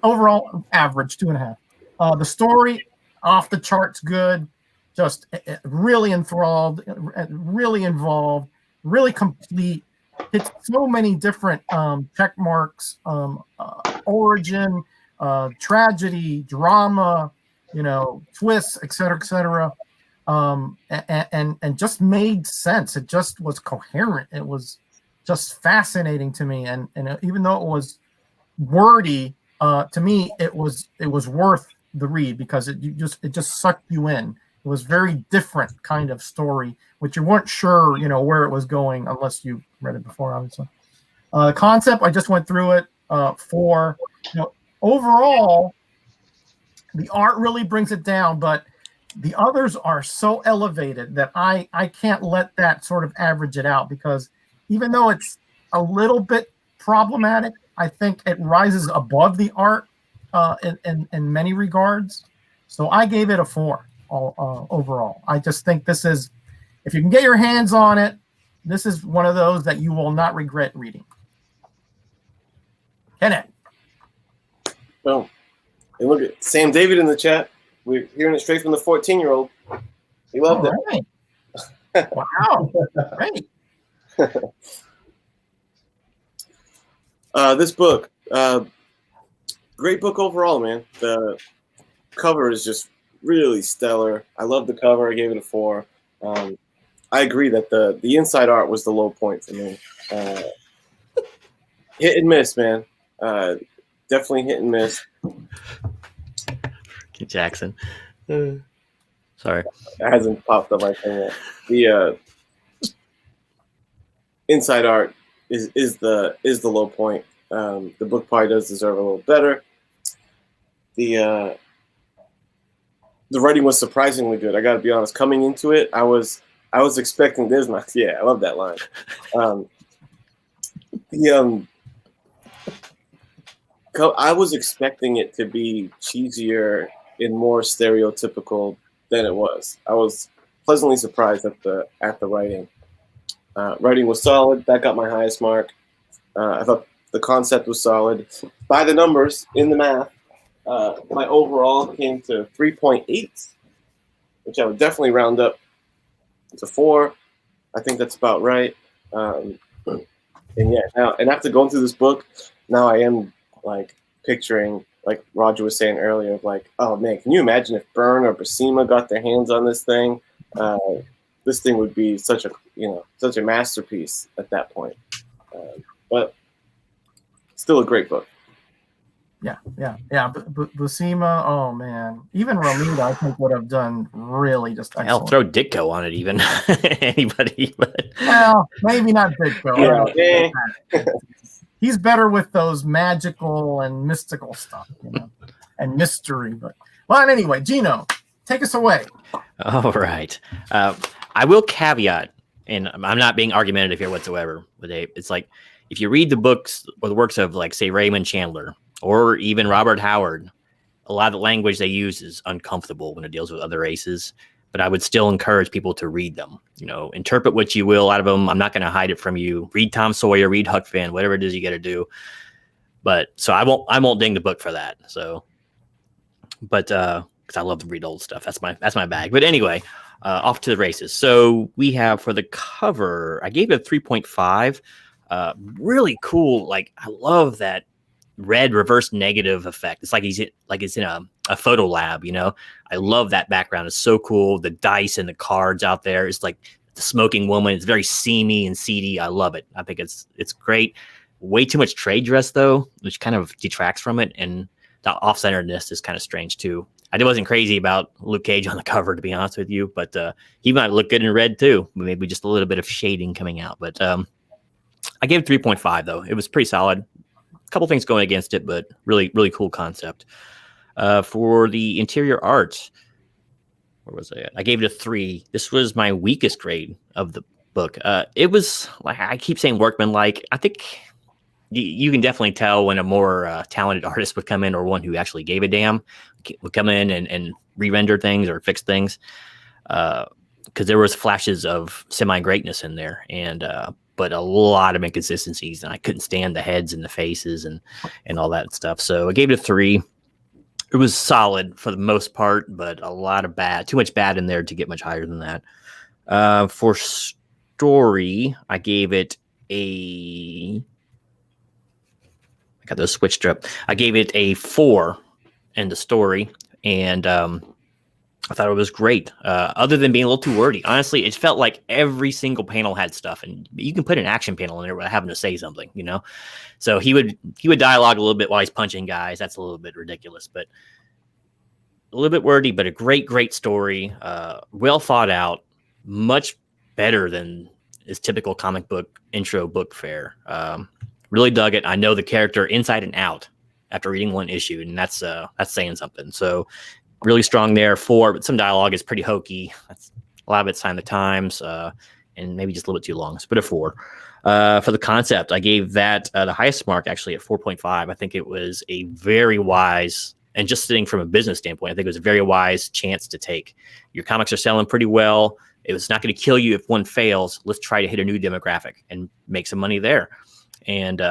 overall average 2.5. The story off the charts good, just really enthralled, really involved, really complete. Hits so many different check marks, origin, tragedy, drama, twists, et cetera, and just made sense. It just was coherent. It was just fascinating to me, and even though it was wordy, to me it was worth the read because it just sucked you in. It was very different kind of story, which you weren't sure, where it was going unless you read it before, obviously. The concept, I just went through it. Overall, the art really brings it down, but the others are so elevated that I can't let that sort of average it out, because even though it's a little bit problematic, I think it rises above the art in many regards. So I gave it a 4 overall. I just think this is, if you can get your hands on it, this is one of those that you will not regret reading. Kenneth. Boom. And look at Sam David in the chat. We're hearing it straight from the 14-year-old. He loved it. Right. Wow, great. This book, great book overall, man. The cover is just really stellar. I love the cover. I gave it a 4. I agree that the inside art was the low point for me. Hit and miss, man. Definitely hit and miss. Jackson. Sorry. It hasn't popped up my thing yet. The inside art is the low point. The book probably does deserve a little better. The writing was surprisingly good. I got to be honest. Coming into it, I was expecting this. Yeah, I love that line. I was expecting it to be cheesier and more stereotypical than it was. I was pleasantly surprised at the writing. Writing was solid. That got my highest mark. I thought the concept was solid. By the numbers in the math, my overall came to 3.8, which I would definitely round up to 4. I think that's about right. And after going through this book, now I am like picturing, like Roger was saying earlier, of like, oh man, can you imagine if Byrne or Buscema got their hands on this thing? This thing would be such a masterpiece at that point. But still a great book. Yeah. Buscema, oh man, even Romita, I think would have done really just excellent. I'll throw Ditko on it, even anybody. But well, maybe not Ditko. Yeah. He's better with those magical and mystical stuff, and mystery. But anyway, Gino, take us away. All right. I will caveat, and I'm not being argumentative here whatsoever. But it's like if you read the books or the works of, like, say, Raymond Chandler or even Robert Howard, a lot of the language they use is uncomfortable when it deals with other races. But I would still encourage people to read them. Interpret what you will out of them. I'm not going to hide it from you. Read Tom Sawyer, read Huck Finn, whatever it is you got to do. But so I won't ding the book for that. So, but because I love to read old stuff. That's my bag. But anyway, off to the races. So we have, for the cover, I gave it a 3.5. Really cool. Like, I love that red reverse negative effect. It's like it's in a photo lab, I love that background. It's so cool. The dice and the cards out there. It's like the smoking woman. It's very seamy and seedy. I love it. I think it's great. Way too much trade dress though, which kind of detracts from it. And the off-centeredness is kind of strange too. I wasn't crazy about Luke Cage on the cover, to be honest with you, but he might look good in red too. Maybe just a little bit of shading coming out. But I gave it 3.5 though. It was pretty solid. A couple things going against it, but really, really cool concept. For the interior art, where was I at? I gave it a 3. This was my weakest grade of the book. It was, like I keep saying, workmanlike. I think you can definitely tell when a more talented artist would come in, or one who actually gave a damn would come in and re-render things or fix things. Because there was flashes of semi-greatness in there, but a lot of inconsistencies, and I couldn't stand the heads and the faces and all that stuff. So I gave it a 3. It was solid for the most part, but a lot of too much bad in there to get much higher than that. For story, I gave it I got those switched up. I gave it a 4 in the story, and I thought it was great. Other than being a little too wordy, honestly, it felt like every single panel had stuff, and you can put an action panel in there without having to say something, So he would dialogue a little bit while he's punching guys. That's a little bit ridiculous, but a little bit wordy. But a great story. Well thought out. Much better than his typical comic book intro book fare. Really dug it. I know the character inside and out after reading one issue, and that's saying something. So. Really strong there. 4, but some dialogue is pretty hokey. That's a lot of it's Sign the Times, and maybe just a little bit too long. So, but a 4. For the concept, I gave that the highest mark, actually, at 4.5. I think it was a very wise, and just sitting from a business standpoint, I think it was a very wise chance to take. Your comics are selling pretty well. It was not going to kill you if one fails. Let's try to hit a new demographic and make some money there. And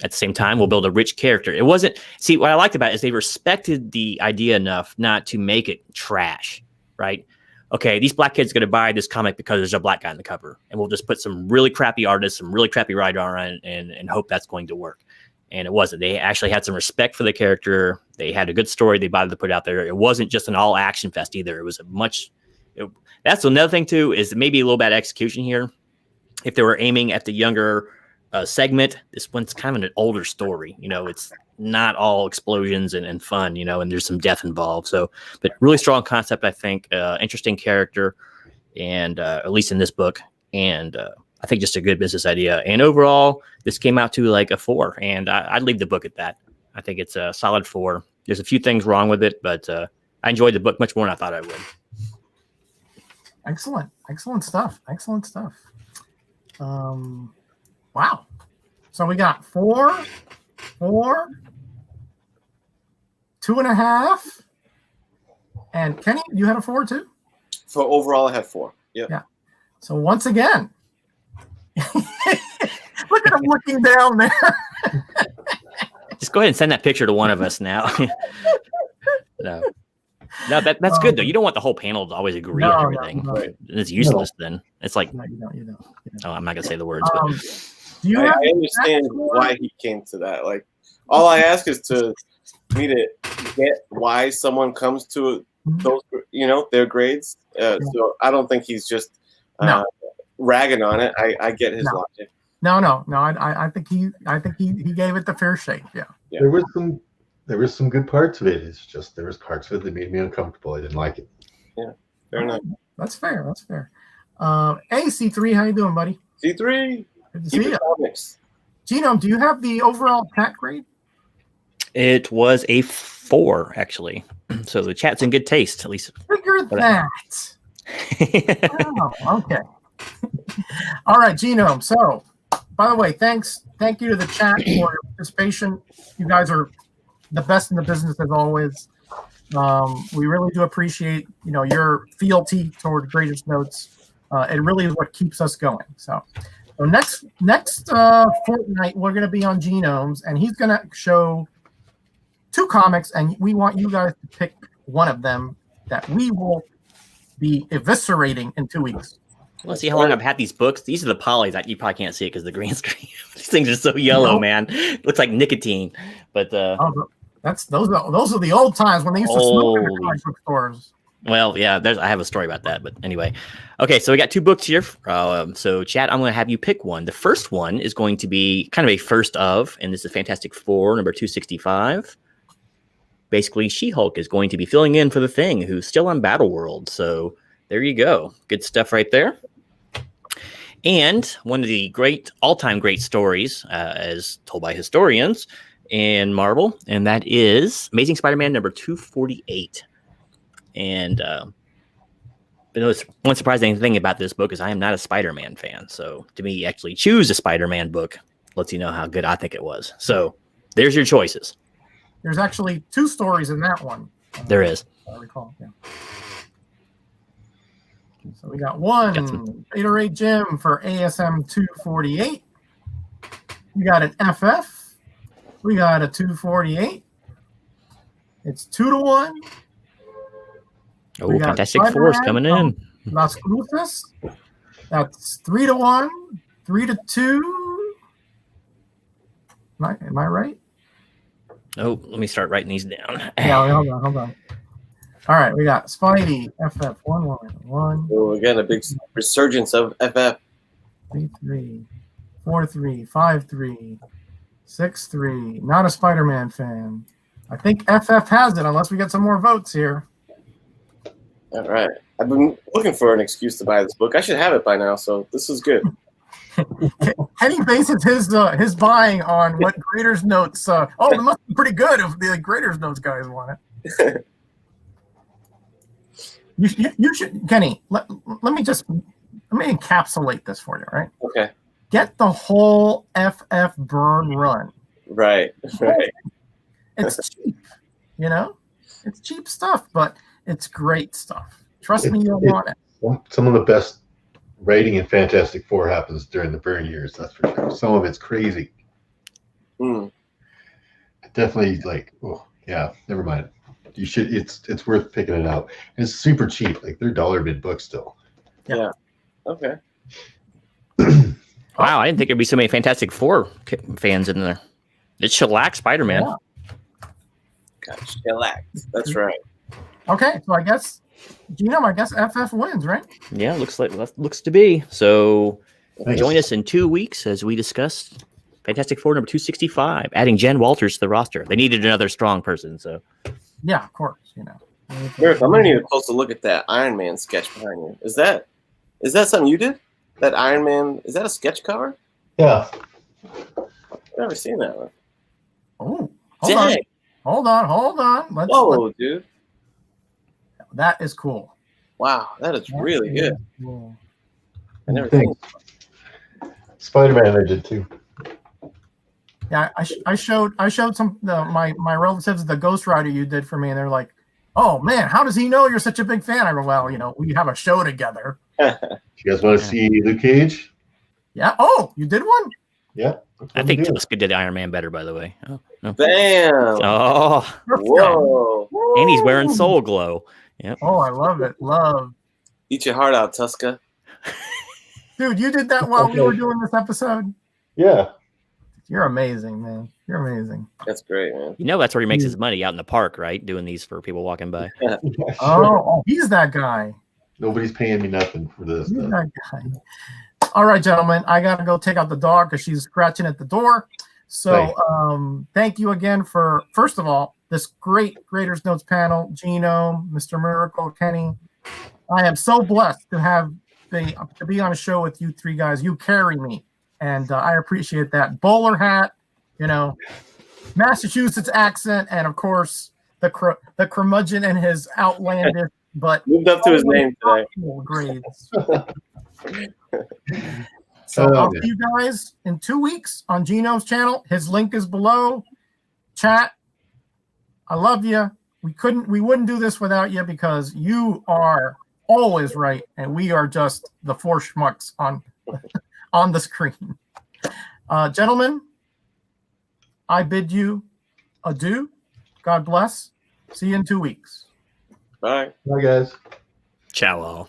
at the same time, we'll build a rich character. It wasn't, see, what I liked about it is they respected the idea enough not to make it trash, right? okay, these black kids are going to buy this comic because there's a black guy on the cover, and we'll just put some really crappy artists, some really crappy writer on it, and hope that's going to work. And it wasn't. They actually had some respect for the character. They had a good story they bothered to put out there. It wasn't just an all action fest either. It was that's another thing too, is maybe a little bad execution here. If they were aiming at the younger segment, this one's kind of an older story. It's not all explosions and fun, and there's some death involved. So, but really strong concept, I think, interesting character, and at least in this book, and I think just a good business idea. And overall, this came out to like a 4, and I'd leave the book at that. I think it's a solid 4. There's a few things wrong with it, but I enjoyed the book much more than I thought I would. Excellent stuff. Wow. So we got 4, 2.5, and Kenny, you had a 4 too? For overall, I had 4. Yep. Yeah. So once again, look at him looking down there. Just go ahead and send that picture to one of us now. No, that's good though. You don't want the whole panel to always agree on everything. No. It's useless then. It's like, No, you don't. oh, I'm not gonna say the words. But Do you I have understand why he came to that. Like, all I ask is to me to get why someone comes to those, their grades. So I don't think he's just ragging on it. I get his logic. No. I think he gave it the fair shake. Yeah. There was some good parts of it. It's just there was parts of it that made me uncomfortable. I didn't like it. Yeah, fair enough. That's fair. Hey, C3, how you doing, buddy? C3. Good to see you. Genome, do you have the overall chat grade? it was a 4 actually. So the chat's in good taste, at least. Figured that. Oh, okay. All right, Genome. So, by the way, thank you to the chat for your participation. You guys are the best in the business as always. We really do appreciate your fealty toward Greatest Notes. It really is what keeps us going. So next fortnight we're going to be on Genomes, and he's going to show 2 comics, and we want you guys to pick one of them that we will be eviscerating in 2 weeks. Let's see how long I've had these books. These are the polys that you probably can't see it because the green screen. These things are so yellow, man. It looks like nicotine. But those are the old times when they used to smoke in the comic book stores. Well, yeah, I have a story about that. But anyway, okay, so we got 2 books here. So, Chad, I'm going to have you pick one. The first one is going to be kind of a first of, and this is Fantastic Four, number 265. Basically, She-Hulk is going to be filling in for the Thing, who's still on Battle World. So there you go. Good stuff right there. And one of the all-time great stories, as told by historians in Marvel, and that is Amazing Spider-Man number 248. And but one surprising thing about this book is I am not a Spider-Man fan. So to me, actually choose a Spider-Man book lets you know how good I think it was. So there's your choices. There's actually 2 stories in that one. There is. I recall. Yeah. So we got one Gatorade Gym for ASM 248. We got an FF. We got a 248. It's 2-1. Oh, Fantastic Four's coming in. Las Cruces. That's 3-1. 3-2. Am I right? Oh, let me start writing these down. Yeah, hold on. All right, we got Spidey, FF 1-1-1. Oh, again, a big resurgence of FF. 3-3, 4-3, 5-3, 6-3. Not a Spider-Man fan. I think FF has it, unless we get some more votes here. All right. I've been looking for an excuse to buy this book. I should have it by now, so this is good. Kenny bases his buying on what Graders Notes. It must be pretty good if the Graders Notes guys want it. You should, Kenny. Let me encapsulate this for you, right? Okay. Get the whole FF burn run. Right. It's cheap, It's cheap stuff, but it's great stuff. Trust me, you'll want it. Some of the best writing in Fantastic Four happens during the burn years, that's for sure. Some of it's crazy. Definitely never mind. you should. It's worth picking it up. And it's super cheap. Like they're dollar bid books still. Yeah. Okay. Wow, I didn't think there'd be so many Fantastic Four fans in there. It's shellac Spider-Man. Yeah. Gosh, shellac. That's right. Okay, so I guess Genome, I guess FF wins, right? Yeah, looks to be. So Nice. join us in 2 weeks as we discuss Fantastic Four number 265, adding Jen Walters to the roster. They needed another strong person, so Yeah, of course. You know. Eric, I'm gonna need a closer look at that Iron Man sketch behind you. Is that something you did? That Iron Man, is that a sketch cover? Yeah. I've never seen that one. Oh, Dang. hold on. Whoa, dude. That is cool. Wow, that is really good. Cool. I never seen Thanks. Spider-Man, I did too. Yeah, I showed some my relatives the Ghost Rider you did for me, and they're like, "Oh man, how does he know you're such a big fan?" I go, "Well, you know, we have a show together." You guys want to see Luke Cage? Yeah. Oh, you did one? Yeah. I think Tuska did Iron Man better, by the way. Oh, no. Bam. Oh, Whoa. and he's wearing Soul Glow. Yep. Oh, I love it. Eat your heart out, Tuska. Dude, you did that while we were doing this episode? Yeah. You're amazing, man. You're amazing. That's great, man. You know that's where he makes his money, out in the park, right? Doing these for people walking by. Sure. Oh, he's that guy. Nobody's paying me nothing for this. He's that guy. All right, gentlemen, I got to go take out the dog because she's scratching at the door. So thank you again for, first of all, this great Graders Notes panel, Genome, Mr. Miracle, Kenny. I am so blessed to be on a show with you three guys. You carry me, and I appreciate that. Bowler hat, you know, Massachusetts accent, and of course the curmudgeon and his outlandish but Moved up to his name today. grades. So I'll see you guys in 2 weeks on Genome's channel. His link is below. Chat, I love you. We wouldn't do this without you because you are always right, and we are just the four schmucks on the screen. Gentlemen, I bid you adieu. God bless. See you in 2 weeks. Bye. Bye, guys. Ciao all.